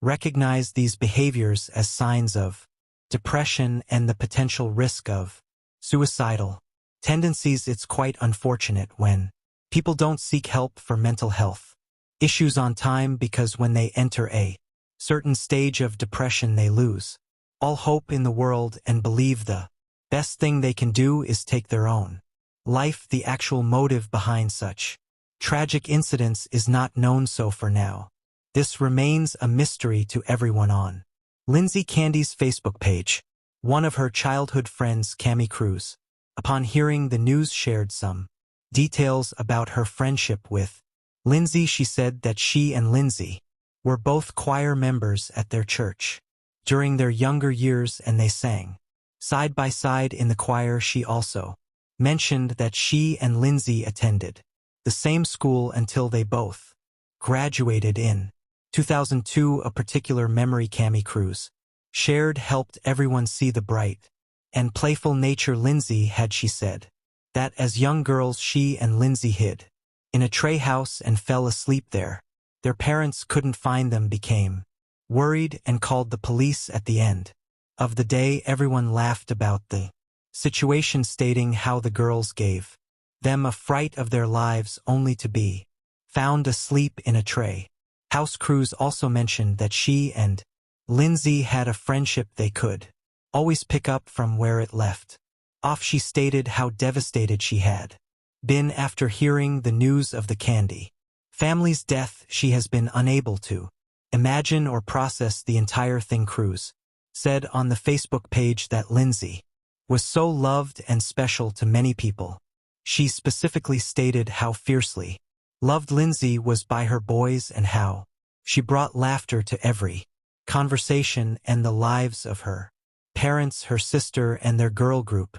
recognize these behaviors as signs of depression and the potential risk of suicidal tendencies. It's quite unfortunate when people don't seek help for mental health issues on time, because when they enter a certain stage of depression, they lose all hope in the world and believe the best thing they can do is take their own life. The actual motive behind such tragic incidents is not known, so for now, this remains a mystery to everyone. On Lindsay Candy's Facebook page, one of her childhood friends, Cami Cruz, upon hearing the news, shared some details about her friendship with Lindsay. She said that she and Lindsay were both choir members at their church during their younger years, and they sang side by side in the choir. She also mentioned that she and Lindsay attended the same school until they both graduated in 2002. A particular memory Cami Cruz shared helped everyone see the bright and playful nature Lindsay had. She said that as young girls, she and Lindsay hid in a tray house and fell asleep there. Their parents couldn't find them, became worried, and called the police. At the end of the day, everyone laughed about the situation, stating how the girls gave them a fright of their lives only to be found asleep in a tray house. Cruz also mentioned that she and Lindsay had a friendship they could always pick up from where it left off. She stated how devastated she had been after hearing the news of the Candy family's death. She has been unable to imagine or process the entire thing. Cruz said on the Facebook page that Lindsay was so loved and special to many people. She specifically stated how fiercely loved Lindsay was by her boys and how she brought laughter to every conversation and the lives of her parents, her sister, and their girl group.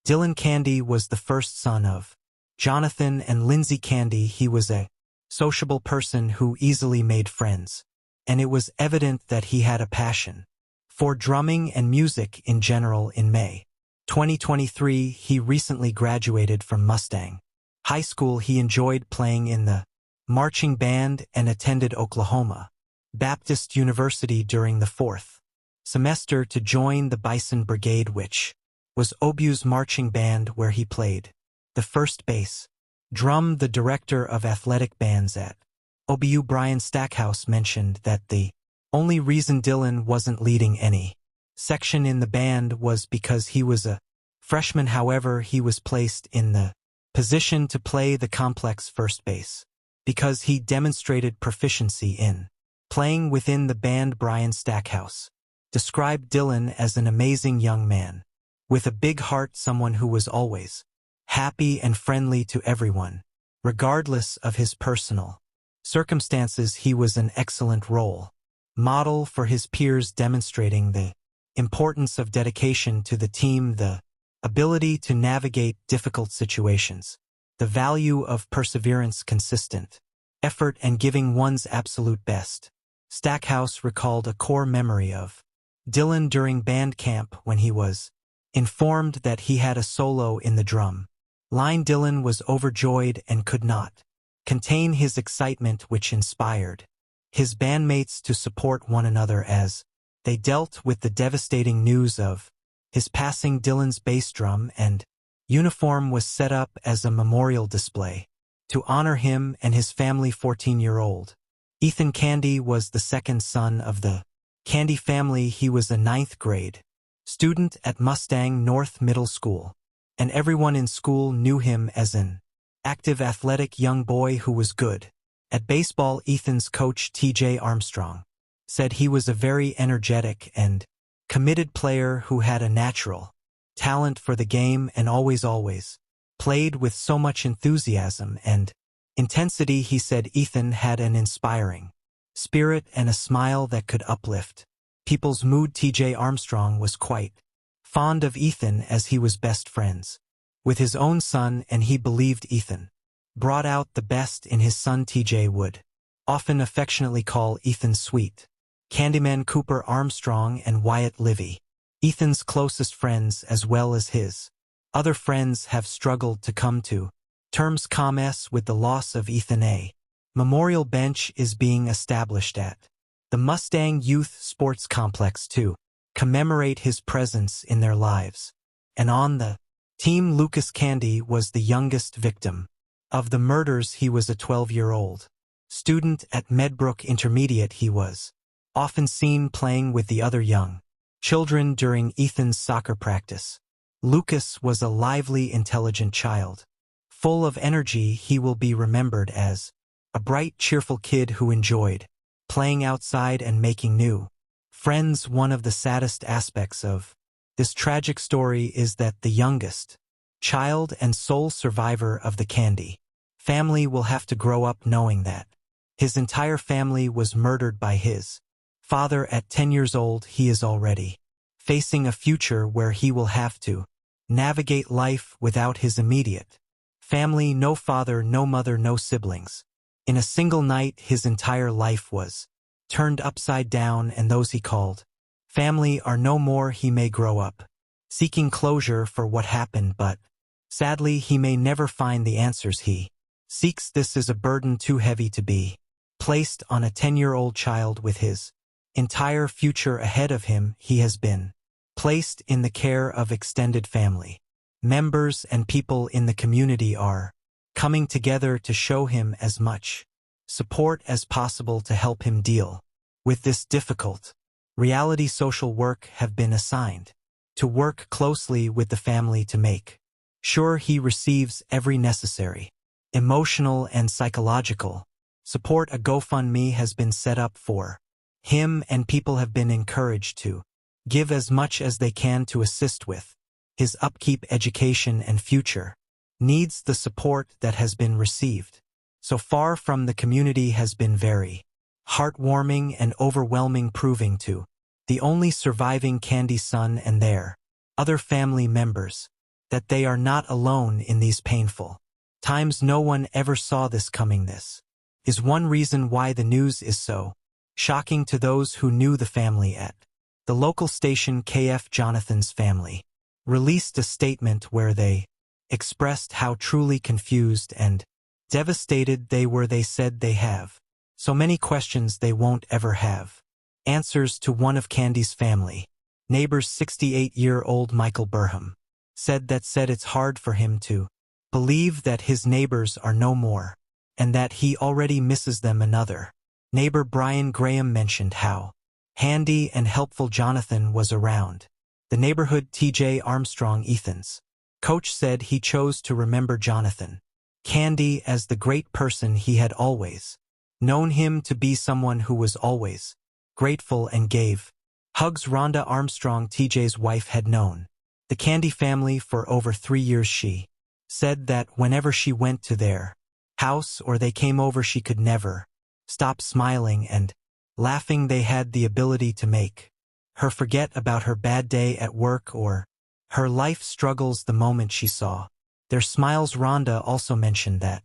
Dylan Candy was the first son of Jonathan and Lindsay Candy. He was a sociable person who easily made friends, and it was evident that he had a passion for drumming and music in general. In May 2023, he recently graduated from Mustang High School. He enjoyed playing in the marching band and attended Oklahoma Baptist University during the fourth semester to join the Bison Brigade, which was OBU's marching band, where he played the first bass drum. The director of athletic bands at OBU, Brian Stackhouse, mentioned that the only reason Dylan wasn't leading any section in the band was because he was a freshman. However, he was placed in the position to play the complex first bass because he demonstrated proficiency in playing within the band. Brian Stackhouse described Dylan as an amazing young man with a big heart, someone who was always happy and friendly to everyone, regardless of his personal circumstances. He was an excellent role model for his peers, demonstrating the importance of dedication to the team, the ability to navigate difficult situations, the value of perseverance, consistent effort, and giving one's absolute best. Stackhouse recalled a core memory of Dylan during band camp when he was informed that he had a solo in the drum line. Dylan was overjoyed and could not contain his excitement, which inspired his bandmates to support one another as they dealt with the devastating news of his passing. Dylan's bass drum and uniform was set up as a memorial display to honor him and his family. 14-year-old Ethan Candy was the second son of the Candy family. He was a ninth grade student at Mustang North Middle School, and everyone in school knew him as an active, athletic young boy who was good at baseball. Ethan's coach, TJ Armstrong, said he was a very energetic and committed player who had a natural talent for the game and always played with so much enthusiasm and intensity. He said Ethan had an inspiring spirit and a smile that could uplift people's mood. TJ Armstrong was quite fond of Ethan as he was best friends with his own son, and he believed Ethan brought out the best in his son. TJ would often affectionately call Ethan sweet Candyman Cooper Armstrong and Wyatt Livy, Ethan's closest friends as well as his other friends, have struggled to come to terms with the loss of Ethan. A memorial bench is being established at the Mustang Youth Sports Complex to commemorate his presence in their lives. And on the team, Lucas Candy was the youngest victim of the murders. He was a 12-year-old student at Medbrook Intermediate. He was often seen playing with the other young children during Ethan's soccer practice. Lucas was a lively, intelligent child. Full of energy, he will be remembered as a bright, cheerful kid who enjoyed playing outside and making new friends. One of the saddest aspects of this tragic story is that the youngest child and sole survivor of the Candy family will have to grow up knowing that his entire family was murdered by his father at 10 years old. He is already facing a future where he will have to navigate life without his immediate family. No father, no mother, no siblings. In a single night, his entire life was turned upside down, and those he called family are no more. He may grow up seeking closure for what happened, but sadly he may never find the answers he seeks. This is a burden too heavy to be placed on a 10-year-old child with his entire future ahead of him. He has been placed in the care of extended family members, and people in the community are coming together to show him as much support as possible to help him deal with this difficult reality. Social work have been assigned to work closely with the family to make sure he receives every necessary emotional and psychological support. A GoFundMe has been set up for him, and people have been encouraged to give as much as they can to assist with his upkeep, education, and future needs. The support that has been received so far from the community has been very heartwarming and overwhelming, proving to the only surviving Candy son and their other family members that they are not alone in these painful times. No one ever saw this coming. This is one reason why the news is so shocking to those who knew the family. At the local station KF, Jonathan's family released a statement where they expressed how truly confused and devastated they were. They said they have so many questions they won't ever have answers to. One of Candy's family neighbors, 68-year-old Michael Burham, said it's hard for him to believe that his neighbors are no more and that he already misses them. Another neighbor, Brian Graham, mentioned how handy and helpful Jonathan was around the neighborhood. TJ Armstrong, Ethan's coach, said he chose to remember Jonathan Candy as the great person he had always known him to be, someone who was always grateful and gave hugs. Rhonda Armstrong, TJ's wife, had known the Candy family for over 3 years. She said that whenever she went to their house or they came over, she could never stop smiling and laughing. They had the ability to make her forget about her bad day at work or her life struggles the moment she saw their smiles. Rhonda also mentioned that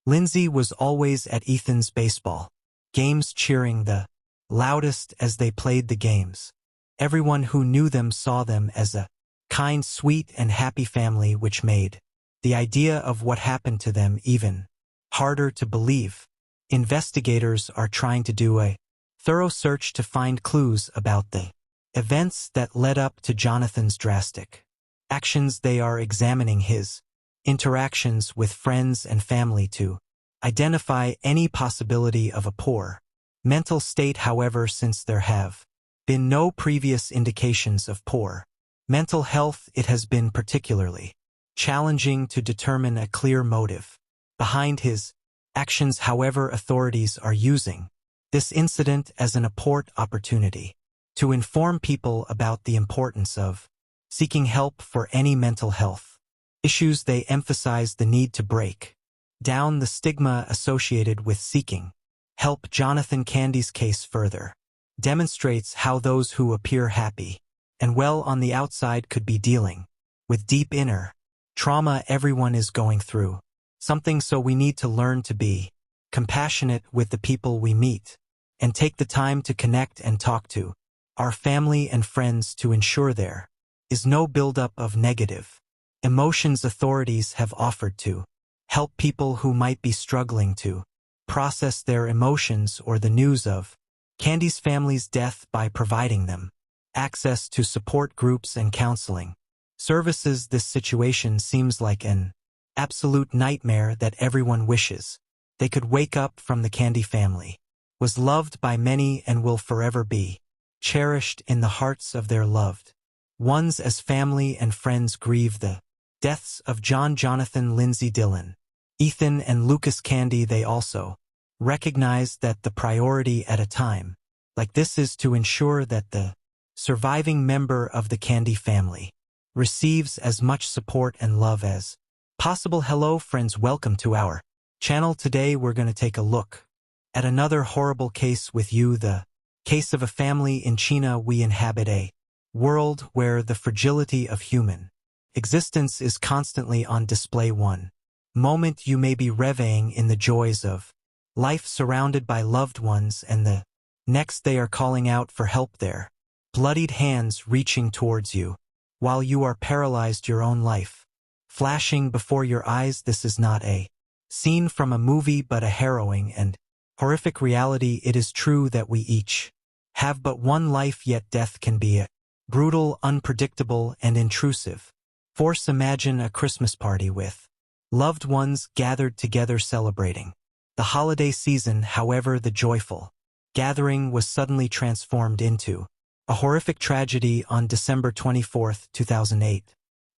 Lindsay was always at Ethan's baseball games, cheering the loudest as they played the games. Everyone who knew them saw them as a kind, sweet, and happy family, which made the idea of what happened to them even harder to believe. Investigators are trying to do a thorough search to find clues about the events that led up to Jonathan's drastic actions. They are examining his interactions with friends and family to identify any possibility of a poor mental state. However, since there have been no previous indications of poor mental health, it has been particularly challenging to determine a clear motive behind his actions. However, authorities are using this incident as an important opportunity to inform people about the importance of seeking help for any mental health issues. They emphasize the need to break down the stigma associated with seeking help. Jonathan Candy's case further demonstrates how those who appear happy and well on the outside could be dealing with deep inner trauma. Everyone is going through something, so we need to learn to be compassionate with the people we meet and take the time to connect and talk to our family and friends to ensure there is no buildup of negative emotions. Authorities have offered to help people who might be struggling to process their emotions or the news of Candy's family's death by providing them access to support groups and counseling services. This situation seems like an absolute nightmare that everyone wishes they could wake up from. The Candy family was loved by many and will forever be cherished in the hearts of their loved ones as family and friends grieve the deaths of John, Jonathan, Lindsay, Dylan, Ethan, and Lucas Candy. They also recognize that the priority at a time like this is to ensure that the surviving member of the Candy family receives as much support and love as possible. Hello friends, welcome to our channel. Today we're going to take a look at another horrible case with you, the case of a family in China. We inhabit a world where the fragility of human existence is constantly on display. One moment you may be reveling in the joys of life surrounded by loved ones, and the next they are calling out for help, their bloodied hands reaching towards you while you are paralyzed, your own life flashing before your eyes. This is not a scene from a movie but a harrowing and horrific reality. It is true that we each have but one life, yet death can be a brutal, unpredictable, and intrusive force. Imagine a Christmas party with loved ones gathered together celebrating the holiday season. However, the joyful gathering was suddenly transformed into a horrific tragedy on December 24, 2008.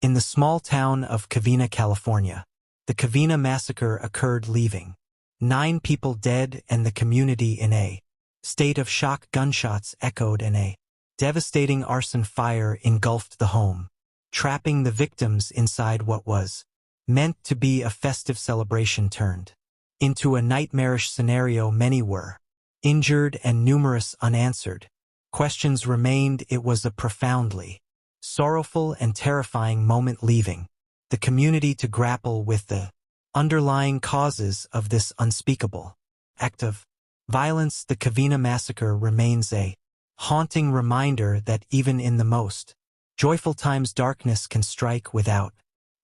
In the small town of Covina, California, the Covina massacre occurred, leaving 9 people dead and the community in a state of shock. Gunshots echoed and a devastating arson fire engulfed the home, trapping the victims inside. What was meant to be a festive celebration turned into a nightmarish scenario. Many were injured and numerous unanswered questions remained. It was a profoundly sorrowful and terrifying moment, leaving the community to grapple with the underlying causes of this unspeakable act of violence. The Covina massacre remains a haunting reminder that even in the most joyful times, darkness can strike without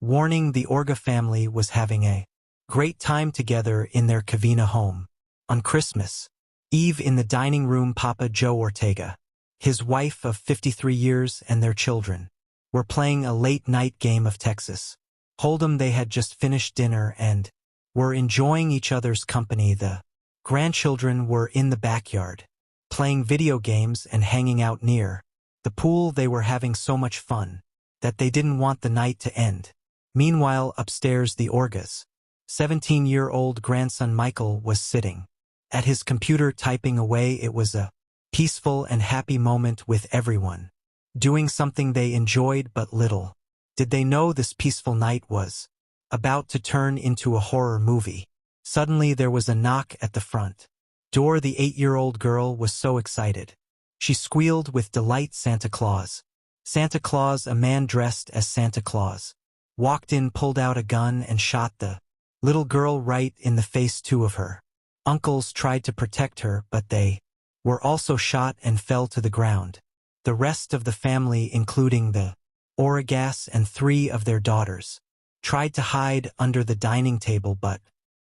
warning. The Orga family was having a great time together in their Covina home. On Christmas Eve, in the dining room, Papa Joe Ortega, his wife of 53 years, and their children were playing a late-night game of Texas Hold'em. They had just finished dinner and were enjoying each other's company. The grandchildren were in the backyard, playing video games and hanging out near the pool. They were having so much fun that they didn't want the night to end. Meanwhile, upstairs, the Orgas' 17-year-old grandson Michael was sitting at his computer typing away. It was a peaceful and happy moment with everyone doing something they enjoyed, but little did they know this peaceful night was about to turn into a horror movie. Suddenly there was a knock at the front door. The 8-year-old girl was so excited she squealed with delight. Santa Claus! Santa Claus! A man dressed as Santa Claus walked in, pulled out a gun, and shot the little girl right in the face. 2 of her uncles tried to protect her, but they were also shot and fell to the ground. The rest of the family, including the Orgas and 3 of their daughters, tried to hide under the dining table, but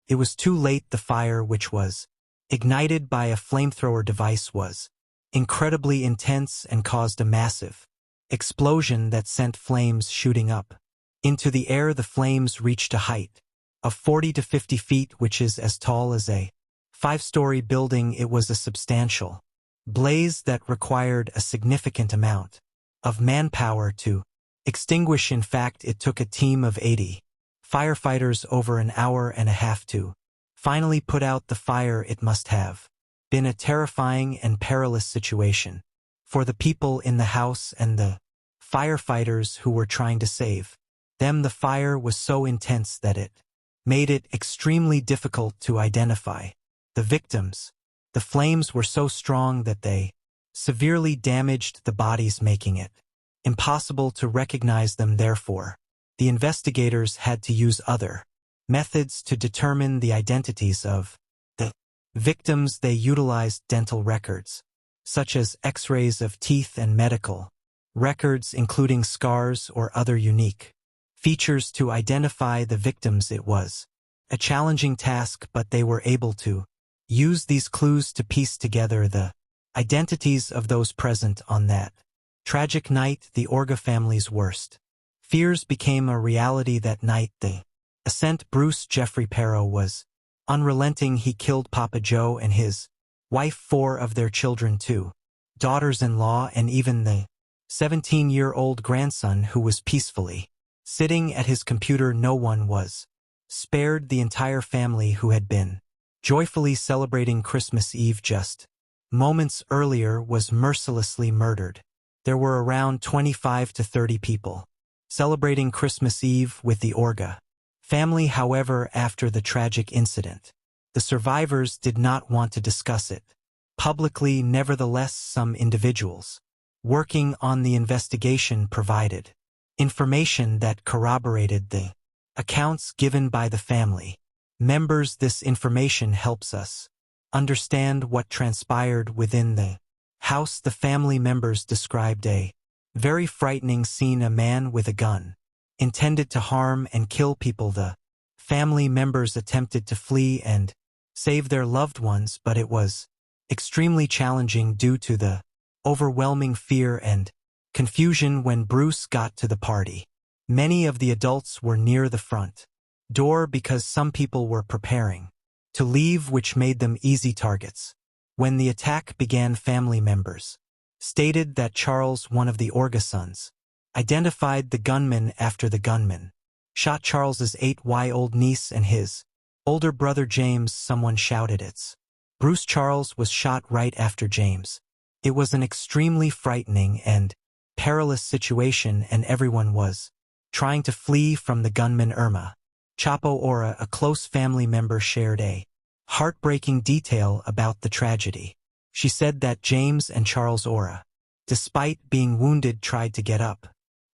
it was too late. The fire, which was ignited by a flamethrower device, was incredibly intense and caused a massive explosion that sent flames shooting up into the air. The flames reached a height of 40 to 50 feet, which is as tall as a 5-story building. It was a substantial blaze that required a significant amount of manpower to extinguish. In fact, it took a team of 80 firefighters over an hour and a half to finally put out the fire. It must have been a terrifying and perilous situation for the people in the house and the firefighters who were trying to save them. The fire was so intense that it made it extremely difficult to identify the victims. The flames were so strong that they severely damaged the bodies, making it impossible to recognize them. Therefore, the investigators had to use other methods to determine the identities of the Victims, they utilized dental records, such as x-rays of teeth and medical records including scars or other unique features to identify the victims. It was a challenging task, but they were able to use these clues to piece together the identities of those present on that tragic night. The Orga family's worst fears became a reality that night. The assailant, Bruce Jeffrey Pero, was unrelenting. He killed Papa Joe and his wife, 4 of their children, 2 daughters-in-law, and even the 17-year-old grandson who was peacefully sitting at his computer. No one was spared. The entire family, who had been joyfully celebrating Christmas Eve just moments earlier, was mercilessly murdered. There were around 25 to 30 people celebrating Christmas Eve with the Orga family. However, after the tragic incident, the survivors did not want to discuss it publicly. Nevertheless, some individuals working on the investigation provided information that corroborated the accounts given by the family members. This information helps us understand what transpired within the house. The family members described a very frightening scene. A man with a gun intended to harm and kill people. The family members attempted to flee and save their loved ones, but it was extremely challenging due to the overwhelming fear and confusion. When Bruce got to the party, many of the adults were near the front door because some people were preparing to leave, which made them easy targets. When the attack began, family members stated that Charles, one of the Orga sons, identified the gunman after the gunman shot Charles's 8-year-old niece and his older brother James. Someone shouted, "It's Bruce!" Charles was shot right after James. It was an extremely frightening and perilous situation, and everyone was trying to flee from the gunman. Irma Chapo Ora, a close family member, shared a heartbreaking detail about the tragedy. She said that James and Charles Ora, despite being wounded, tried to get up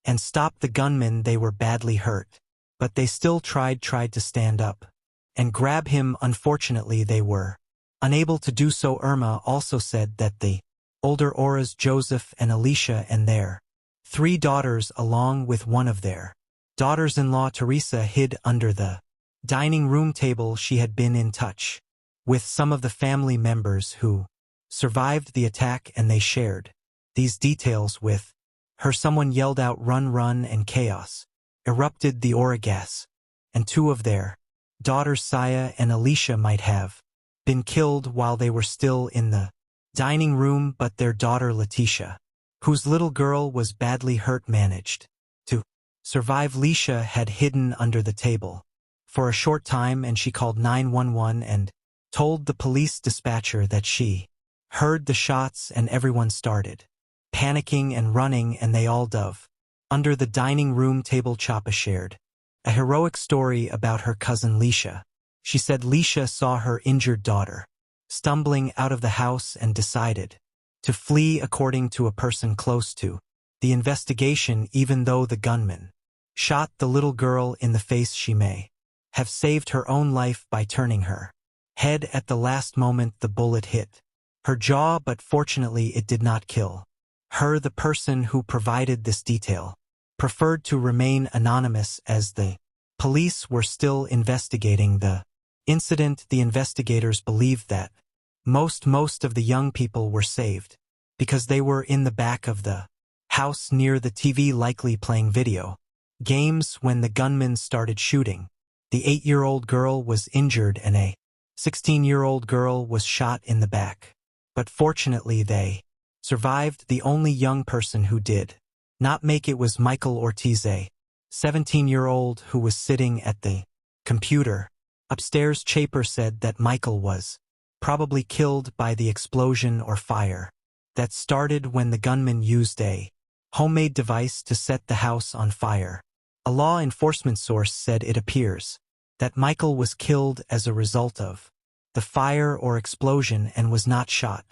and stop the gunman. They were badly hurt, but they still tried to stand up and grab him. Unfortunately, they were unable to do so. Irma also said that the older Oras, Joseph and Alicia, and their 3 daughters, along with one of their daughters-in-law, Teresa, hid under the dining room table. She had been in touch with some of the family members who survived the attack, and they shared these details with her. Someone yelled out, "Run, run," and chaos erupted. The Ora gas and 2 of their daughters, Saya and Alicia, might have been killed while they were still in the dining room, but their daughter Letitia, whose little girl was badly hurt, managed to survive. Leisha had hidden under the table for a short time, and she called 911 and told the police dispatcher that she heard the shots, and everyone started panicking and running, and they all dove under the dining room table. Chapa shared a heroic story about her cousin Leisha. She said Leisha saw her injured daughter stumbling out of the house and decided to flee. According to a person close to the investigation, even though the gunman shot the little girl in the face, she may have saved her own life by turning her head at the last moment. The bullet hit her jaw, but fortunately it did not kill her. The person who provided this detail preferred to remain anonymous as the police were still investigating the incident. The investigators believed that most of the young people were saved because they were in the back of the house near the TV, likely playing video games when the gunman started shooting. The 8-year-old girl was injured and a 16-year-old girl was shot in the back, but fortunately they survived. The only young person who did not make it was Michael Ortiz, a 17-year-old who was sitting at the computer upstairs. Chaper said that Michael was probably killed by the explosion or fire that started when the gunman used a homemade device to set the house on fire. A law enforcement source said it appears that Michael was killed as a result of the fire or explosion and was not shot.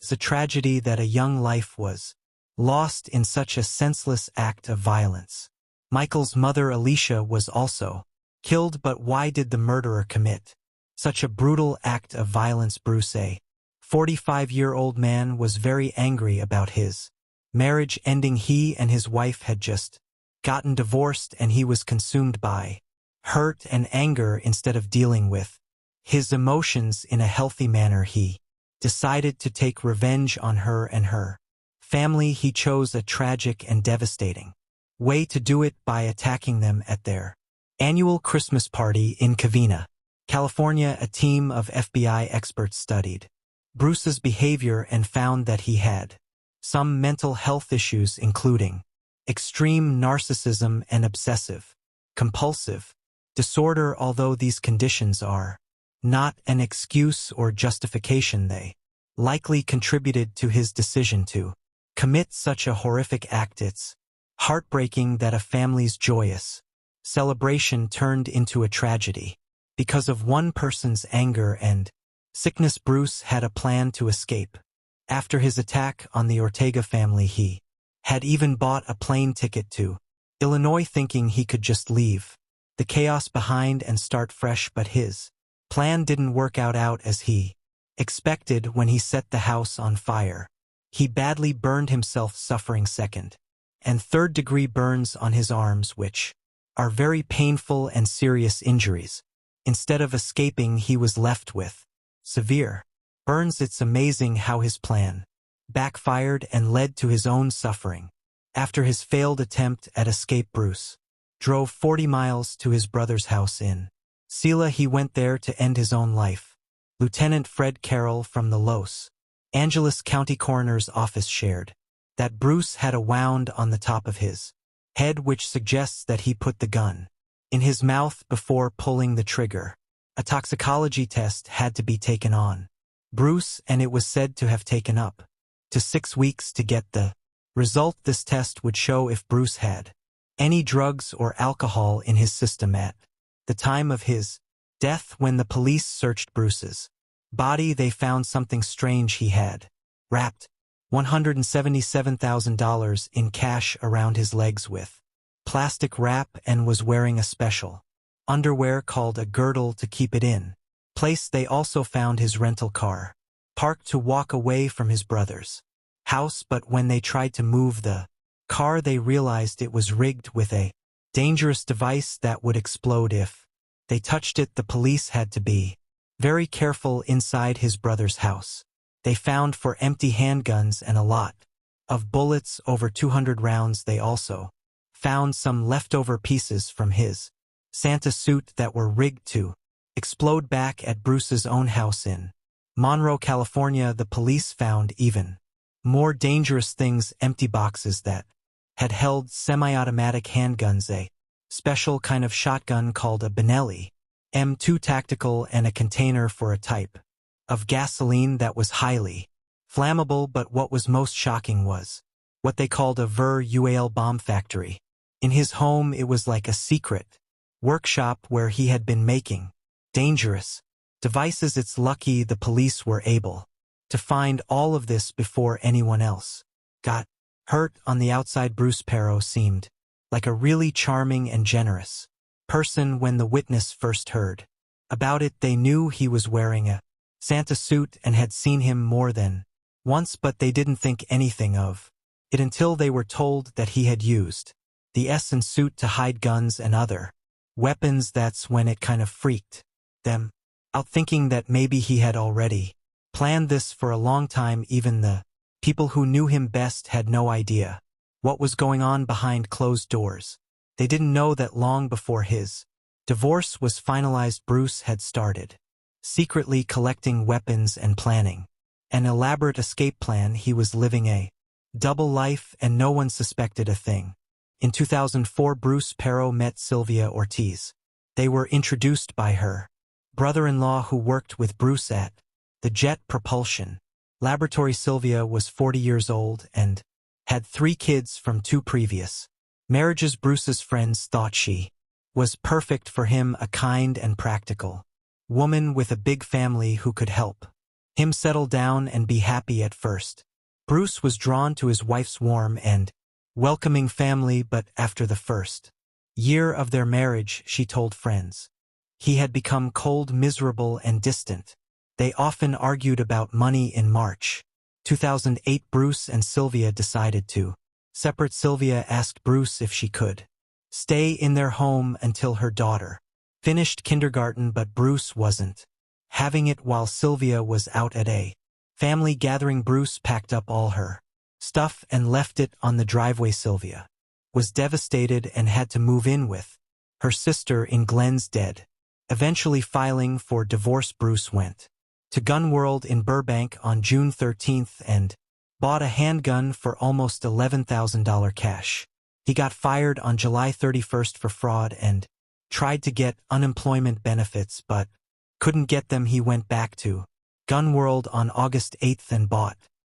It's a tragedy that a young life was lost in such a senseless act of violence. Michael's mother, Alicia, was also killed, but why did the murderer commit Such a brutal act of violence. Bruce, a 45-year-old man, was very angry about his marriage ending. He and his wife had just gotten divorced, and he was consumed by hurt and anger. Instead of dealing with his emotions in a healthy manner, he decided to take revenge on her and her family. He chose a tragic and devastating way to do it by attacking them at their annual Christmas party in Covina, California. A team of FBI experts studied Bruce's behavior and found that he had some mental health issues, including extreme narcissism and obsessive compulsive disorder. Although these conditions are not an excuse or justification, they likely contributed to his decision to commit such a horrific act. It's heartbreaking that a family's joyous celebration turned into a tragedy because of one person's anger and sickness. Bruce had a plan to escape. After his attack on the Ortega family, he had even bought a plane ticket to Illinois, thinking he could just leave the chaos behind and start fresh. But his plan didn't work out as he expected. When he set the house on fire, he badly burned himself, suffering second and third-degree burns on his arms, which are very painful and serious injuries. Instead of escaping, he was left with severe burns. It's amazing how his plan backfired and led to his own suffering. After his failed attempt at escape, Bruce drove 40 miles to his brother's house in Selah. He went there to end his own life. Lieutenant Fred Carroll from the Los Angeles County Coroner's Office shared that Bruce had a wound on the top of his head, which suggests that he put the gun in his mouth before pulling the trigger. A toxicology test had to be taken on Bruce, and it was said to have taken up to 6 weeks to get the result. This test would show if Bruce had any drugs or alcohol in his system at the time of his death. When the police searched Bruce's body, they found something strange. He had wrapped $177,000 in cash around his legs with plastic wrap and was wearing a special underwear called a girdle to keep it in place. They also found his rental car parked to walk away from his brother's house, but when they tried to move the car, they realized it was rigged with a dangerous device that would explode if they touched it. The police had to be very careful inside his brother's house. They found 4 empty handguns and a lot of bullets, over 200 rounds. They also found some leftover pieces from his Santa suit that were rigged to explode back at Bruce's own house in Monroe, California. The police found even more dangerous things: empty boxes that had held semi-automatic handguns, a special kind of shotgun called a Benelli M2 Tactical, and a container for a type of gasoline that was highly flammable. But what was most shocking was what they called a VER-UAL bomb factory. In his home, it was like a secret workshop where he had been making dangerous devices. It's lucky the police were able to find all of this before anyone else got hurt. On the outside, Bruce Perot seemed like a really charming and generous person. When the witness first heard about it, they knew he was wearing a Santa suit and had seen him more than once, but they didn't think anything of it until they were told that he had used the Essen suit to hide guns and other weapons. That's when it kind of freaked them out, thinking that maybe he had already planned this for a long time. Even the people who knew him best had no idea what was going on behind closed doors. They didn't know that long before his divorce was finalized, Bruce had started secretly collecting weapons and planning an elaborate escape plan. He was living a double life, and no one suspected a thing. In 2004, Bruce Perot met Sylvia Ortiz. They were introduced by her brother-in-law, who worked with Bruce at the Jet Propulsion Laboratory. Sylvia was 40 years old and had 3 kids from 2 previous marriages. Bruce's friends thought she was perfect for him, a kind and practical woman with a big family who could help him settle down and be happy. At first, Bruce was drawn to his wife's warm and welcoming family, but after the first year of their marriage, she told friends He had become cold, miserable, and distant. They often argued about money. In March 2008, Bruce and Sylvia decided to separate. Sylvia asked Bruce if she could stay in their home until her daughter finished kindergarten, but Bruce wasn't having it. While Sylvia was out at a family gathering, Bruce packed up all her stuff and left it on the driveway. Sylvia was devastated and had to move in with her sister in Glenn's dead. Eventually filing for divorce, Bruce went to Gun World in Burbank on June 13th and bought a handgun for almost $11,000 cash. He got fired on July 31st for fraud and tried to get unemployment benefits but couldn't get them. He went back to Gun World on August 8th and bought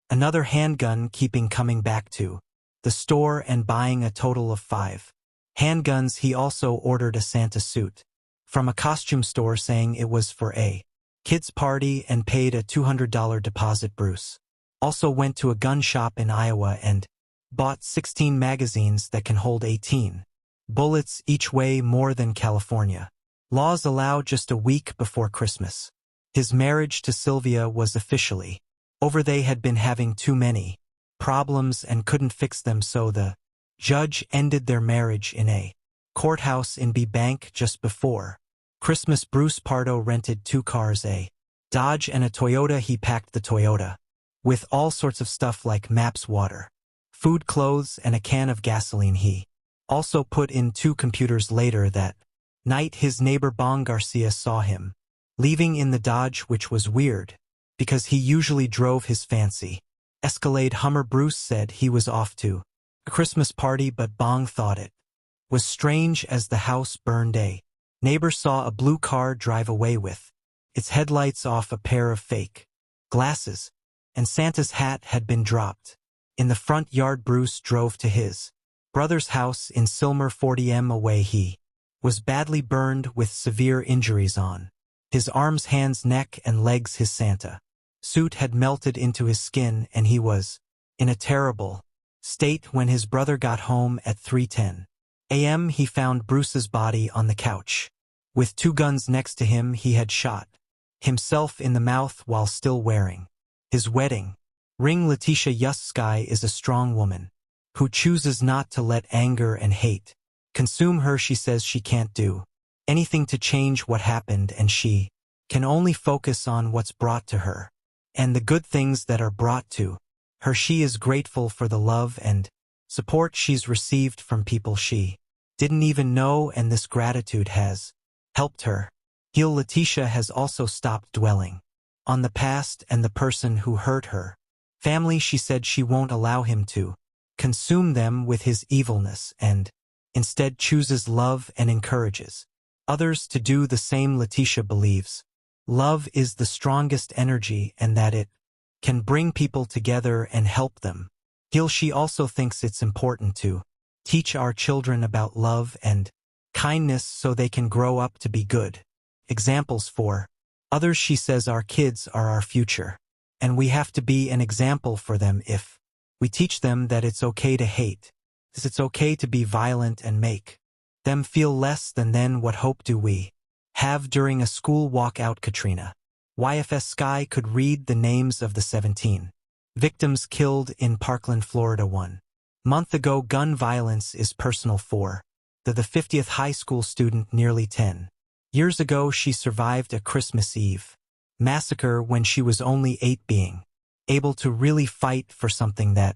another handgun, keeping coming back to the store and buying a total of 5 handguns. He also ordered a Santa suit from a costume store, saying it was for a kids' party, and paid a $200 deposit. Bruce also went to a gun shop in Iowa and bought 16 magazines that can hold 18 bullets each, way more than California laws allow. Just a week before Christmas, his marriage to Sylvia was officially over. They had been having too many problems and couldn't fix them, so the judge ended their marriage in a courthouse in Bank just before Christmas. Bruce Pardo rented 2 cars, a Dodge and a Toyota. He packed the Toyota with all sorts of stuff like maps, water, food, clothes, and a can of gasoline. He also put in 2 computers. Later that night, his neighbor Bong Garcia saw him leaving in the Dodge, which was weird because he usually drove his fancy Escalade Hummer. Bruce said he was off to a Christmas party, but Bong thought it was strange as the house burned. A neighbor saw a blue car drive away with its headlights off. A pair of fake glasses and Santa's hat had been dropped in the front yard. Bruce drove to his brother's house in Silmer, 40 m away. He was badly burned with severe injuries on his arms, hands, neck, and legs. His Santa suit had melted into his skin, and he was in a terrible state. When his brother got home at 3:10 a.m., he found Bruce's body on the couch with 2 guns next to him. He had shot himself in the mouth while still wearing his wedding ring. Letitia Yuskay is a strong woman who chooses not to let anger and hate consume her. She says she can't do anything to change what happened, and she can only focus on what's brought to her and the good things that are brought to her. She is grateful for the love and support she's received from people she didn't even know, and this gratitude has helped her heal. Letitia has also stopped dwelling on the past and the person who hurt her family. She said she won't allow him to consume them with his evilness, and instead chooses love and encourages others to do the same. Letitia believes love is the strongest energy and that it can bring people together and help them heal. She also thinks it's important to teach our children about love and kindness so they can grow up to be good examples for others. She says our kids are our future, and we have to be an example for them. If we teach them that it's okay to hate, that it's okay to be violent and make them feel less than, then what hope do we have? During a school walkout, Katrina Yuskay could read the names of the 17 victims killed in Parkland, Florida 1 month ago. Gun violence is personal for the 50th high school student. Nearly 10 years ago, she survived a Christmas Eve massacre when she was only 8. Being able to really fight for something that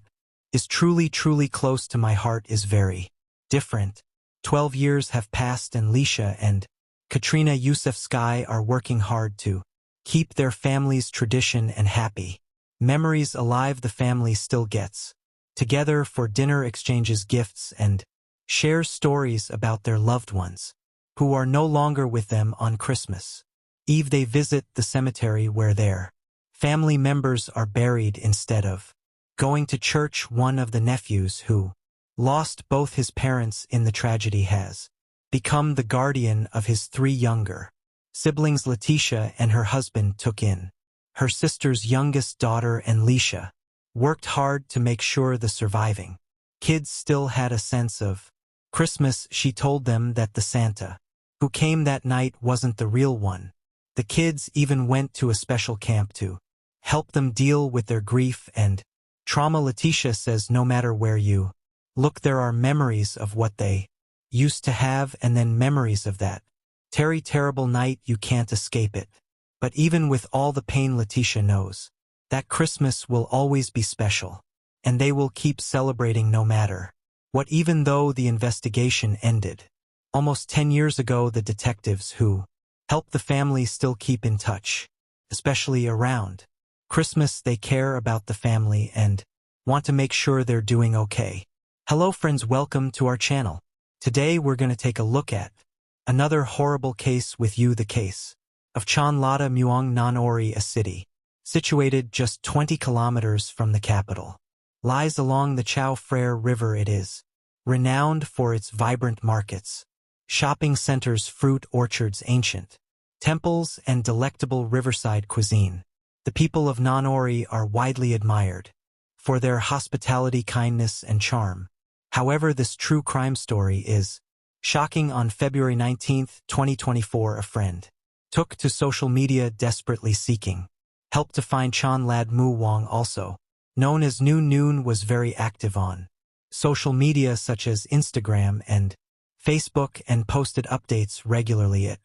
is truly, truly close to my heart is very different. 12 years have passed, and Leisha and Katrina Yuskay are working hard to keep their family's tradition and happy memories alive. The family still gets together for dinner, exchanges gifts, and shares stories about their loved ones who are no longer with them. On Christmas Eve, they visit the cemetery where their family members are buried instead of going to church. One of the nephews, who lost both his parents in the tragedy, has become the guardian of his 3 younger siblings. Letitia and her husband took in her sister's youngest daughter, and Leisha worked hard to make sure the surviving kids still had a sense of Christmas. She told them that the Santa who came that night wasn't the real one. The kids even went to a special camp to help them deal with their grief and trauma. Letitia says no matter where you look, there are memories of what they used to have and then memories of that terrible night. You can't escape it. But even with all the pain, Letitia knows that Christmas will always be special, and they will keep celebrating no matter what. Even though the investigation ended almost 10 years ago, the detectives who help the family still keep in touch, especially around Christmas. They care about the family and want to make sure they're doing okay. Hello friends, welcome to our channel. Today we're going to take a look at another horrible case with you, the case of Chon Lada Muang Nonori, a city situated just 20 kilometers from the capital. Lies along the Chao Phraya River. It is renowned for its vibrant markets, shopping centers, fruit orchards, ancient temples, and delectable riverside cuisine. The people of Nonori are widely admired for their hospitality, kindness, and charm. However, this true crime story is shocking. On February 19, 2024, a friend took to social media desperately seeking help to find Chon Lad Muang, also known as Noon, was very active on social media such as Instagram and Facebook and posted updates regularly. It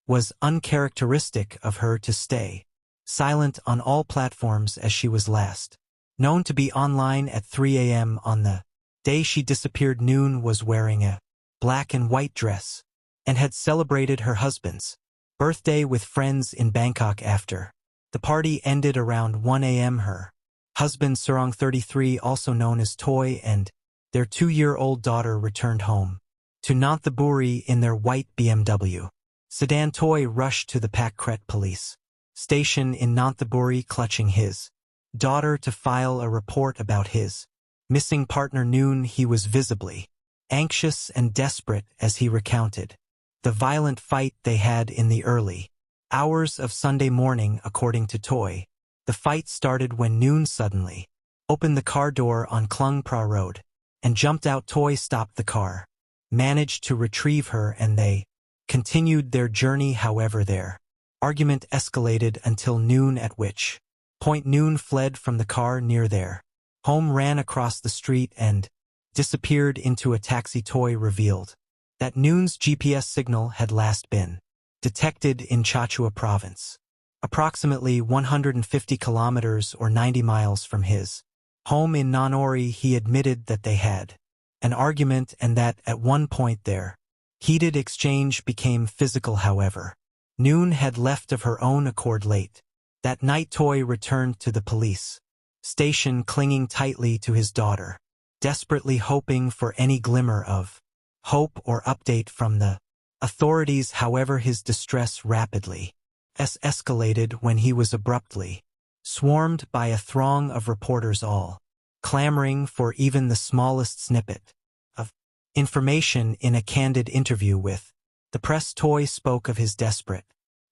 was uncharacteristic of her to stay silent on all platforms, as she was last known to be online at 3 a.m. on the day she disappeared. Noon was wearing a black and white dress and had celebrated her husband's birthday with friends in Bangkok. After the party ended around 1 a.m., her husband Surong, 33, also known as Toy, and their 2-year-old daughter returned home to Nonthaburi in their white BMW sedan. Toy rushed to the Pak Kret police station in Nonthaburi, clutching his daughter to file a report about his missing partner. Noon, he was visibly anxious and desperate as he recounted the violent fight they had in the early hours of Sunday morning. According to Toy, the fight started when Noon suddenly opened the car door on Klung Pra Road and jumped out. Toy stopped the car, managed to retrieve her, and they continued their journey. However, their argument escalated until noon, at which point Noon fled from the car near their home, ran across the street, and disappeared into a taxi. Toy revealed that Noon's GPS signal had last been detected in Chachua province, approximately 150 kilometers or 90 miles from his home in Nonori. He admitted that they had an argument and that at one point their heated exchange became physical. However, Noon had left of her own accord late that night. Toy returned to the police station, clinging tightly to his daughter, desperately hoping for any glimmer of hope or update from the authorities. However, his distress rapidly escalated when he was abruptly swarmed by a throng of reporters, all clamoring for even the smallest snippet of information. In a candid interview with the press, Toy spoke of his desperate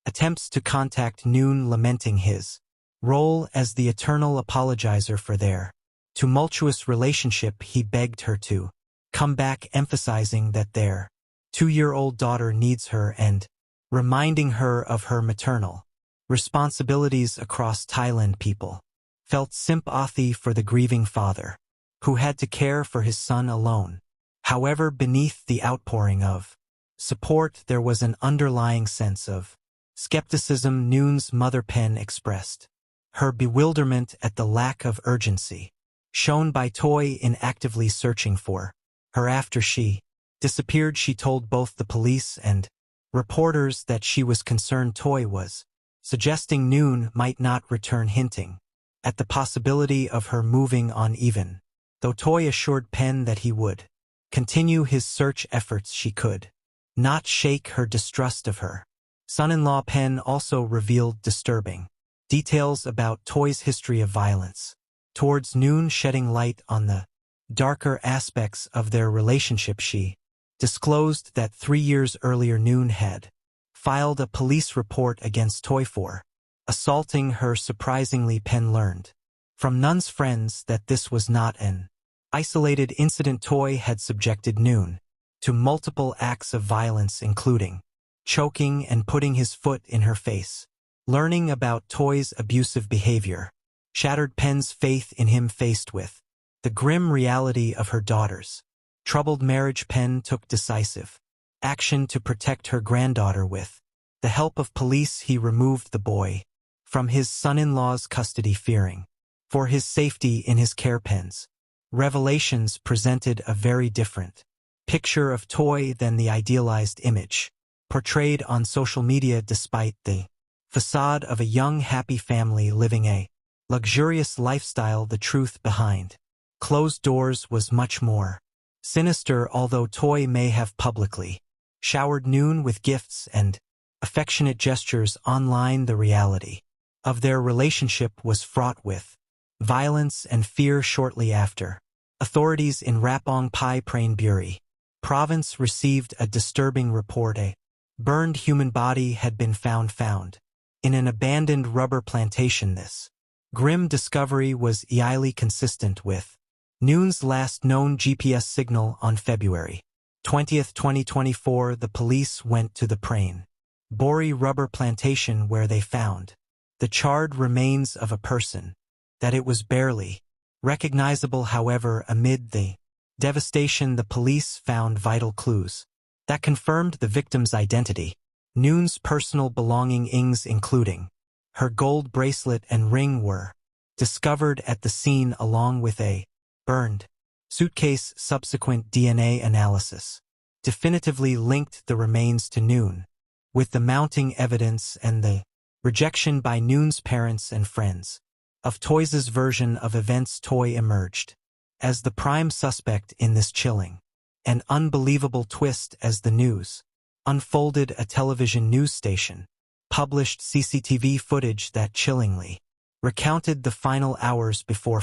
attempts to contact Noon, lamenting his role as the eternal apologizer for their tumultuous relationship. He begged her to come back, emphasizing that their 2-year-old daughter needs her and reminding her of her maternal responsibilities across Thailand. People felt sympathy for the grieving father, who had to care for his son alone. However, beneath the outpouring of support, there was an underlying sense of skepticism. Noon's mother Pen expressed her bewilderment at the lack of urgency shown by Toy in actively searching for her after she disappeared. She told both the police and reporters that she was concerned Toy was suggesting Noon might not return, hinting at the possibility of her moving on. Even though Toy assured Pen that he would continue his search efforts, she could not shake her distrust of her son-in-law. Pen also revealed disturbing details about Toy's history of violence towards Noon, shedding light on the darker aspects of their relationship. She disclosed that 3 years earlier Noon had filed a police report against Toy for assaulting her. Surprisingly, Pen learned from Noon's friends that this was not an isolated incident. Toy had subjected Noon to multiple acts of violence, including choking and putting his foot in her face. Learning about Toy's abusive behavior shattered Penn's faith in him. Faced with the grim reality of her daughter's troubled marriage, Penn took decisive action to protect her granddaughter. With the help of police, he removed the boy from his son-in-law's custody, fearing for his safety in his care. Penn's revelations presented a very different picture of Toy than the idealized image portrayed on social media. Despite the facade of a young, happy family living a luxurious lifestyle, the truth behind closed doors was much more sinister. Although Toy may have publicly showered Noon with gifts and affectionate gestures online, the reality of their relationship was fraught with violence and fear. Shortly after, authorities in Rapong Pai Prainburi province received a disturbing report. A burned human body had been found in an abandoned rubber plantation. This grim discovery was eerily consistent with Noon's last known GPS signal. On February 20th, 2024, the police went to the Prainburi rubber plantation where they found the charred remains of a person that it was barely recognizable. However, amid the devastation, the police found vital clues that confirmed the victim's identity. Noon's personal belongings, including her gold bracelet and ring, were discovered at the scene along with a burned suitcase. Subsequent DNA analysis definitively linked the remains to Noon, with the mounting evidence and the rejection by Noon's parents and friends of Toy's version of events. Toy emerged as the prime suspect in this chilling and unbelievable twist as the news unfolded. A television news station published CCTV footage that chillingly recounted the final hours before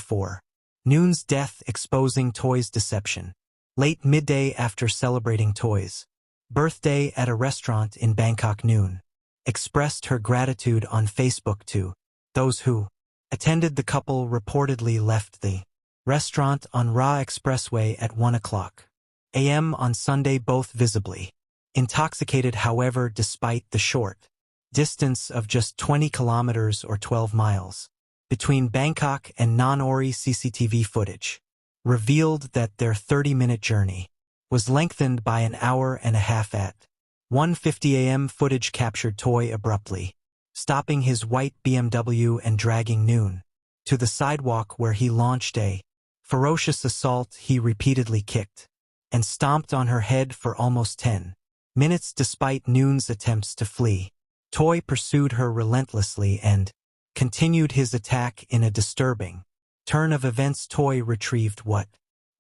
Noon's death, exposing Toy's deception. Late midday, after celebrating Toy's birthday at a restaurant in Bangkok, Noon expressed her gratitude on Facebook to those who attended. The couple reportedly left the restaurant on Ra Expressway at 1 a.m. on Sunday, both visibly intoxicated. However, despite the short distance of just 20 kilometers or 12 miles between Bangkok and Nonori, CCTV footage revealed that their 30-minute journey was lengthened by an hour and a half. At 1:50 a.m., footage captured Toy abruptly stopping his white BMW and dragging Noon to the sidewalk, where he launched a ferocious assault. He repeatedly kicked and stomped on her head for almost 10 minutes. Despite Noon's attempts to flee, Toy pursued her relentlessly and continued his attack. In a disturbing turn of events, Toy retrieved what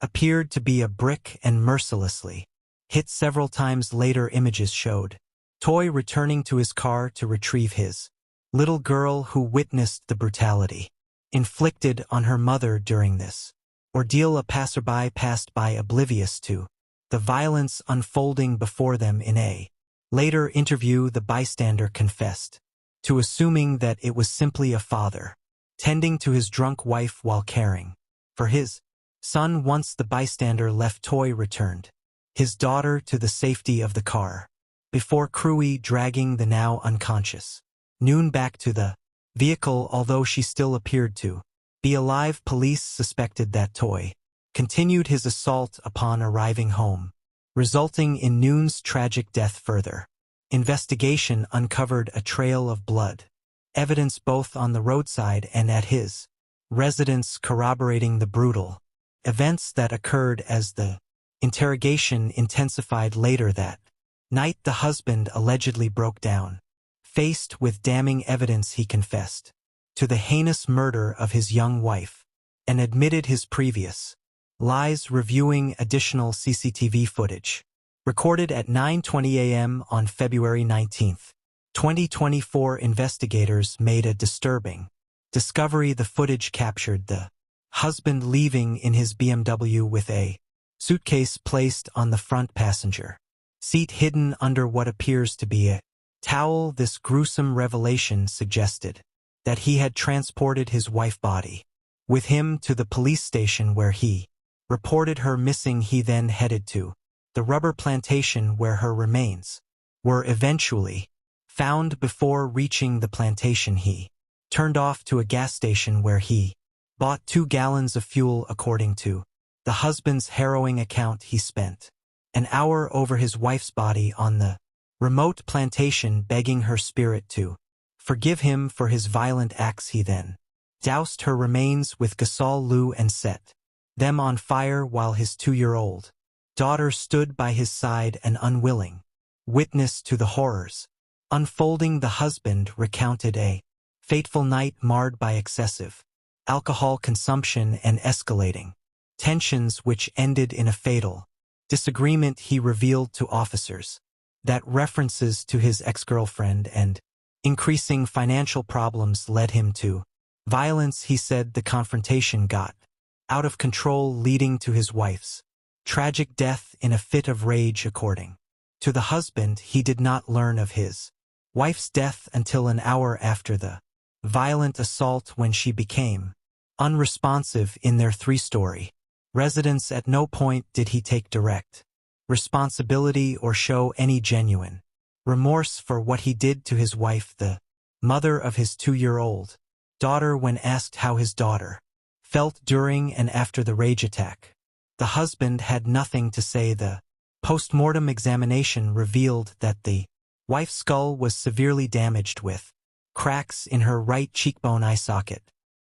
appeared to be a brick and mercilessly hit several times. Later images showed Toy returning to his car to retrieve his little girl, who witnessed the brutality inflicted on her mother during this ordeal. A passerby passed by, oblivious to the violence unfolding before them. In a later interview, the bystander confessed to assuming that it was simply a father tending to his drunk wife while caring for his son. Once the bystander left, Toy returned his daughter to the safety of the car before cruelly dragging the now unconscious Noon back to the vehicle. Although she still appeared to be alive, police suspected that Toy continued his assault upon arriving home, resulting in Noon's tragic death. Further investigation uncovered a trail of blood evidence both on the roadside and at his residence, corroborating the brutal events that occurred. As the interrogation intensified later that night, the husband allegedly broke down. Faced with damning evidence, he confessed to the heinous murder of his young wife and admitted his previous lies. Reviewing additional CCTV footage recorded at 9:20 a.m. on February 19, 2024, investigators made a disturbing discovery. The footage captured the husband leaving in his BMW with a suitcase placed on the front passenger seat, hidden under what appears to be a towel. This gruesome revelation suggested that he had transported his wife's body with him to the police station, where he reported her missing. He then headed to the rubber plantation where her remains were eventually found before reaching the plantation. He turned off to a gas station where he bought 2 gallons of fuel. According to the husband's harrowing account, he spent an hour over his wife's body on the remote plantation, begging her spirit to forgive him for his violent acts. He then doused her remains with gasoline and set them on fire while his 2-year-old daughter stood by his side, an unwilling witness to the horrors unfolding. The husband recounted a fateful night marred by excessive alcohol consumption and escalating tensions which ended in a fatal disagreement. He revealed to officers that references to his ex-girlfriend and increasing financial problems led him to violence. He said the confrontation got out of control, leading to his wife's tragic death in a fit of rage. According to the husband, he did not learn of his wife's death until an hour after the violent assault, when she became unresponsive in their 3-story residence. At no point did he take direct responsibility or show any genuine remorse for what he did to his wife, the mother of his 2-year-old daughter. When asked how his daughter felt during and after the rage attack, the husband had nothing to say. The post-mortem examination revealed that the wife's skull was severely damaged, with cracks in her right cheekbone, eye socket,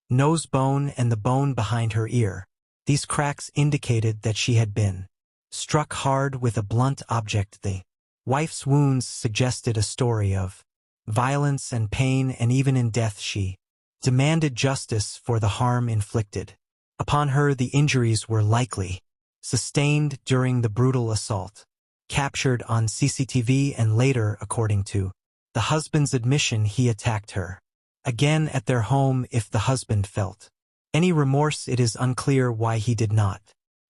nose bone, and the bone behind her ear. These cracks indicated that she had been struck hard with a blunt object. The wife's wounds suggested a story of violence and pain, and even in death she demanded justice for the harm inflicted upon her. The injuries were likely sustained during the brutal assault captured on CCTV, and later, according to the husband's admission, he attacked her again at their home. If the husband felt any remorse, it is unclear why he did not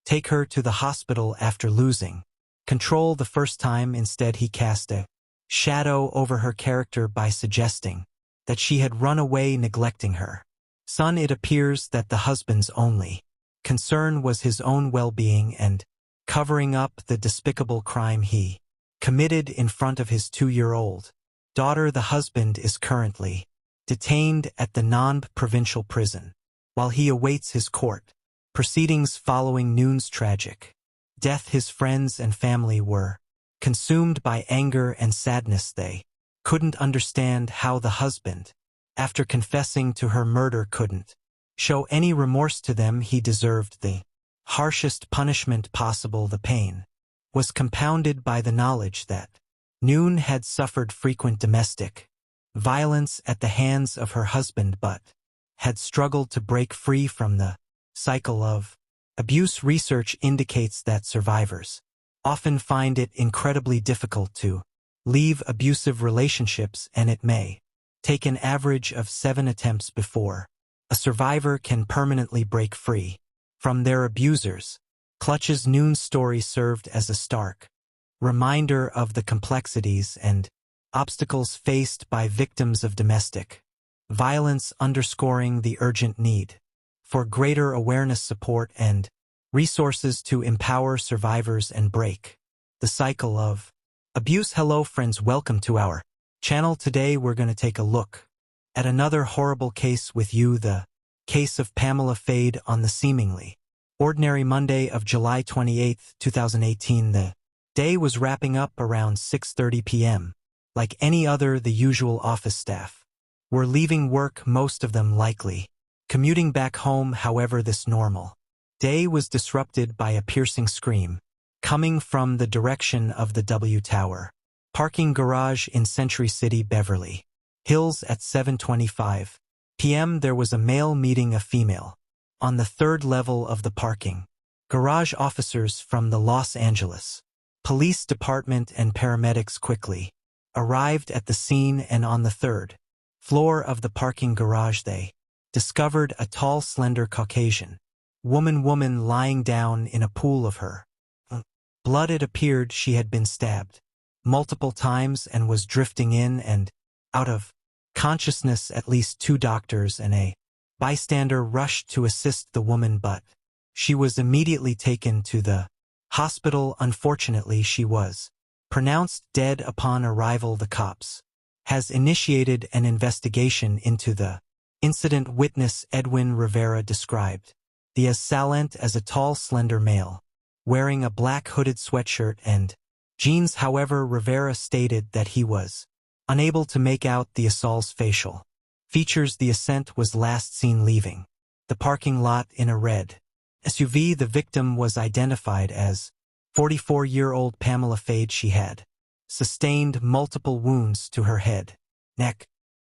take her to the hospital after losing control the first time. Instead, he cast a shadow over her character by suggesting that she had run away, neglecting her son. It appears that the husband's only concern was his own well-being and covering up the despicable crime he committed in front of his 2-year-old daughter. The husband is currently detained at the non-provincial prison while he awaits his court proceedings following Noon's tragic death. His friends and family were consumed by anger and sadness. They couldn't understand how the husband, after confessing to her murder, couldn't show any remorse to them. He deserved the harshest punishment possible. The pain was compounded by the knowledge that Noon had suffered frequent domestic violence at the hands of her husband, but had struggled to break free from the cycle of abuse. Research indicates that survivors often find it incredibly difficult to leave abusive relationships, and it may take an average of 7 attempts before a survivor can permanently break free from their abusers' clutches. Noon's story served as a stark reminder of the complexities and obstacles faced by victims of domestic violence, underscoring the urgent need for greater awareness, support, and resources to empower survivors and break the cycle of abuse. Hello friends, welcome to our channel. Today we're going to take a look at another horrible case with you, the case of Pamela Fade. On the seemingly ordinary Monday of July 28, 2018, the day was wrapping up around 6:30 p.m. Like any other, the usual office staff were leaving work, most of them likely commuting back home. However, this normal day was disrupted by a piercing scream coming from the direction of the W Tower parking garage in Century City, Beverly Hills. At 7:25 p.m. there was a male meeting a female on the 3rd level of the parking garage. Officers from the Los Angeles Police Department and paramedics quickly arrived at the scene, and on the 3rd floor of the parking garage they discovered a tall, slender Caucasian woman lying down in a pool of her blood. It appeared she had been stabbed multiple times and was drifting in and out of consciousness. At least 2 doctors and a bystander rushed to assist the woman, but she was immediately taken to the hospital. Unfortunately, she was pronounced dead upon arrival. The cops has initiated an investigation into the incident. Witness Edwin Rivera described the assailant as a tall, slender male, wearing a black hooded sweatshirt and jeans. However, Rivera stated that he was unable to make out the assault's facial features. The assailant was last seen leaving the parking lot in a red SUV. The victim was identified as 44-year-old Pamela Fade. She had sustained multiple wounds to her head, neck,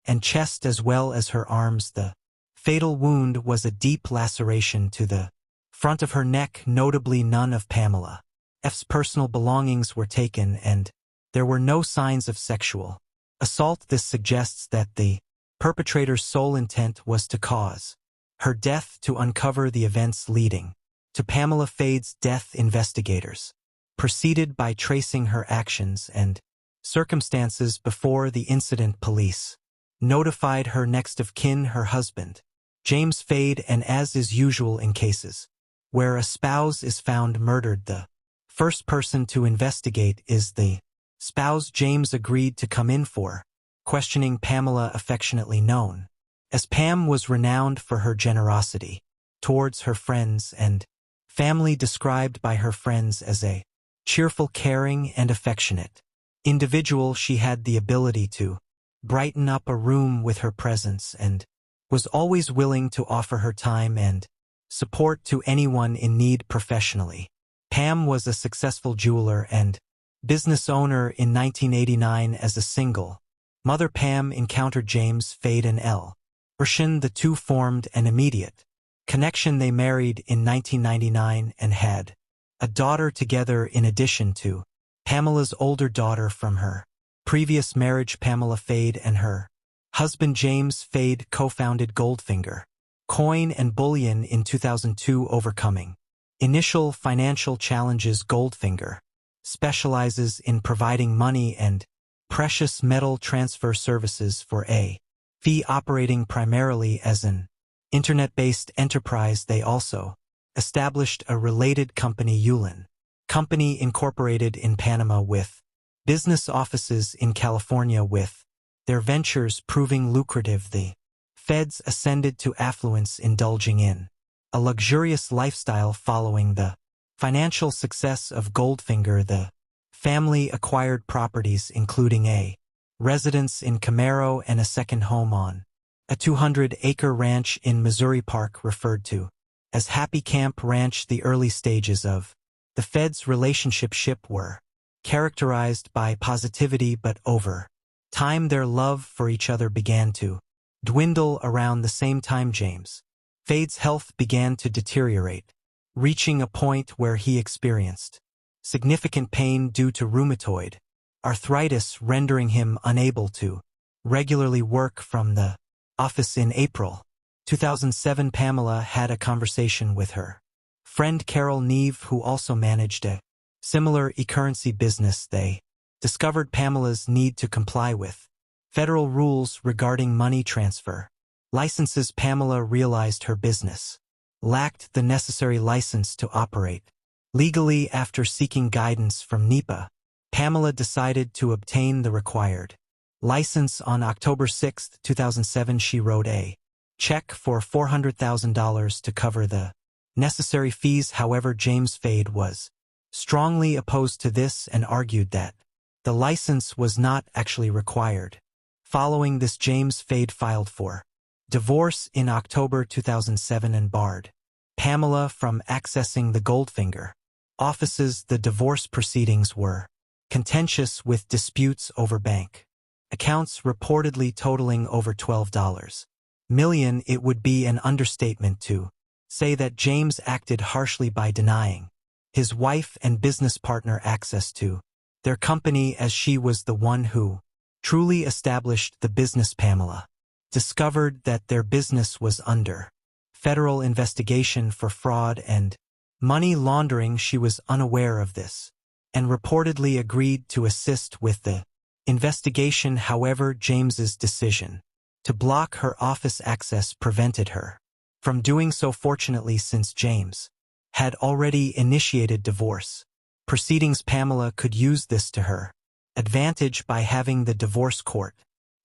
and chest as well as her arms. The fatal wound was a deep laceration to the front of her neck. Notably, none of Pamela F's personal belongings were taken and there were no signs of sexual assault. This suggests that the perpetrator's sole intent was to cause her death to uncover the events leading to Pamela Fade's death. Investigators proceeded by tracing her actions and circumstances before the incident. Police notified her next of kin, her husband, James Fade, and as is usual in cases where a spouse is found murdered, the first person to investigate is the spouse. James agreed to come in for questioning. Pamela, affectionately known as Pam, was renowned for her generosity towards her friends and family, described by her friends as a cheerful, caring, and affectionate individual. She had the ability to brighten up a room with her presence and was always willing to offer her time and support to anyone in need professionally. Pam was a successful jeweler and business owner. In 1989, as a single mother, Pam encountered James Fade and Elle Urshan. The two formed an immediate connection. They married in 1999 and had a daughter together. In addition to Pamela's older daughter from her previous marriage, Pamela Fade and her husband James Fade co-founded Goldfinger Coin and Bullion in 2002. Overcoming initial financial challenges, Goldfinger specializes in providing money and precious metal transfer services for a fee, operating primarily as an internet-based enterprise. They also established a related company, Yulin Company Incorporated, in Panama with business offices in California. With their ventures proving lucrative, the Feds ascended to affluence, indulging in a luxurious lifestyle. Following the financial success of Goldfinger, the family acquired properties including a residence in Camaro and a second home on a 200-acre ranch in Missouri Park, referred to as Happy Camp Ranch. The early stages of the Feds' relationship were characterized by positivity, but over time their love for each other began to dwindle. Around the same time, James Fade's health began to deteriorate, reaching a point where he experienced significant pain due to rheumatoid arthritis, rendering him unable to regularly work from the office. In April 2007, Pamela had a conversation with her friend Carol Neve, who also managed a similar e-currency business. They discovered Pamela's need to comply with federal rules regarding money transfer licenses. Pamela realized her business lacked the necessary license to operate legally. After seeking guidance from NEPA, Pamela decided to obtain the required license. On October 6, 2007, she wrote a check for $400,000 to cover the necessary fees. However, James Fade was strongly opposed to this and argued that the license was not actually required. Following this, James Fade filed for divorce in October 2007 and barred Pamela from accessing the Goldfinger offices. The divorce proceedings were contentious, with disputes over bank accounts reportedly totaling over $12 million. It would be an understatement to say that James acted harshly by denying his wife and business partner access to their company, as she was the one who truly established the business. Pamela discovered that their business was under federal investigation for fraud and money laundering. She was unaware of this and reportedly agreed to assist with the investigation. However, James's decision to block her office access prevented her from doing so. Fortunately, since James had already initiated divorce, Proceedings. Pamela could use this to her advantage by having the divorce court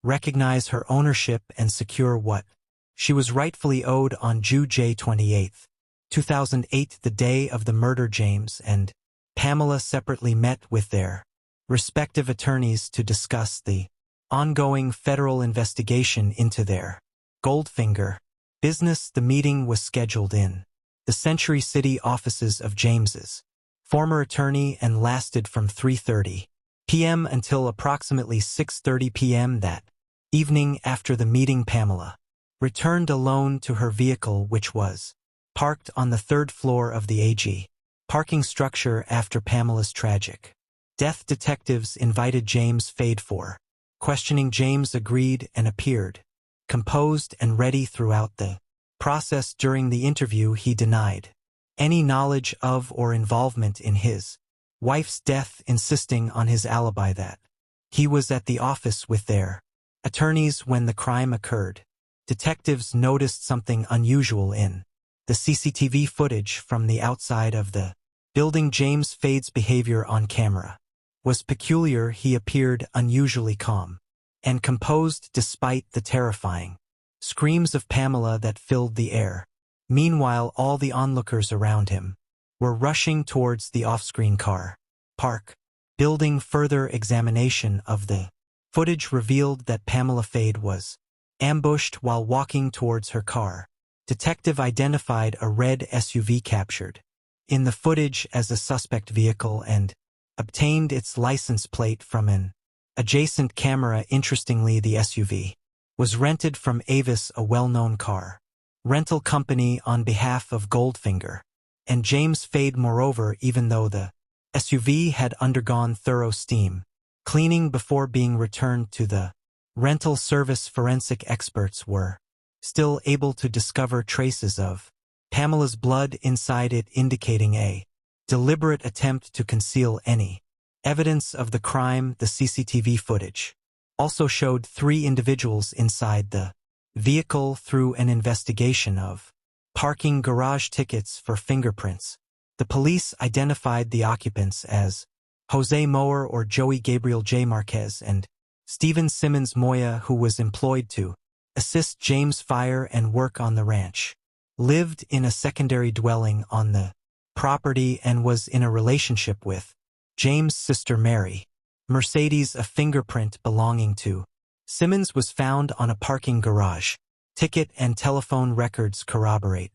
recognize her ownership and secure what she was rightfully owed. On June 28, 2008, the day of the murder, James and Pamela separately met with their respective attorneys to discuss the ongoing federal investigation into their Goldfinger business. The meeting was scheduled in the Century City offices of James's former attorney and lasted from 3:30 p.m. until approximately 6:30 p.m. that evening. After the meeting, Pamela returned alone to her vehicle, which was parked on the third floor of the AG parking structure. After Pamela's tragic death, detectives invited James Fade for questioning. James agreed and appeared composed and ready throughout the process. During the interview, he denied any knowledge of or involvement in his wife's death, insisting on his alibi that he was at the office with their attorneys when the crime occurred. Detectives noticed something unusual in the CCTV footage from the outside of the building. James Fade's behavior on camera was peculiar. He appeared unusually calm and composed despite the terrifying screams of Pamela that filled the air. Meanwhile, all the onlookers around him were rushing towards the off-screen car park building. Further examination of the footage revealed that Pamela Fade was ambushed while walking towards her car. Detective identified a red SUV captured in the footage as a suspect vehicle and obtained its license plate from an adjacent camera. Interestingly, the SUV was rented from Avis, a well-known car rental company, on behalf of Goldfinger and James Fade. Moreover, even though the SUV had undergone thorough steam cleaning before being returned to the rental service, forensic experts were still able to discover traces of Pamela's blood inside it, indicating a deliberate attempt to conceal any evidence of the crime. The CCTV footage also showed 3 individuals inside the vehicle. Through an investigation of parking garage tickets for fingerprints, the police identified the occupants as Jose Moore or Joey Gabriel J. Marquez and Stephen Simmons Moya, who was employed to assist James fire and work on the ranch, lived in a secondary dwelling on the property, and was in a relationship with James' sister Mary Mercedes. A fingerprint belonging to Simmons was found on a parking garage ticket, and telephone records corroborate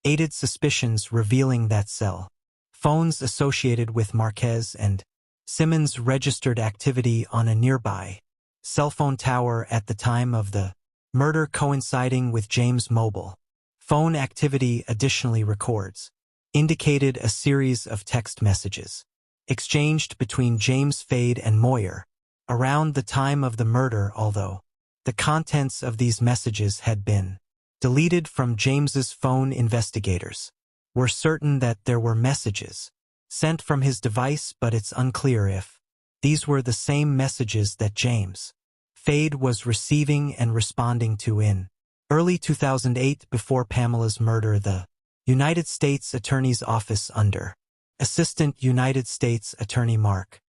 aided suspicions, revealing that cell phones associated with Marquez and Simmons registered activity on a nearby cell phone tower at the time of the murder, coinciding with James' mobile phone activity. Additionally, records indicated a series of text messages exchanged between James Fade and Moyer around the time of the murder, although the contents of these messages had been deleted from James's phone. Investigators were certain that there were messages sent from his device, but it's unclear if these were the same messages that James Fade was receiving and responding to. In early 2008, before Pamela's murder, the United States Attorney's Office under Assistant United States Attorney Mark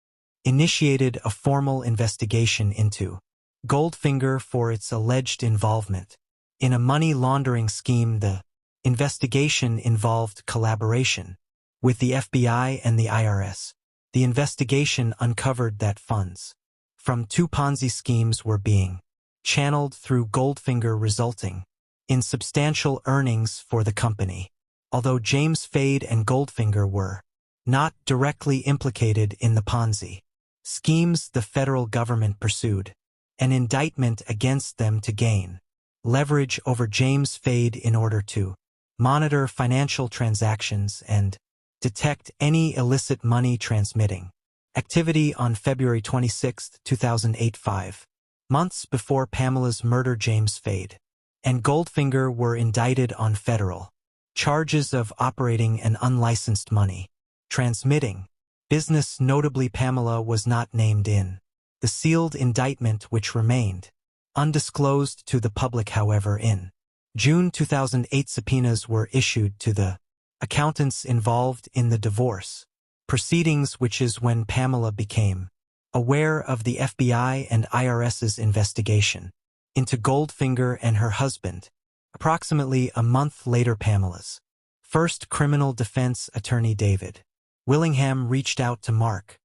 initiated a formal investigation into Goldfinger for its alleged involvement in a money laundering scheme. The investigation involved collaboration with the FBI and the IRS. The investigation uncovered that funds from 2 Ponzi schemes were being channeled through Goldfinger, resulting in substantial earnings for the company. Although James Fade and Goldfinger were not directly implicated in the Ponzi schemes, the federal government pursued an indictment against them to gain leverage over James Fade in order to monitor financial transactions and detect any illicit money transmitting activity. On February 26, 2008, 5 months before Pamela's murder, James Fade and Goldfinger were indicted on federal charges of operating an unlicensed money transmitting business. Notably, Pamela was not named in the sealed indictment, which remained undisclosed to the public. However, in June 2008, subpoenas were issued to the accountants involved in the divorce proceedings, which is when Pamela became aware of the FBI and IRS's investigation into Goldfinger and her husband. Approximately a month later, Pamela's first criminal defense attorney, David Willingham, reached out to Mark,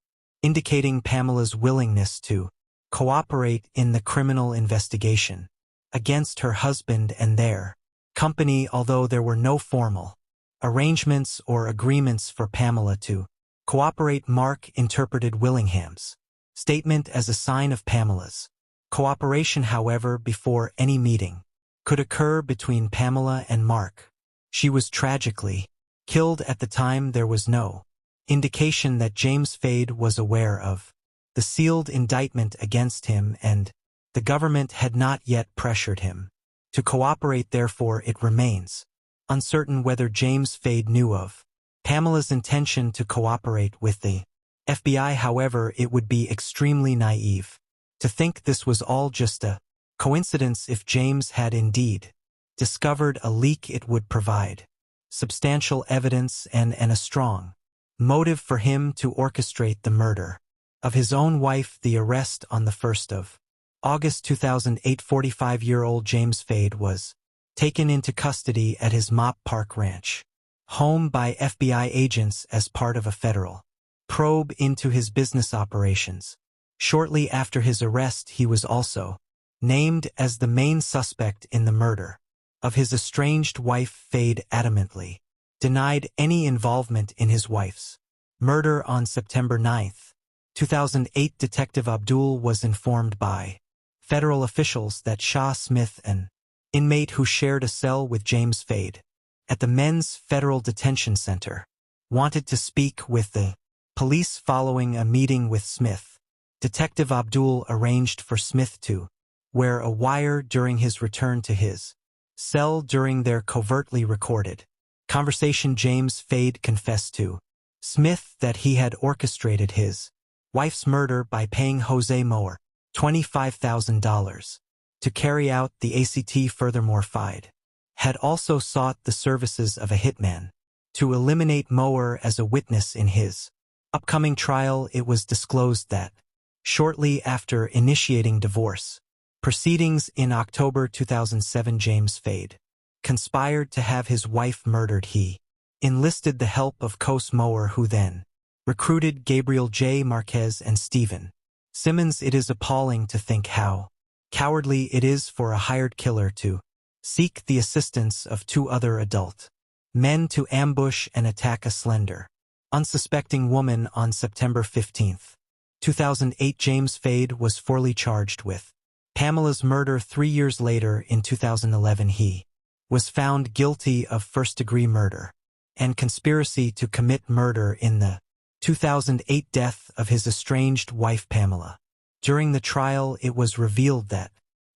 indicating Pamela's willingness to cooperate in the criminal investigation against her husband and their company, although there were no formal arrangements or agreements for Pamela to cooperate. Mark interpreted Willingham's statement as a sign of Pamela's cooperation. However, before any meeting could occur between Pamela and Mark, she was tragically killed. At the time, there was no indication that James Fade was aware of the sealed indictment against him, and the government had not yet pressured him to cooperate. Therefore, it remains uncertain whether James Fade knew of Pamela's intention to cooperate with the FBI. However, it would be extremely naive to think this was all just a coincidence. If James had indeed discovered a leak, it would provide substantial evidence and a strong motive for him to orchestrate the murder of his own wife. The arrest on the 1st of August 2008, 45-year-old James Fade was taken into custody at his Mop Park Ranch home by FBI agents as part of a federal probe into his business operations. Shortly after his arrest, he was also named as the main suspect in the murder of his estranged wife. Fade adamantly denied any involvement in his wife's murder. On September 9, 2008, Detective Abdul was informed by federal officials that Shah Smith, an inmate who shared a cell with James Fade at the Men's Federal Detention Center, wanted to speak with the police. Following a meeting with Smith, Detective Abdul arranged for Smith to wear a wire during his return to his cell. During their covertly recorded conversation, James Fade confessed to Smith that he had orchestrated his wife's murder by paying Jose Mower $25,000 to carry out the ACT. Furthermore, Fade had also sought the services of a hitman to eliminate Mower as a witness in his upcoming trial. It was disclosed that shortly after initiating divorce proceedings in October 2007, James Fade conspired to have his wife murdered. He enlisted the help of Cos Mower, who then recruited Gabriel J. Marquez and Stephen Simmons. It is appalling to think how cowardly it is for a hired killer to seek the assistance of two other adult men to ambush and attack a slender, unsuspecting woman. On September 15, 2008, James Fade was formally charged with Pamela's murder. 3 years later, in 2011, he was found guilty of first-degree murder and conspiracy to commit murder in the 2008 death of his estranged wife Pamela. During the trial, it was revealed that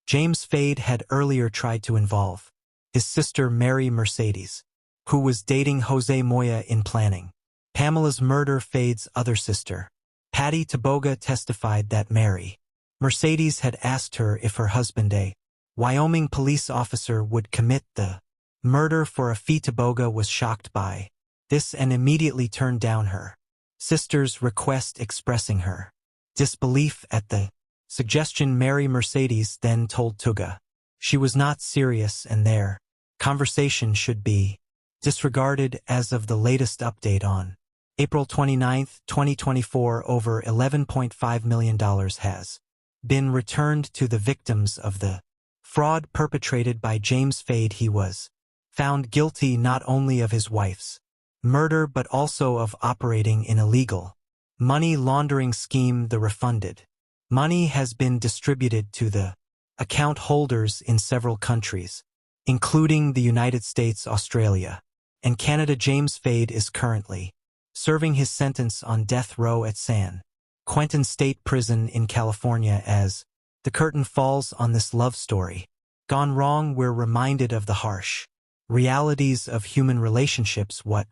James Fade had earlier tried to involve his sister Mary Mercedes, who was dating Jose Moya, in planning Pamela's murder. Fade's other sister, Patty Taboga, testified that Mary Mercedes had asked her if her husband, a Wyoming police officer, would commit the murder for a fee. Taboga was shocked by this and immediately turned down her sister's request, expressing her disbelief at the suggestion. Mary Mercedes then told Tuga she was not serious and their conversation should be disregarded. As of the latest update on April 29, 2024, over $11.5 million has been returned to the victims of the fraud perpetrated by James Fade. He was found guilty not only of his wife's murder but also of operating in illegal money laundering scheme. The refunded money has been distributed to the account holders in several countries, including the United States, Australia, and Canada. James Fade is currently serving his sentence on death row at San Quentin State Prison in California. As the curtain falls on this love story gone wrong, we're reminded of the harsh realities of human relationships. What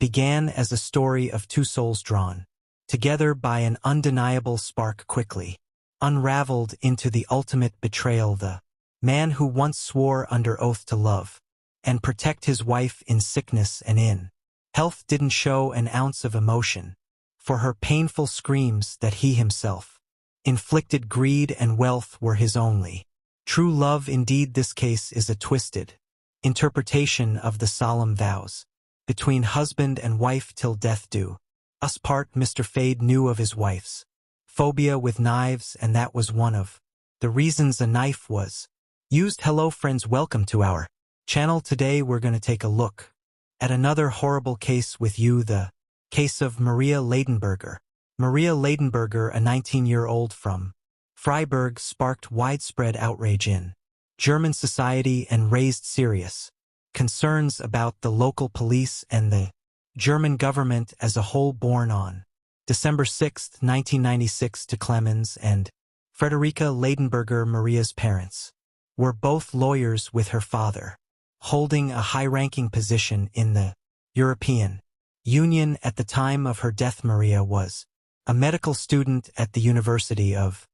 began as a story of two souls drawn together by an undeniable spark quickly unraveled into the ultimate betrayal. The man who once swore under oath to love and protect his wife in sickness and in health didn't show an ounce of emotion for her painful screams that he himself inflicted. Greed and wealth were his only true love. Indeed, this case is a twisted interpretation of the solemn vows between husband and wife till death do us part. Mr. Fade knew of his wife's phobia with knives, and that was one of the reasons a knife was used. Hello friends, welcome to our channel. Today we're going to take a look at another horrible case with you, the case of Maria Leydenberger. Maria Leydenberger, a 19-year-old from Freiburg, sparked widespread outrage in German society and raised serious concerns about the local police and the German government as a whole. Born on December 6, 1996 to Clemens and Friederike Leydenberger, Maria's parents were both lawyers, with her father holding a high-ranking position in the European Union. At the time of her death, Maria was a medical student at the University of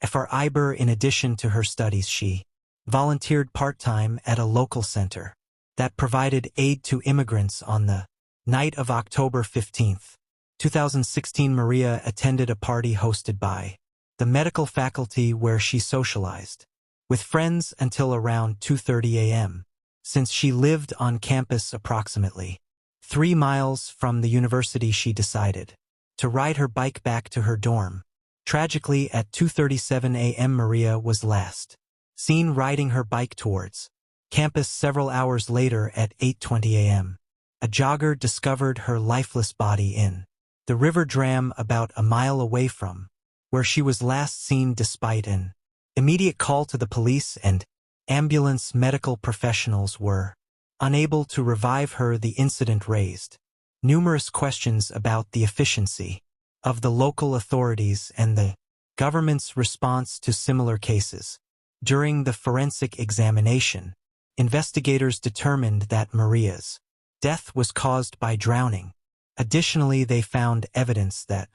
Freiburg. In addition to her studies, she volunteered part-time at a local center that provided aid to immigrants. On the night of October 15, 2016, Maria attended a party hosted by the medical faculty where she socialized with friends until around 2:30 a.m. Since she lived on campus approximately 3 miles from the university, she decided to ride her bike back to her dorm. Tragically, at 2:37 a.m., Maria was last seen riding her bike towards campus. Several hours later, at 8:20 a.m., a jogger discovered her lifeless body in the River Dram, about a mile away from where she was last seen. Despite an immediate call to the police and ambulance, medical professionals were unable to revive her. The incident raised numerous questions about the efficiency of the local authorities and the government's response to similar cases. During the forensic examination, investigators determined that Maria's death was caused by drowning. Additionally, they found evidence that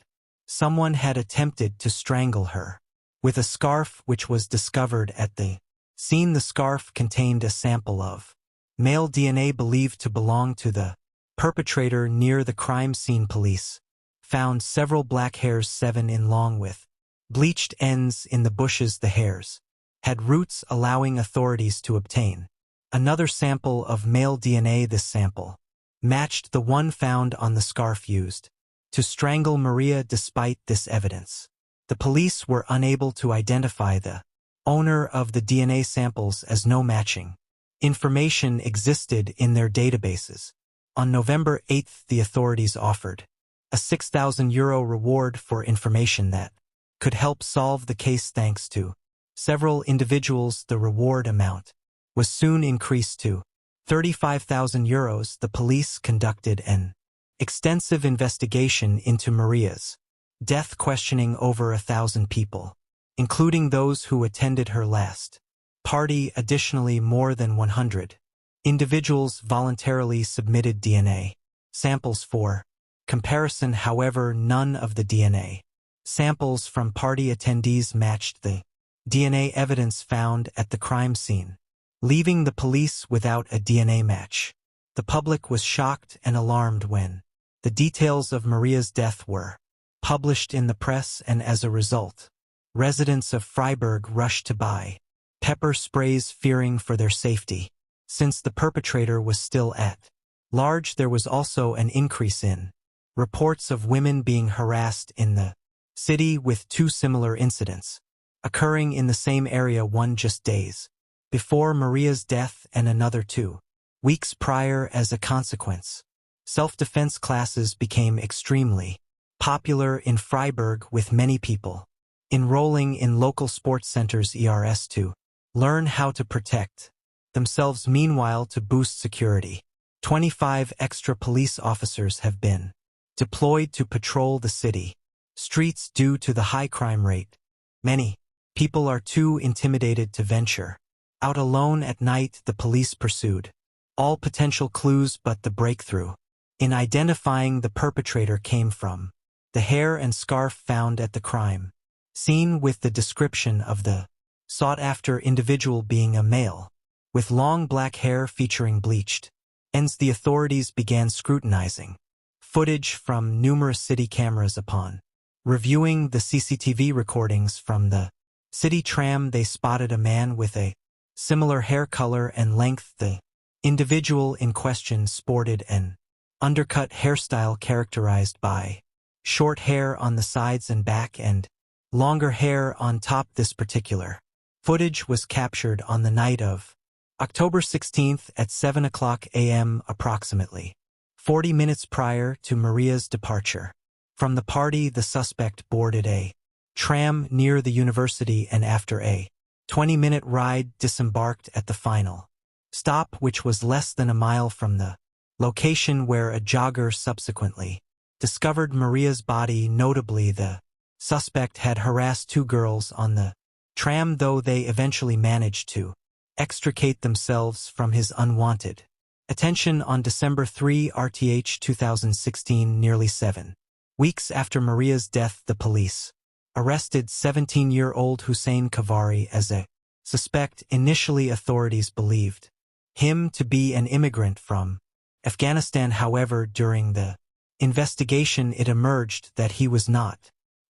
someone had attempted to strangle her with a scarf, which was discovered at the scene. The scarf contained a sample of male DNA believed to belong to the perpetrator. Near the crime scene, police found several black hairs, 7 in long, with bleached ends in the bushes. The hairs had roots, allowing authorities to obtain another sample of male DNA. This sample matched the one found on the scarf used to strangle Maria. Despite this evidence, the police were unable to identify the owner of the DNA samples, as no matching information existed in their databases. On November 8, the authorities offered a €6,000 reward for information that could help solve the case. Thanks to several individuals, the reward amount was soon increased to €35,000. The police conducted an extensive investigation into Maria's death, questioning over 1,000 people, including those who attended her last party. Additionally, more than 100 individuals voluntarily submitted DNA samples for comparison. However, none of the DNA samples from party attendees matched the DNA evidence found at the crime scene, leaving the police without a DNA match. The public was shocked and alarmed when the details of Maria's death were published in the press, and as a result, residents of Freiburg rushed to buy pepper sprays, fearing for their safety. Since the perpetrator was still at large, there was also an increase in reports of women being harassed in the city, with 2 similar incidents occurring in the same area, one just days before Maria's death and another 2 weeks prior. As a consequence, self-defense classes became extremely popular in Freiburg, with many people enrolling in local sports centers ERS to learn how to protect themselves. Meanwhile, to boost security, 25 extra police officers have been deployed to patrol the city streets. Due to the high crime rate, many people are too intimidated to venture out alone at night. The police pursued all potential clues, but the breakthrough in identifying the perpetrator came from the hair and scarf found at the crime scene, with the description of the sought-after individual being a male with long black hair featuring bleached ends. The authorities began scrutinizing footage from numerous city cameras. Upon reviewing the CCTV recordings from the city tram, they spotted a man with a similar hair color and length. The individual in question sported an undercut hairstyle characterized by short hair on the sides and back and longer hair on top. This particular footage was captured on the night of October 16th at 7:00 a.m. approximately 40 minutes prior to Maria's departure from the party. The suspect boarded a tram near the university and after a 20-minute ride disembarked at the final stop, which was less than a mile from the location where a jogger subsequently discovered Maria's body. Notably, the suspect had harassed two girls on the tram, though they eventually managed to extricate themselves from his unwanted attention. On December 3, RTH 2016, nearly 7 weeks after Maria's death, the police arrested 17-year-old Hussein Kavari as a suspect. Initially, authorities believed him to be an immigrant from Afghanistan. However, during the investigation, it emerged that he was not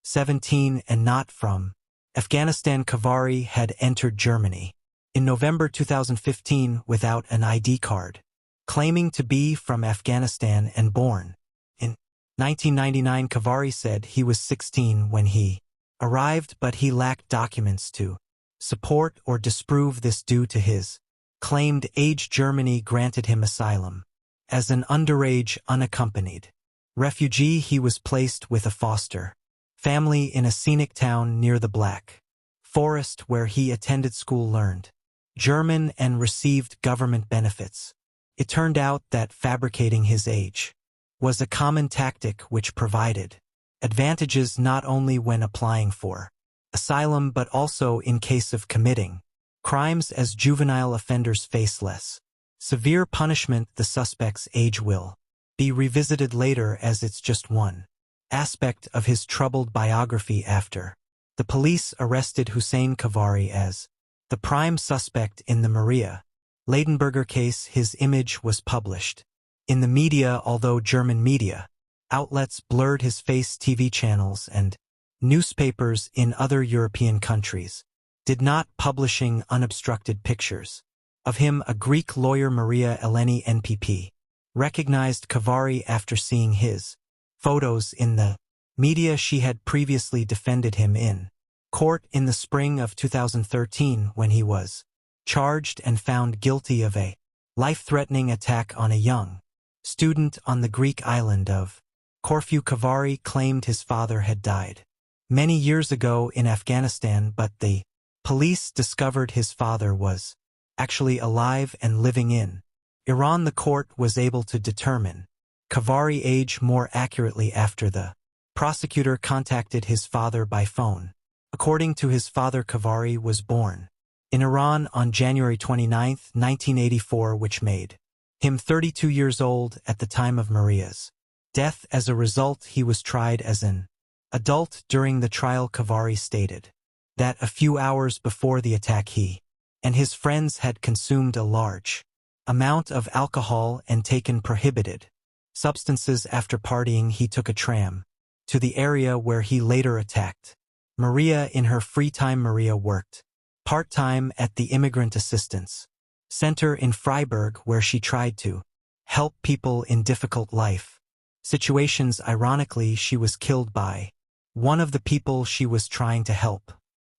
17 and not from Afghanistan. Kavari had entered Germany in November 2015 without an ID card, claiming to be from Afghanistan and born in 1999. Kavari said he was 16 when he arrived, but he lacked documents to support or disprove this. Due to his claimed age, Germany granted him asylum. As an underage, unaccompanied refugee, he was placed with a foster family in a scenic town near the Black Forest, where he attended school, learned German, and received government benefits. It turned out that fabricating his age was a common tactic which provided advantages not only when applying for asylum but also in case of committing crimes, as juvenile offenders face less severe punishment. The suspect's age will be revisited later, as it's just one aspect of his troubled biography. After the police arrested Hussein Kavari as the prime suspect in the Maria Ladenberger case, his image was published in the media, although German media outlets blurred his face. TV channels and newspapers in other European countries did not, publishing unobstructed pictures of him. A Greek lawyer, Maria Eleni NPP, recognized Kavari after seeing his photos in the media. She had previously defended him in court in the spring of 2013 when he was charged and found guilty of a life-threatening attack on a young student on the Greek island of Corfu. Kavari claimed his father had died many years ago in Afghanistan, but the police discovered his father was actually alive and living in Iran. The court was able to determine Kavari's age more accurately after the prosecutor contacted his father by phone. According to his father, Kavari was born in Iran on January 29, 1984, which made him 32 years old at the time of Maria's death. As a result, he was tried as an adult. During the trial, Kavari stated that a few hours before the attack, he and his friends had consumed a large amount of alcohol and taken prohibited substances. After partying, he took a tram to the area where he later attacked Maria. In her free time, Maria worked part-time at the Immigrant Assistance Center in Freiburg, where she tried to help people in difficult life situations. Ironically, she was killed by one of the people she was trying to help.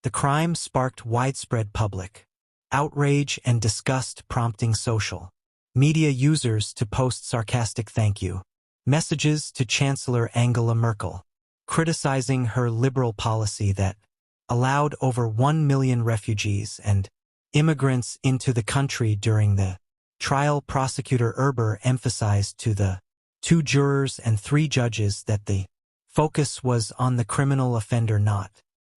The crime sparked widespread public outrage and disgust, prompting social media users to post sarcastic thank you messages to Chancellor Angela Merkel, criticizing her liberal policy that allowed over 1 million refugees and immigrants into the country. During the trial, prosecutor Erber emphasized to the 2 jurors and 3 judges that the focus was on the criminal offender, not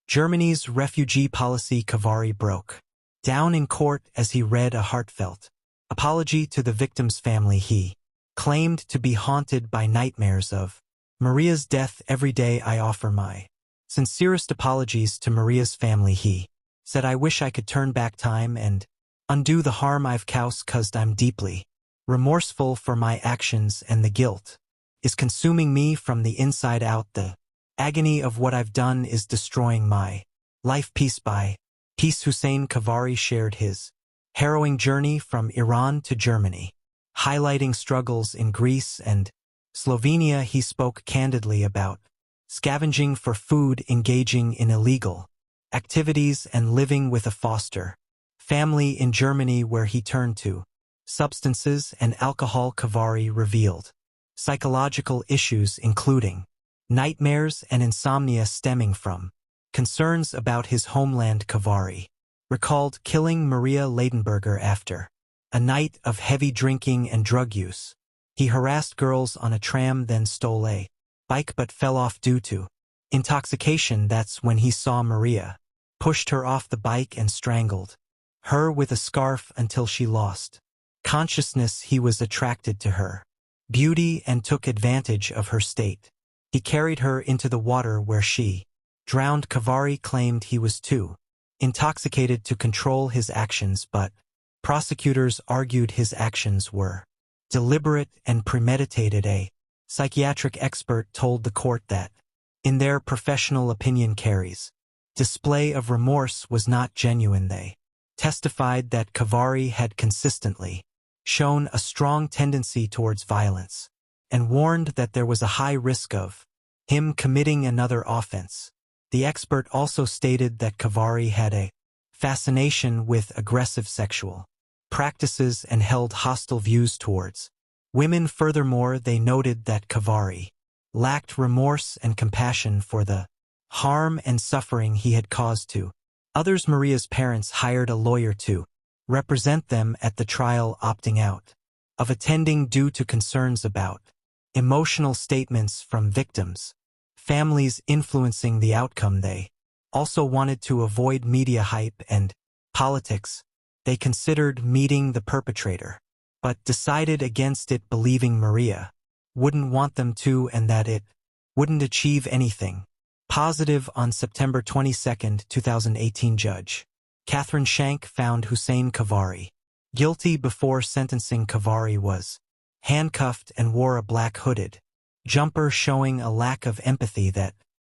Germany's refugee policy. Kavari broke down in court as he read a heartfelt apology to the victim's family. He claimed to be haunted by nightmares of Maria's death. Every day I offer my sincerest apologies to Maria's family, he said. I wish I could turn back time and undo the harm I've caused, 'cause I'm deeply remorseful for my actions and the guilt is consuming me from the inside out. The agony of what I've done is destroying my life piece by piece. Hussein Kavari shared his harrowing journey from Iran to Germany, highlighting struggles in Greece and Slovenia. He spoke candidly about scavenging for food, engaging in illegal activities, and living with a foster family in Germany where he turned to substances and alcohol. Kavari revealed psychological issues including nightmares and insomnia stemming from concerns about his homeland. Kavari recalled killing Maria Leidenberger after a night of heavy drinking and drug use. He harassed girls on a tram, then stole a bike but fell off due to intoxication. That's when he saw Maria, pushed her off the bike and strangled her with a scarf until she lost consciousness. He was attracted to her beauty and took advantage of her state. He carried her into the water where she drowned. Kavari claimed he was too intoxicated to control his actions, but prosecutors argued his actions were deliberate and premeditated. A psychiatric expert told the court that, in their professional opinion, Kari's display of remorse was not genuine. They testified that Kavari had consistently shown a strong tendency towards violence and warned that there was a high risk of him committing another offense. The expert also stated that Kavari had a fascination with aggressive sexual practices and held hostile views towards women. Furthermore, they noted that Kavari lacked remorse and compassion for the harm and suffering he had caused to others. Maria's parents hired a lawyer to represent them at the trial, opting out of attending due to concerns about emotional statements from victims' families influencing the outcome. They also wanted to avoid media hype and politics. They considered meeting the perpetrator, but decided against it, believing Maria wouldn't want them to and that it wouldn't achieve anything positive. On September 22, 2018, Judge Catherine Shank found Hussein Kavari guilty. Before sentencing, Kavari was handcuffed and wore a black hooded jumper, showing a lack of empathy that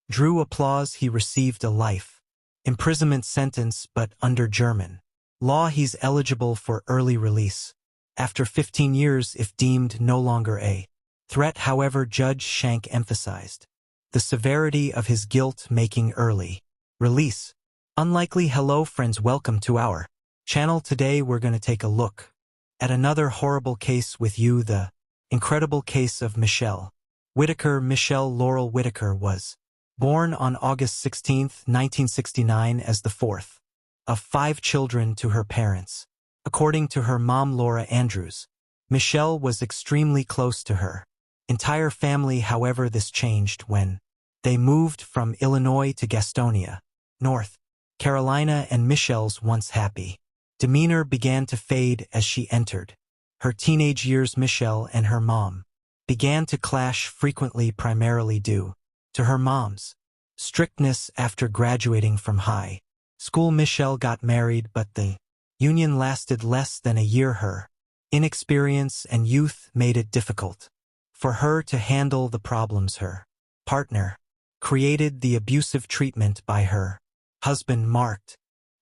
drew applause. He received a life imprisonment sentence, but under German law he's eligible for early release after 15 years if deemed no longer a threat. However, Judge Shank emphasized the severity of his guilt, making early release unlikely. Hello friends, welcome to our channel. Today we're going to take a look at another horrible case with you, the incredible case of Michelle Whitaker. Michelle Laurel Whitaker was born on August 16, 1969 as the fourth of 5 children to her parents. According to her mom, Laura Andrews, Michelle was extremely close to her entire family. However, this changed when they moved from Illinois to Gastonia, North Carolina, and Michelle's once happy demeanor began to fade as she entered her teenage years. Michelle and her mom began to clash frequently, primarily due to her mom's strictness. After graduating from high school, Michelle got married, but the union lasted less than a year. Her inexperience and youth made it difficult for her to handle the problems her partner created. The abusive treatment by her husband marked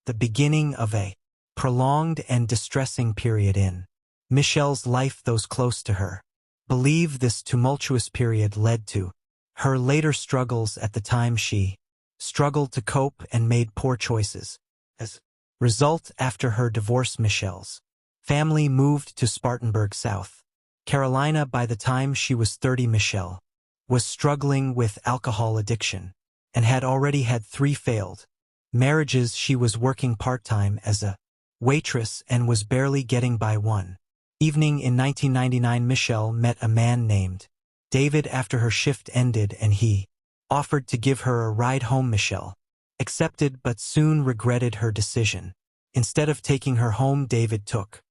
the beginning of a prolonged and distressing period in Michelle's life. Those close to her believe this tumultuous period led to her later struggles. At the time, she struggled to cope and made poor choices. As a result, after her divorce, Michelle's family moved to Spartanburg, South Carolina. By the time she was 30, Michelle was struggling with alcohol addiction and had already had 3 failed marriages. She was working part-time as a waitress and was barely getting by. One evening in 1999, Michelle met a man named David after her shift ended, and he offered to give her a ride home. Michelle accepted but soon regretted her decision. Instead of taking her home, David took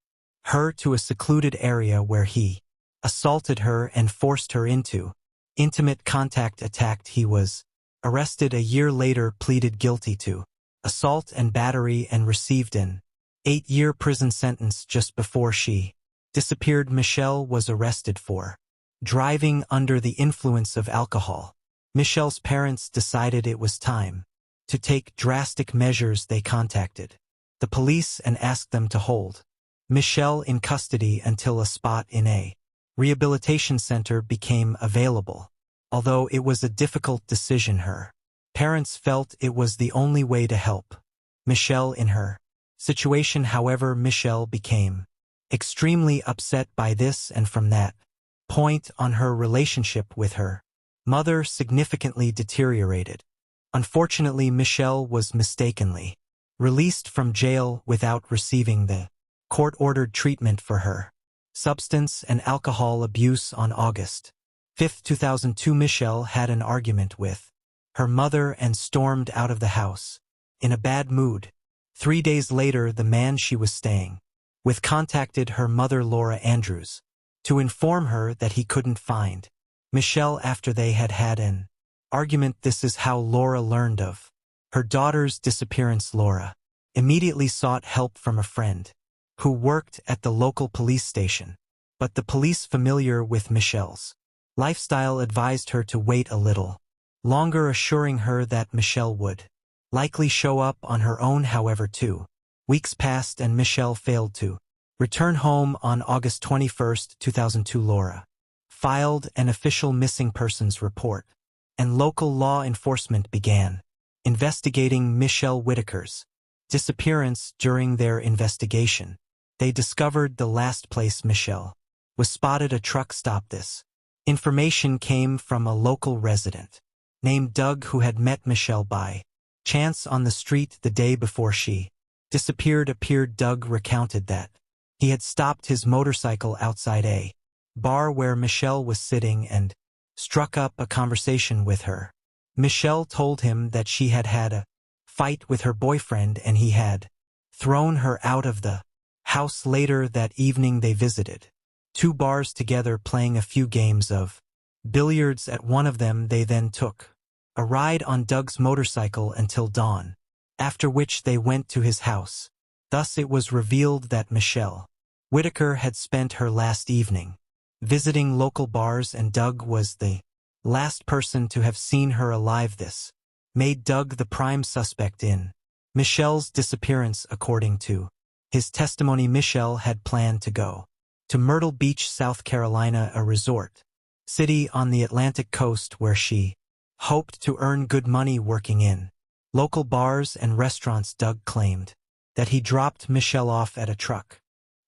her to a secluded area where he assaulted her and forced her into intimate contact. Attacked, he was arrested a year later, pleaded guilty to assault and battery, and received an 8-year prison sentence. Just before she disappeared, Michelle was arrested for driving under the influence of alcohol. Michelle's parents decided it was time to take drastic measures. They contacted the police and asked them to hold Michelle in custody until a spot in a rehabilitation center became available. Although it was a difficult decision, her parents felt it was the only way to help Michelle in her situation. However, Michelle became extremely upset by this, and from that point on, her relationship with her mother significantly deteriorated. Unfortunately, Michelle was mistakenly released from jail without receiving the court-ordered treatment for her substance and alcohol abuse. On August 5, 2002, Michelle had an argument with her mother and stormed out of the house in a bad mood. 3 days later, the man she was staying with contacted her mother, Laura Andrews, to inform her that he couldn't find Michelle after they had had an argument. This is how Laura learned of her daughter's disappearance. Laura immediately sought help from a friend who worked at the local police station, but the police, familiar with Michelle's lifestyle, advised her to wait a little longer, assuring her that Michelle would likely show up on her own. However, 2 weeks passed and Michelle failed to return home. On August 21, 2002, Laura filed an official missing persons report, and local law enforcement began investigating Michelle Whitaker's disappearance. During their investigation, they discovered the last place Michelle was spotted: a truck stop. This information came from a local resident named Doug, who had met Michelle by chance on the street the day before she disappeared. Doug recounted that he had stopped his motorcycle outside a bar where Michelle was sitting and struck up a conversation with her. Michelle told him that she had had a fight with her boyfriend and he had thrown her out of the house. Later that evening, they visited 2 bars together, playing a few games of billiards. At one of them, they then took a ride on Doug's motorcycle until dawn, after which they went to his house. Thus it was revealed that Michelle Whitaker had spent her last evening visiting local bars, and Doug was the last person to have seen her alive. This made Doug the prime suspect in Michelle's disappearance. According to his testimony, Michelle had planned to go to Myrtle Beach, South Carolina, a resort city on the Atlantic coast where she hoped to earn good money working in local bars and restaurants. Doug claimed that he dropped Michelle off at a truck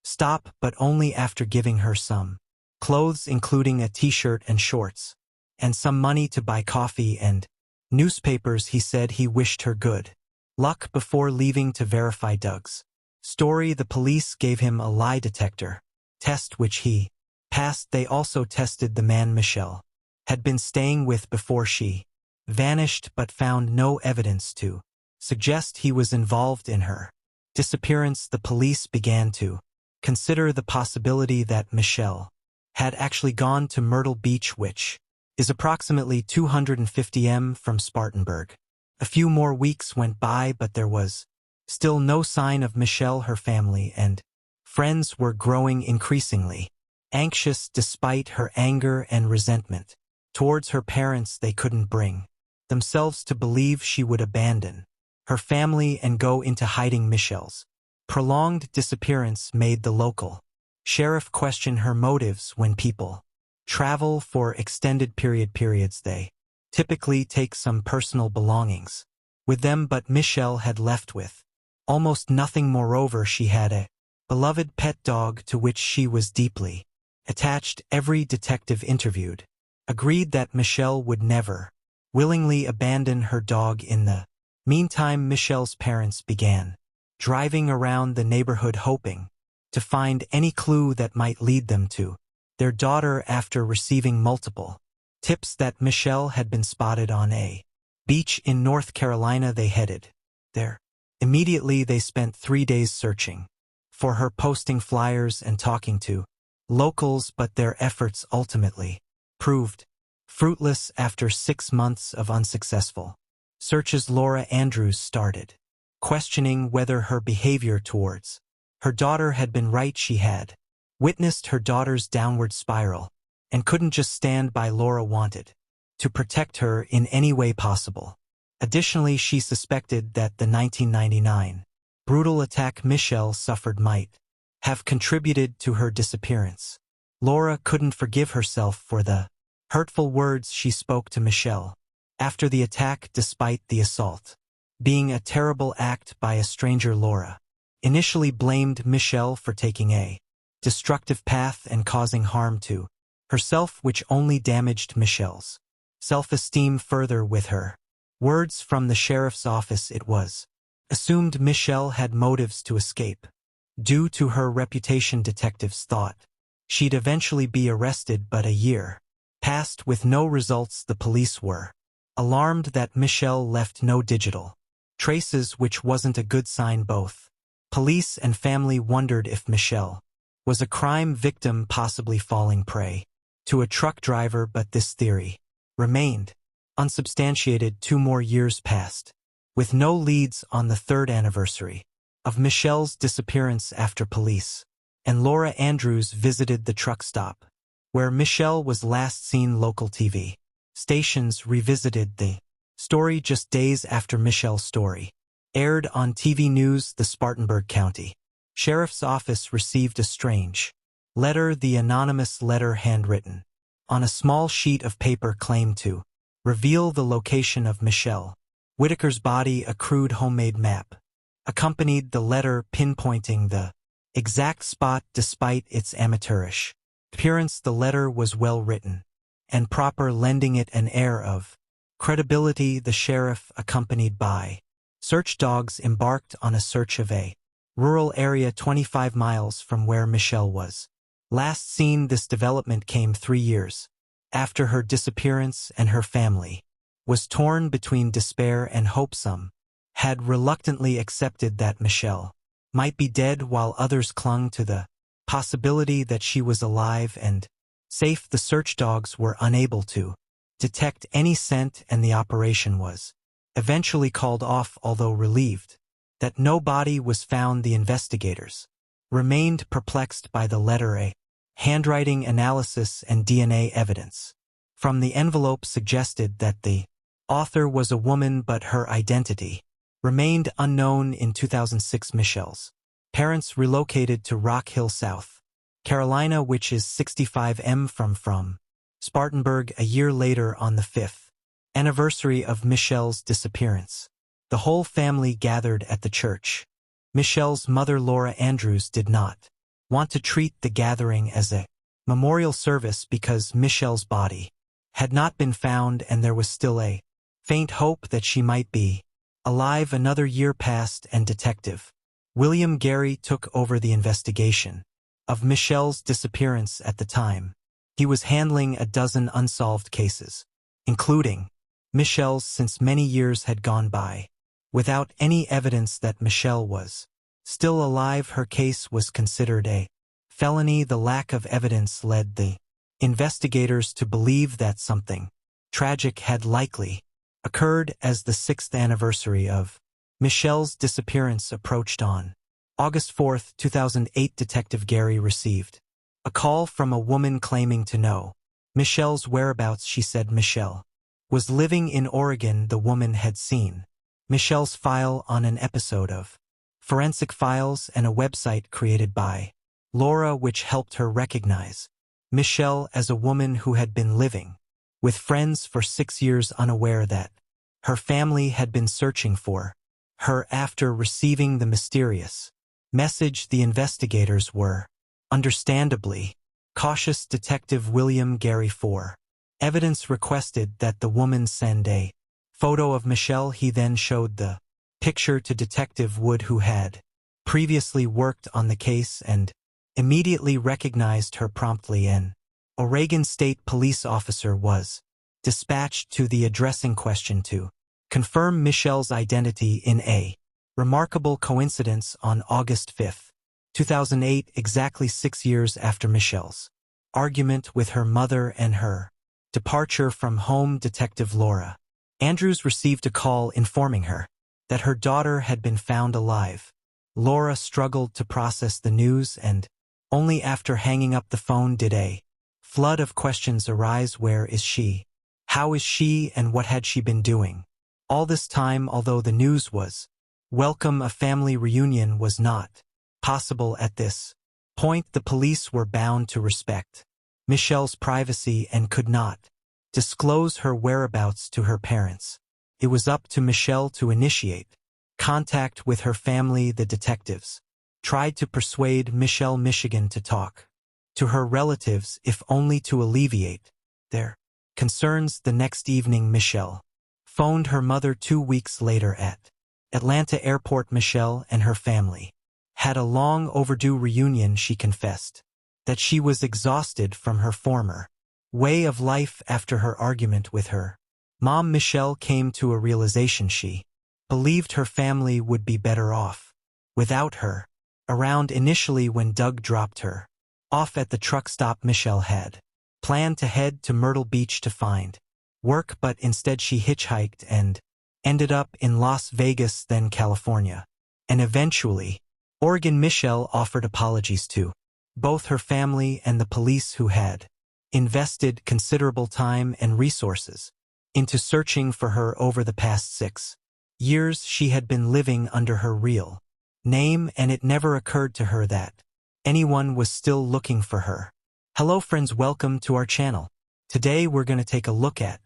stop, but only after giving her some clothes, including a t-shirt and shorts, and some money to buy coffee and newspapers. He said he wished her good luck before leaving. To verify Doug's story, the police gave him a lie detector test, which he passed. They also tested the man Michelle had been staying with before she vanished, but found no evidence to suggest he was involved in her disappearance. The police began to consider the possibility that Michelle had actually gone to Myrtle Beach, which is approximately 250 m from Spartanburg. A few more weeks went by, but there was still no sign of Michelle. Her family and friends were growing increasingly anxious. Despite her anger and resentment towards her parents, they couldn't bring themselves to believe she would abandon her family and go into hiding. Michelle's prolonged disappearance made the local sheriff question her motives. When people travel for extended periods, they typically take some personal belongings with them, but Michelle had left with almost nothing. Moreover, she had a beloved pet dog to which she was deeply attached. Every detective interviewed agreed that Michelle would never willingly abandon her dog. In the meantime, Michelle's parents began driving around the neighborhood, hoping to find any clue that might lead them to their daughter. After receiving multiple tips that Michelle had been spotted on a beach in North Carolina, they headed there. Immediately, they spent 3 days searching for her, posting flyers and talking to locals, but their efforts ultimately proved fruitless. After 6 months of unsuccessful searches, Laura Andrews started questioning whether her behavior towards her daughter had been right. She had witnessed her daughter's downward spiral and couldn't just stand by. Laura wanted to protect her in any way possible. Additionally, she suspected that the 1999 brutal attack Michelle suffered might have contributed to her disappearance. Laura couldn't forgive herself for the hurtful words she spoke to Michelle after the attack, despite the assault being a terrible act by a stranger. Laura initially blamed Michelle for taking a destructive path and causing harm to herself, which only damaged Michelle's self-esteem further. With her words from the sheriff's office, it was assumed Michelle had motives to escape. Due to her reputation, detectives thought she'd eventually be arrested, but a year passed with no results. The police were alarmed that Michelle left no digital traces, which wasn't a good sign. Both police and family wondered if Michelle was a crime victim, possibly falling prey to a truck driver, but this theory remained unsubstantiated. 2 more years passed, with no leads on the 3rd anniversary of Michelle's disappearance. After police and Laura Andrews visited the truck stop where Michelle was last seen, local TV stations revisited the story just days after Michelle's story aired on TV news. The Spartanburg County Sheriff's Office received a strange letter. The anonymous letter, handwritten on a small sheet of paper, claimed to reveal the location of Michelle Whitaker's body. A crude homemade map accompanied the letter, pinpointing the exact spot. Despite its amateurish appearance, the letter was well written and proper, lending it an air of credibility. The sheriff, accompanied by search dogs, embarked on a search of a rural area 25 miles from where Michelle was last seen. This development came 3 years after her disappearance, and her family was torn between despair and hope. Some had reluctantly accepted that Michelle might be dead, while others clung to the possibility that she was alive and safe. The search dogs were unable to detect any scent, and the operation was eventually called off. Although relieved that no body was found, the investigators remained perplexed by the letter. A handwriting analysis and DNA evidence from the envelope suggested that the author was a woman, but her identity remained unknown. In 2006, Michelle's parents relocated to Rock Hill, South Carolina, which is 65 mi from Spartanburg. A year later, on the 5th anniversary of Michelle's disappearance, the whole family gathered at the church. Michelle's mother, Laura Andrews, did not want to treat the gathering as a memorial service because Michelle's body had not been found, and there was still a faint hope that she might be alive. Another year passed, and Detective William Gary took over the investigation of Michelle's disappearance. At the time, he was handling a dozen unsolved cases, including Michelle's, since many years had gone by without any evidence that Michelle was still alive. Her case was considered a felony. The lack of evidence led the investigators to believe that something tragic had likely occurred. As the 6th anniversary of Michelle's disappearance approached on August 4, 2008, Detective Gary received a call from a woman claiming to know Michelle's whereabouts. She said Michelle was living in Oregon. The woman had seen Michelle's file on an episode of Forensic Files and a website created by Laura, which helped her recognize Michelle as a woman who had been living with friends for 6 years, unaware that her family had been searching for her. After receiving the mysterious message, the investigators were understandably cautious. Detective William Gary, for evidence, requested that the woman send a photo of Michelle. He then showed the picture to Detective Wood, who had previously worked on the case and immediately recognized her promptly. An Oregon State police officer was dispatched to the address in question to confirm Michelle's identity. In a remarkable coincidence, on August 5, 2008, exactly 6 years after Michelle's argument with her mother and her departure from home, Detective Laura Andrews received a call informing her that her daughter had been found alive. Laura struggled to process the news, and only after hanging up the phone did a flood of questions arise. Where is she? How is she, and what had she been doing? All this time, although the news was welcome, a family reunion was not possible at this point. The police were bound to respect Michelle's privacy and could not disclose her whereabouts to her parents. It was up to Michelle to initiate contact with her family. The detectives tried to persuade Michelle Michigan to talk to her relatives, if only to alleviate their concerns. The next evening, Michelle phoned her mother. 2 weeks later at Atlanta Airport, Michelle and her family had a long overdue reunion. She confessed that she was exhausted from her former way of life after her argument with her mom. Michelle came to a realization: she believed her family would be better off without her around. Initially, when Doug dropped her off at the truck stop, Michelle had planned to head to Myrtle Beach to find work, but instead she hitchhiked and ended up in Las Vegas, then California, and eventually Oregon. Michelle offered apologies to both her family and the police, who had invested considerable time and resources into searching for her over the past 6 years. She had been living under her real name, and it never occurred to her that anyone was still looking for her. Hello friends, welcome to our channel. Today we're going to take a look at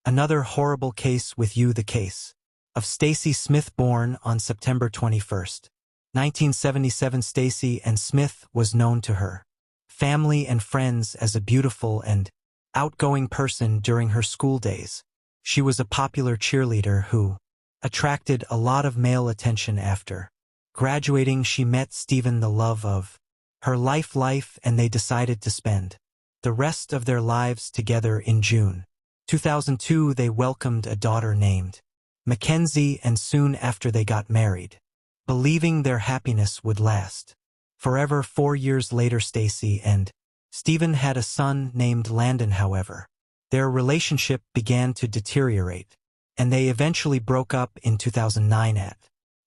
another horrible case with you, the case of Stacy Smith. Born on September 21st, 1977, Stacy Ann Smith was known to her family and friends as a beautiful and outgoing person during her school days. She was a popular cheerleader who attracted a lot of male attention. After graduating, she met Steven, the love of her life, and they decided to spend the rest of their lives together. In June 2002, they welcomed a daughter named Mackenzie, and soon after they got married, believing their happiness would last forever. 4 years later, Stacy and Steven had a son named Landon. However, their relationship began to deteriorate, and they eventually broke up in 2009. At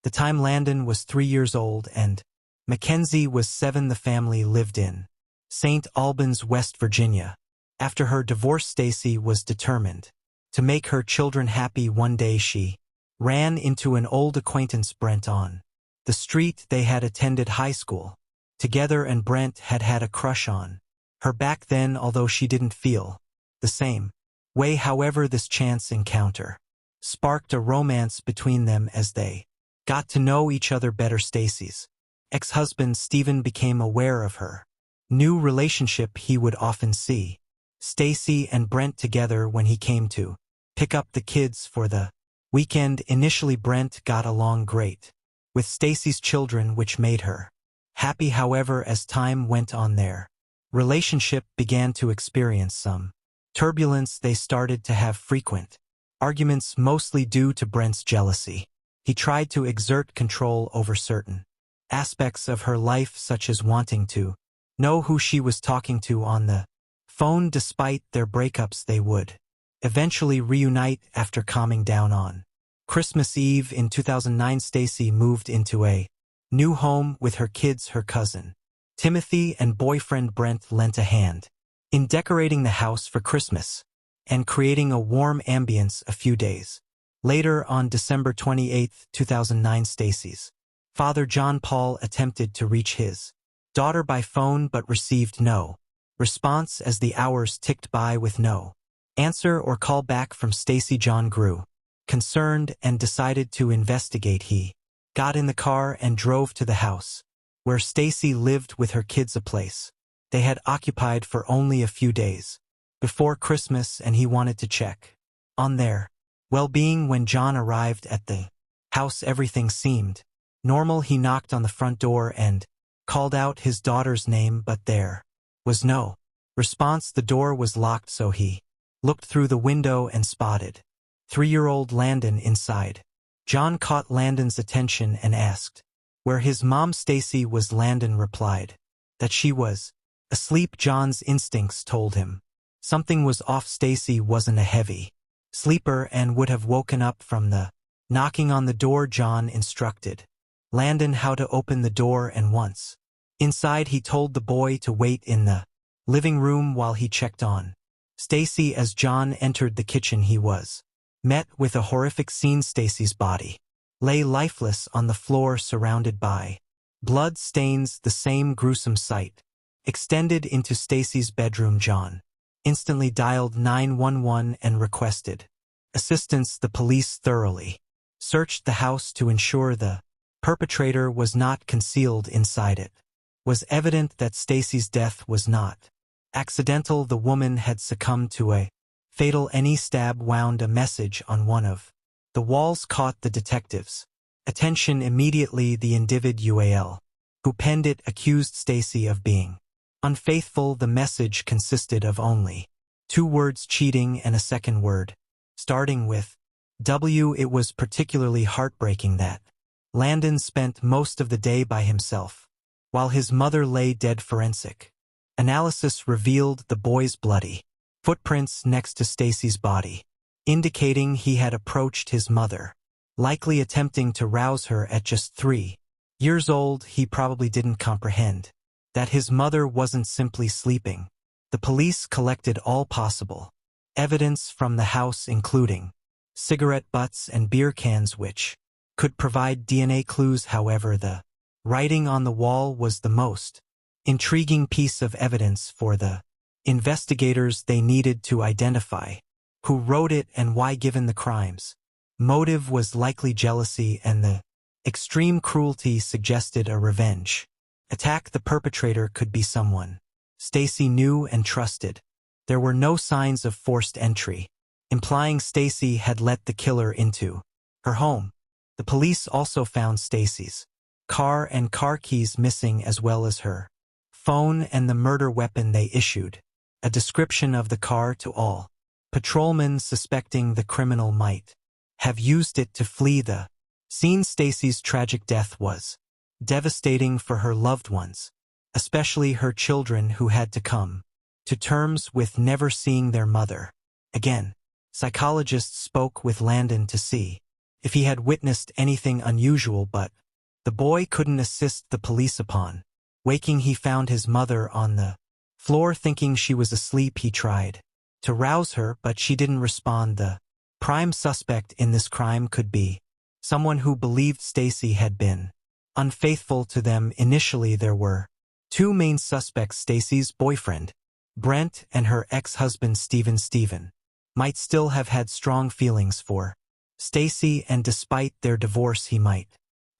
the time, Landon was 3 years old and Mackenzie was 7. The family lived in St. Albans, West Virginia. After her divorce, Stacy was determined to make her children happy. One day she ran into an old acquaintance, Brent, on the street. They had attended high school together, and Brent had had a crush on her back then, although she didn't feel the same way. However, this chance encounter sparked a romance between them. As they got to know each other better, Stacy's ex-husband Steven became aware of her new relationship. He would often see Stacy and Brent together when he came to pick up the kids for the weekend. Initially, Brent got along great with Stacy's children, which made her happy. However, as time went on, their relationship began to experience some turbulence. They started to have frequent arguments, mostly due to Brent's jealousy. He tried to exert control over certain aspects of her life, such as wanting to know who she was talking to on the phone. Despite their breakups, they would eventually reunite after calming down. On Christmas Eve in 2009, Stacy moved into a new home with her kids. Her cousin Timothy and boyfriend Brent lent a hand in decorating the house for Christmas and creating a warm ambience. A few days later, on December 28, 2009, Stacy's father, John Paul, attempted to reach his daughter by phone but received no response. As the hours ticked by with no answer or call back from Stacy, John grew concerned and decided to investigate. He got in the car and drove to the house where Stacy lived with her kids, a place they had occupied for only a few days before Christmas, and he wanted to check on their well-being. When John arrived at the house, everything seemed normal. He knocked on the front door and called out his daughter's name, but there was no response. The door was locked, so he looked through the window and spotted 3-year-old Landon inside. John caught Landon's attention and asked where his mom Stacy was. Landon replied that she was asleep. John's instincts told him something was off. Stacy wasn't a heavy sleeper and would have woken up from the knocking on the door. John instructed Landon how to open the door, and once inside, he told the boy to wait in the living room while he checked on Stacy. As John entered the kitchen, he was met with a horrific scene. Stacy's body lay lifeless on the floor, surrounded by blood stains. The same gruesome sight extended into Stacy's bedroom. John instantly dialed 911 and requested assistance. The police thoroughly searched the house to ensure the perpetrator was not concealed inside it. It was evident that Stacy's death was not accidental. The woman had succumbed to a fatal knee stab. Wound a message on one of the walls caught the detectives' attention immediately. The individual who penned it accused Stacy of being unfaithful. The message consisted of only 2 words: cheating, and a second word starting with W. It was particularly heartbreaking that Landon spent most of the day by himself, while his mother lay dead. Forensic analysis revealed the boy's bloody footprints next to Stacy's body, indicating he had approached his mother, likely attempting to rouse her. At just 3 years old, he probably didn't comprehend that his mother wasn't simply sleeping. The police collected all possible evidence from the house, including cigarette butts and beer cans, which could provide DNA clues. However, the writing on the wall was the most intriguing piece of evidence for the investigators. They needed to identify who wrote it and why. Given the crime's motive was likely jealousy, and the extreme cruelty suggested a revenge attack, the perpetrator could be someone Stacy knew and trusted. There were no signs of forced entry, implying Stacy had let the killer into her home. The police also found Stacy's car and car keys missing, as well as her phone and the murder weapon. They issued a description of the car to all patrolmen, suspecting the criminal might have used it to flee the scene. Stacy's tragic death was devastating for her loved ones, especially her children, who had to come to terms with never seeing their mother again. Psychologists spoke with Landon to see if he had witnessed anything unusual, but the boy couldn't assist the police. Upon waking, he found his mother on the floor. Thinking she was asleep, he tried to rouse her, but she didn't respond. The prime suspect in this crime could be someone who believed Stacy had been unfaithful to them. Initially, there were 2 main suspects: Stacy's boyfriend, Brent, and her ex-husband, Steven. Steven might still have had strong feelings for Stacy, and despite their divorce, he might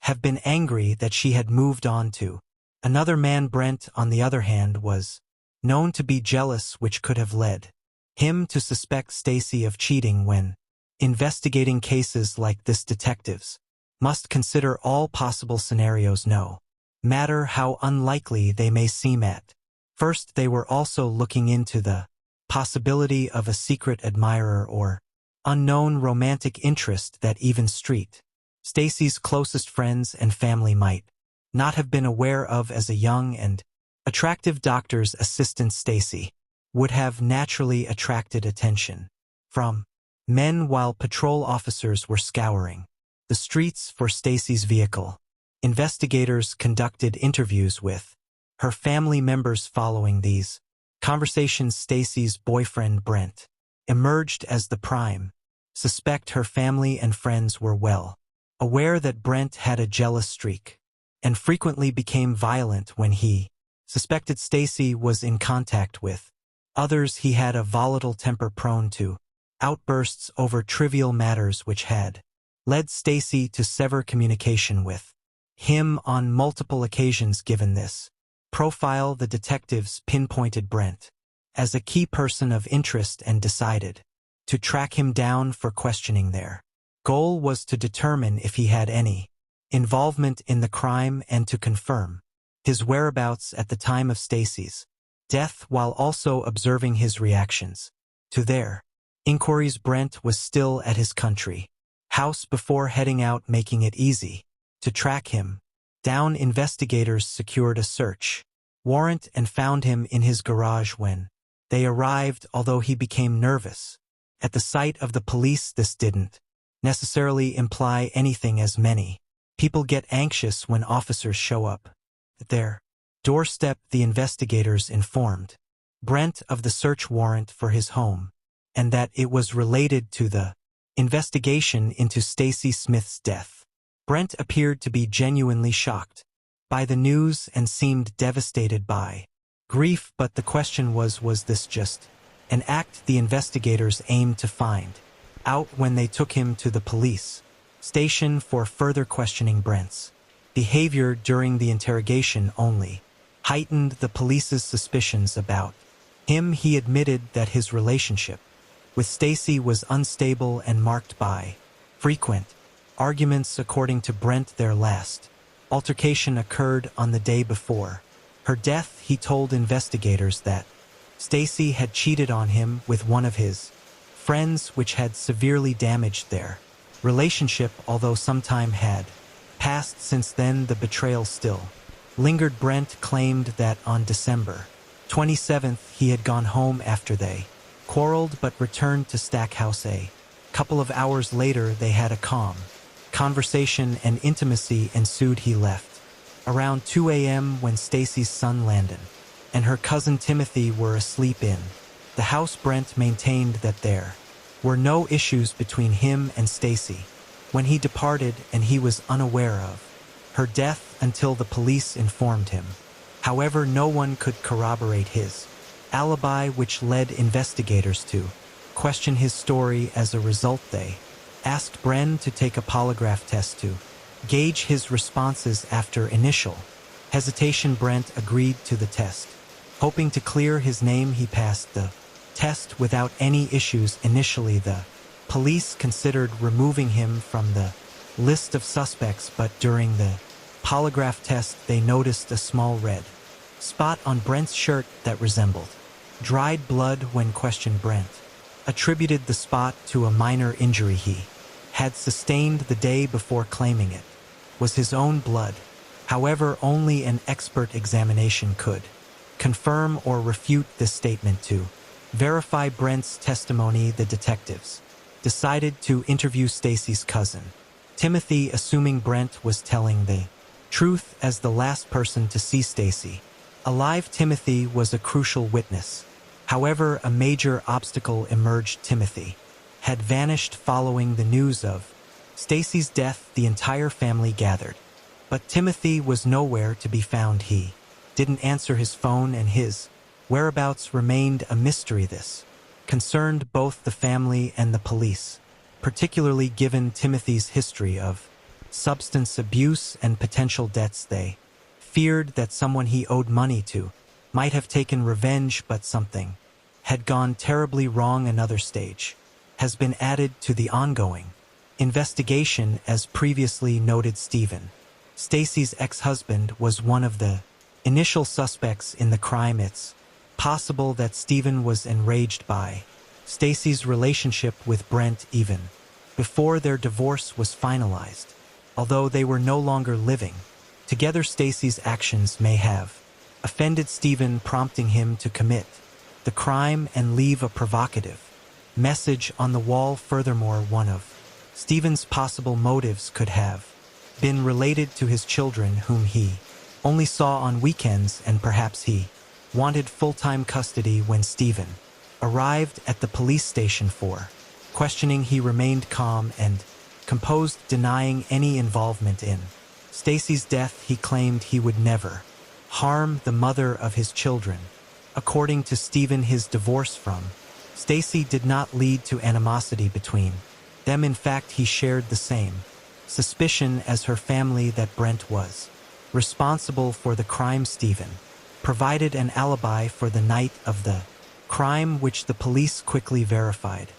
have been angry that she had moved on to another man. Brent, on the other hand, was known to be jealous, which could have led him to suspect Stacy of cheating. When investigating cases like this, detectives must consider all possible scenarios, no matter how unlikely they may seem at first. They were also looking into the possibility of a secret admirer or unknown romantic interest that even Stacy's closest friends and family might not have been aware of. As a young and attractive doctor's assistant, Stacy would have naturally attracted attention from men while patrol officers were scouring the streets for Stacy's vehicle. Investigators conducted interviews with her family members. Following these conversations, Stacy's boyfriend, Brent, emerged as the prime suspect. Her family and friends were well aware that Brent had a jealous streak and frequently became violent when he suspected Stacy was in contact with others. He had a volatile temper, prone to outbursts over trivial matters, which had led Stacy to sever communication with him on multiple occasions. Given this profile, the detectives pinpointed Brent as a key person of interest and decided to track him down for questioning. Their goal was to determine if he had any involvement in the crime and to confirm his whereabouts at the time of Stacy's death, while also observing his reactions to their inquiries. Brent was still at his country house before heading out, making it easy to track him down. Investigators secured a search warrant and found him in his garage when they arrived. Although he became nervous at the sight of the police, this didn't necessarily imply anything, as many people get anxious when officers show up at their doorstep. The investigators informed Brent of the search warrant for his home, and that it was related to the investigation into Stacy Smith's death. Brent appeared to be genuinely shocked by the news and seemed devastated by grief, but the question was this just an act the investigators aimed to find out when they took him to the police station for further questioning? Brent's behavior during the interrogation only heightened the police's suspicions about him. He admitted that his relationship with Stacy was unstable and marked by frequent arguments. According to Brent, their last altercation occurred on the day before her death. He told investigators that Stacy had cheated on him with one of his friends, which had severely damaged their relationship. Although some time had passed since then, the betrayal still lingered. Brent claimed that on December 27th he had gone home after they quarreled but returned to Stackhouse. A couple of hours later they had a calm conversation and intimacy ensued. He left around 2 a.m. when Stacy's son Landon and her cousin Timothy were asleep in the house. Brent maintained that there were no issues between him and Stacy when he departed, and he was unaware of her death until the police informed him. However, no one could corroborate his alibi, which led investigators to question his story. As a result, they asked Brent to take a polygraph test to gauge his responses. After initial hesitation, Brent agreed to the test. Hoping to clear his name, he passed the test without any issues. Initially, the police considered removing him from the list of suspects, but during the polygraph test they noticed a small red spot on Brent's shirt that resembled dried blood. When questioned, Brent attributed the spot to a minor injury he had sustained the day before, claiming it was his own blood. However, only an expert examination could confirm or refute this statement. To verify Brent's testimony, the detectives decided to interview Stacy's cousin, Timothy, assuming Brent was telling the truth as the last person to see Stacy alive. Timothy was a crucial witness. However, a major obstacle emerged. Timothy had vanished following the news of Stacy's death. The entire family gathered, but Timothy was nowhere to be found. He didn't answer his phone, and his whereabouts remained a mystery. This concerned both the family and the police, particularly given Timothy's history of substance abuse and potential debts. They feared that someone he owed money to might have taken revenge, but something had gone terribly wrong. Another stage has been added to the ongoing investigation. As previously noted, Stephen, Stacy's ex-husband, was one of the initial suspects in the crime. It's possible that Stephen was enraged by Stacy's relationship with Brent even before their divorce was finalized. Although they were no longer living together, Stacy's actions may have offended Stephen, prompting him to commit the crime and leave a provocative message on the wall. Furthermore, one of Stephen's possible motives could have been related to his children, whom he only saw on weekends, and perhaps he wanted full-time custody. When Stephen arrived at the police station for questioning, he remained calm and composed, denying any involvement in Stacy's death. He claimed he would never harm the mother of his children. According to Stephen, his divorce from Stacy did not lead to animosity between them. In fact, he shared the same suspicion as her family that Brent was responsible for the crime. Stephen provided an alibi for the night of the crime, which the police quickly verified,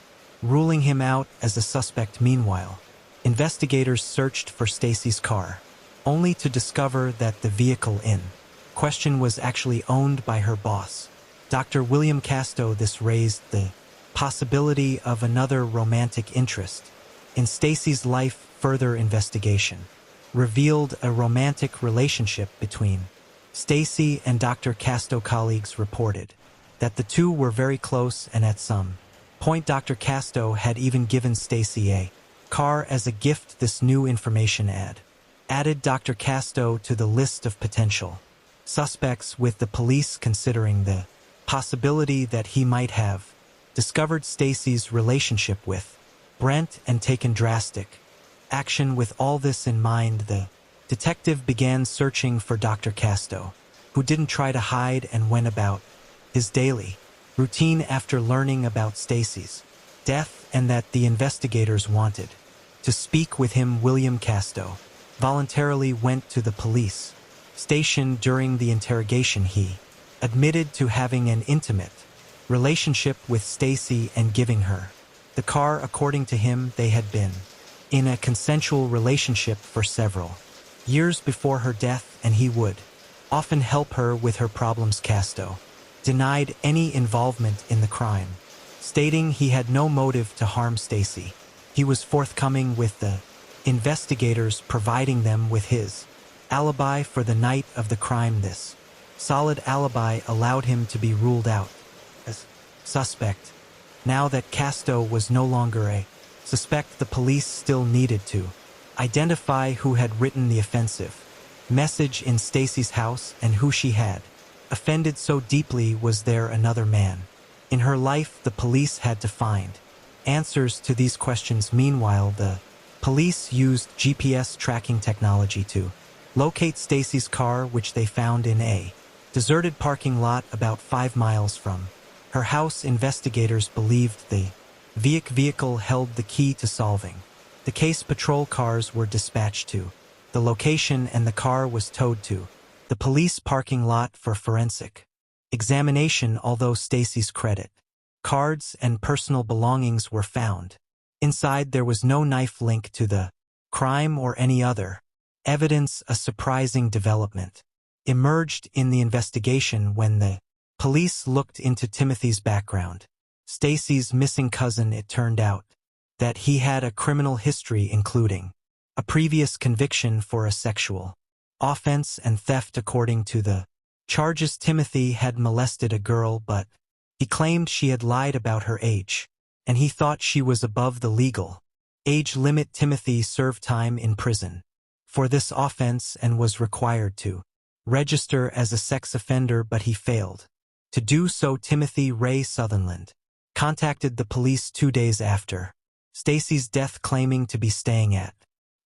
ruling him out as a suspect. Meanwhile, investigators searched for Stacy's car, only to discover that the vehicle in question was actually owned by her boss, Dr. William Casto. This raised the possibility of another romantic interest in Stacy's life. Further investigation revealed a romantic relationship between Stacy and Dr. Casto. Colleagues reported that the two were very close, and at some point Dr. Casto had even given Stacy a car as a gift. This new information added Dr. Casto to the list of potential suspects, with the police considering the possibility that he might have discovered Stacy's relationship with Brent and taken drastic action. With all this in mind, the detective began searching for Dr. Casto, who didn't try to hide and went about his daily routine after learning about Stacy's death and that the investigators wanted to speak with him. William Casto voluntarily went to the police station. During the interrogation, he admitted to having an intimate relationship with Stacy and giving her the car. According to him, they had been in a consensual relationship for several years before her death, and he would often help her with her problems. Casto denied any involvement in the crime, stating he had no motive to harm Stacy. He was forthcoming with the investigators, providing them with his alibi for the night of the crime. This solid alibi allowed him to be ruled out as suspect. Now that Casto was no longer a suspect, the police still needed to identify who had written the offensive message in Stacy's house and who she had offended so deeply. Was there another man in her life? The police had to find answers to these questions. Meanwhile, the police used GPS tracking technology to locate Stacy's car, which they found in a deserted parking lot about 5 miles from her house. Investigators believed the vehicle held the key to solving the case. Patrol cars were dispatched to the location and the car was towed to the police parking lot for forensic examination. Although Stacy's credit cards and personal belongings were found inside, there was no knife link to the crime or any other evidence. A surprising development emerged in the investigation when the police looked into Timothy's background. Stacy's missing cousin, it turned out that he had a criminal history, including a previous conviction for a sexual offense and theft. According to the charges, Timothy had molested a girl, but he claimed she had lied about her age, and he thought she was above the legal age limit. Timothy served time in prison for this offense and was required to register as a sex offender, but he failed to do so. Timothy Ray Sutherland contacted the police 2 days after Stacy's death, claiming to be staying at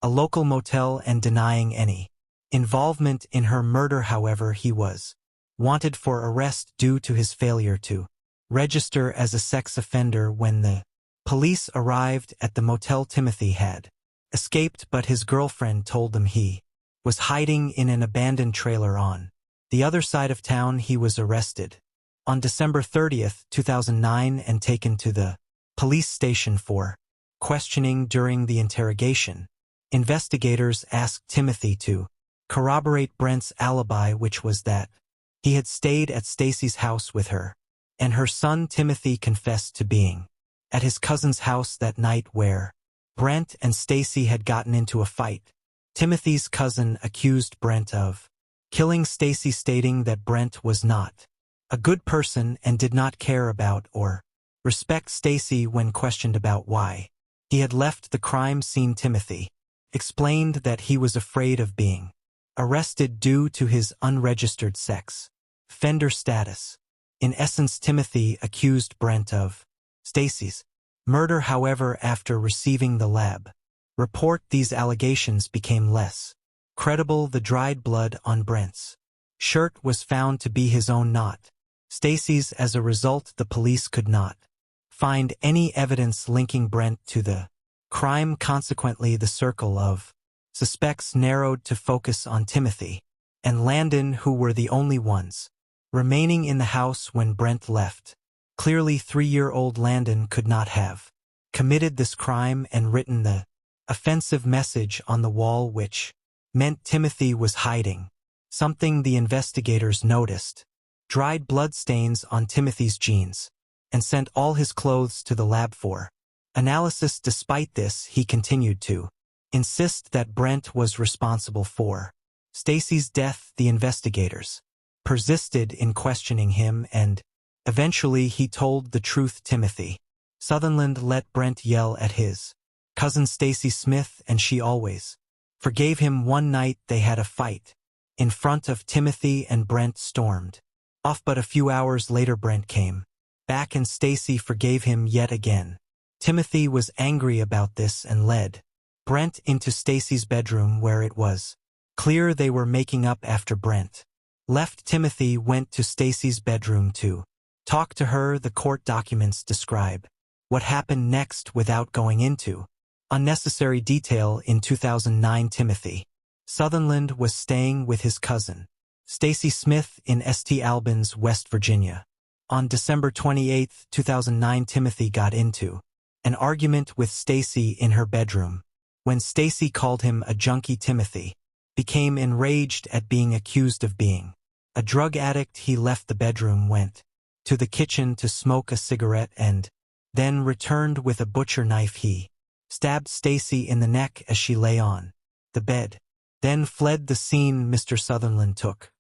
a local motel and denying any involvement in her murder. However, he was wanted for arrest due to his failure to register as a sex offender. When the police arrived at the motel, Timothy had escaped, but his girlfriend told them he was hiding in an abandoned trailer on the other side of town. He was arrested on December 30th, 2009 and taken to the police station for questioning. During the interrogation, investigators asked Timothy to corroborate Brent's alibi, which was that he had stayed at Stacy's house with her and her son. Timothy confessed to being at his cousin's house that night, where Brent and Stacy had gotten into a fight. Timothy's cousin accused Brent of killing Stacy, stating that Brent was not a good person and did not care about or respect Stacy. When questioned about why he had left the crime scene, Timothy explained that he was afraid of being arrested due to his unregistered sex offender status. In essence, Timothy accused Brent of Stacy's murder. However, after receiving the lab report, these allegations became less credible. The dried blood on Brent's shirt was found to be his own, not Stacy's. As a result, the police could not find any evidence linking Brent to the crime. Consequently, the circle of suspects narrowed to focus on Timothy and Landon, who were the only ones remaining in the house when Brent left. Clearly, 3-year-old Landon could not have committed this crime and written the offensive message on the wall, which meant Timothy was hiding something. The investigators noticed dried blood stains on Timothy's jeans and sent all his clothes to the lab for analysis. Despite this, he continued to insist that Brent was responsible for Stacy's death. The investigators persisted in questioning him, and eventually he told the truth. Timothy Sutherland let Brent yell at his cousin Stacy Smith, and she always forgave him. One night they had a fight in front of Timothy, and Brent stormed Off but a few hours later Brent came back and Stacy forgave him yet again. Timothy was angry about this and led Brent into Stacy's bedroom where it was clear they were making up after Brent left. Timothy went to Stacy's bedroom to talk to her. The court documents describe what happened next without going into unnecessary detail. In 2009, Timothy Sutherland was staying with his cousin, Stacy Smith, in St. Albans, West Virginia. On December 28, 2009, Timothy got into an argument with Stacy in her bedroom. When Stacy called him a junkie, Timothy became enraged at being accused of being a drug addict. He left the bedroom, went to the kitchen to smoke a cigarette, and then returned with a butcher knife. He stabbed Stacy in the neck as she lay on the bed, then fled the scene. Mr. Sutherland took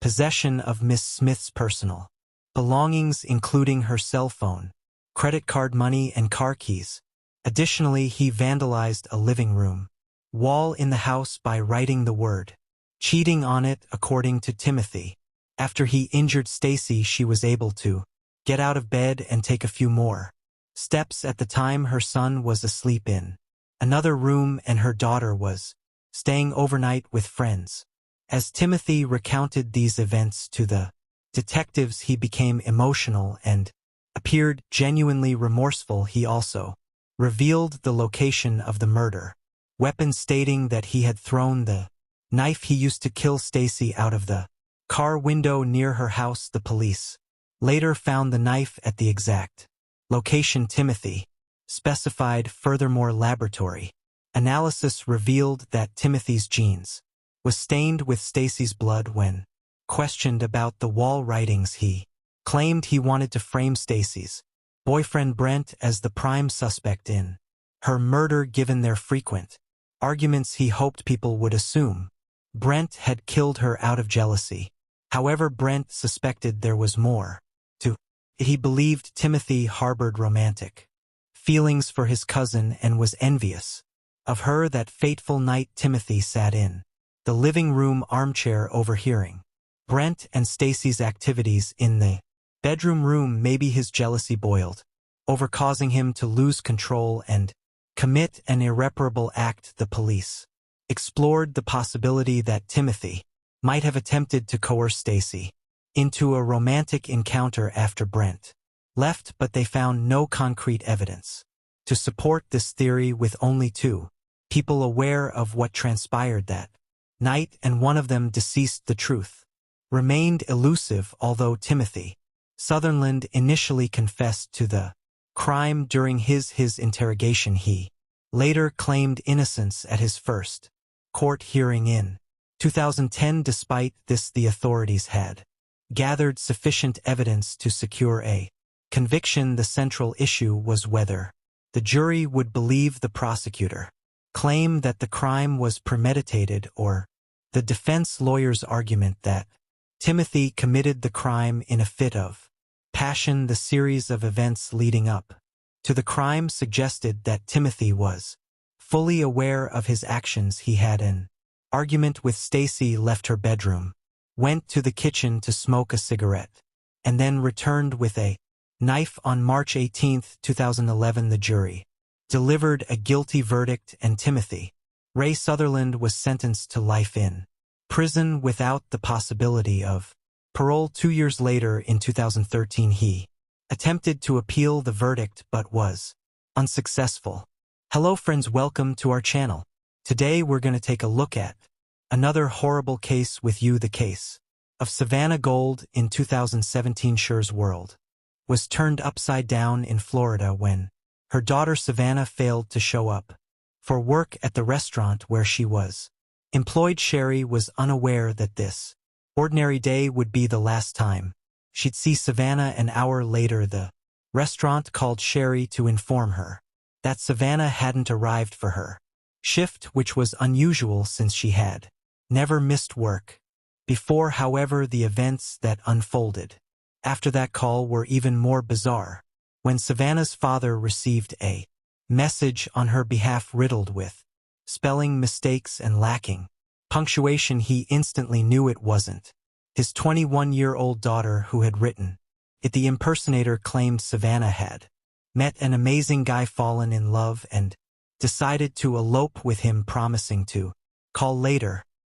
possession of Miss Smith's personal belongings, including her cell phone, credit card, money, and car keys. Additionally, he vandalized a living room wall in the house by writing the word cheating on it. According to Timothy, after he injured Stacy, she was able to get out of bed and take a few more steps. At the time, her son was asleep in another room and her daughter was staying overnight with friends. As Timothy recounted these events to the detectives, he became emotional and appeared genuinely remorseful. He also revealed the location of the murder weapon, stating that he had thrown the knife he used to kill Stacy out of the car window near her house. The police later found the knife at the exact location Timothy specified. Furthermore, laboratory analysis revealed that Timothy's jeans was stained with Stacy's blood. When questioned about the wall writings, he claimed he wanted to frame Stacy's boyfriend Brent as the prime suspect in her murder. Given their frequent arguments, he hoped people would assume Brent had killed her out of jealousy. However, Brent suspected there was more to it. He believed Timothy harbored romantic feelings for his cousin and was envious of her. That fateful night, Timothy sat in the living room armchair overhearing Brent and Stacy's activities in the bedroom room. Maybe his jealousy boiled over, causing him to lose control and commit an irreparable act. The police explored the possibility that Timothy might have attempted to coerce Stacy into a romantic encounter after Brent left, but they found no concrete evidence to support this theory, with only two people aware of what transpired that night, and one of them deceased. The truth remained elusive. Although Timothy Sutherland initially confessed to the crime during his interrogation, he later claimed innocence at his first court hearing in 2010. Despite this, the authorities had gathered sufficient evidence to secure a conviction. The central issue was whether the jury would believe the prosecutor claim that the crime was premeditated, or the defense lawyer's argument that Timothy committed the crime in a fit of passion. The series of events leading up to the crime suggested that Timothy was fully aware of his actions. He had an argument with Stacy, left her bedroom, went to the kitchen to smoke a cigarette, and then returned with a knife. On March 18, 2011, the jury delivered a guilty verdict, and Timothy Ray Sutherland was sentenced to life in prison without the possibility of parole. 2 years later, in 2013, he attempted to appeal the verdict but was unsuccessful. Hello friends, welcome to our channel. Today we're going to take a look at another horrible case with you. The case of Savannah Gold in 2017. Cher's world was turned upside down in Florida when her daughter Savannah failed to show up for work at the restaurant where she was employed. Sherry was unaware that this ordinary day would be the last time she'd see Savannah. An hour later, the restaurant called Sherry to inform her that Savannah hadn't arrived for her shift, which was unusual since she had never missed work before. However, the events that unfolded after that call were even more bizarre. When Savannah's father received a message on her behalf riddled with spelling mistakes and lacking punctuation, he instantly knew it wasn't his 21-year-old daughter who had written it. The impersonator claimed Savannah had met an amazing guy, fallen in love, and decided to elope with him, promising to call later.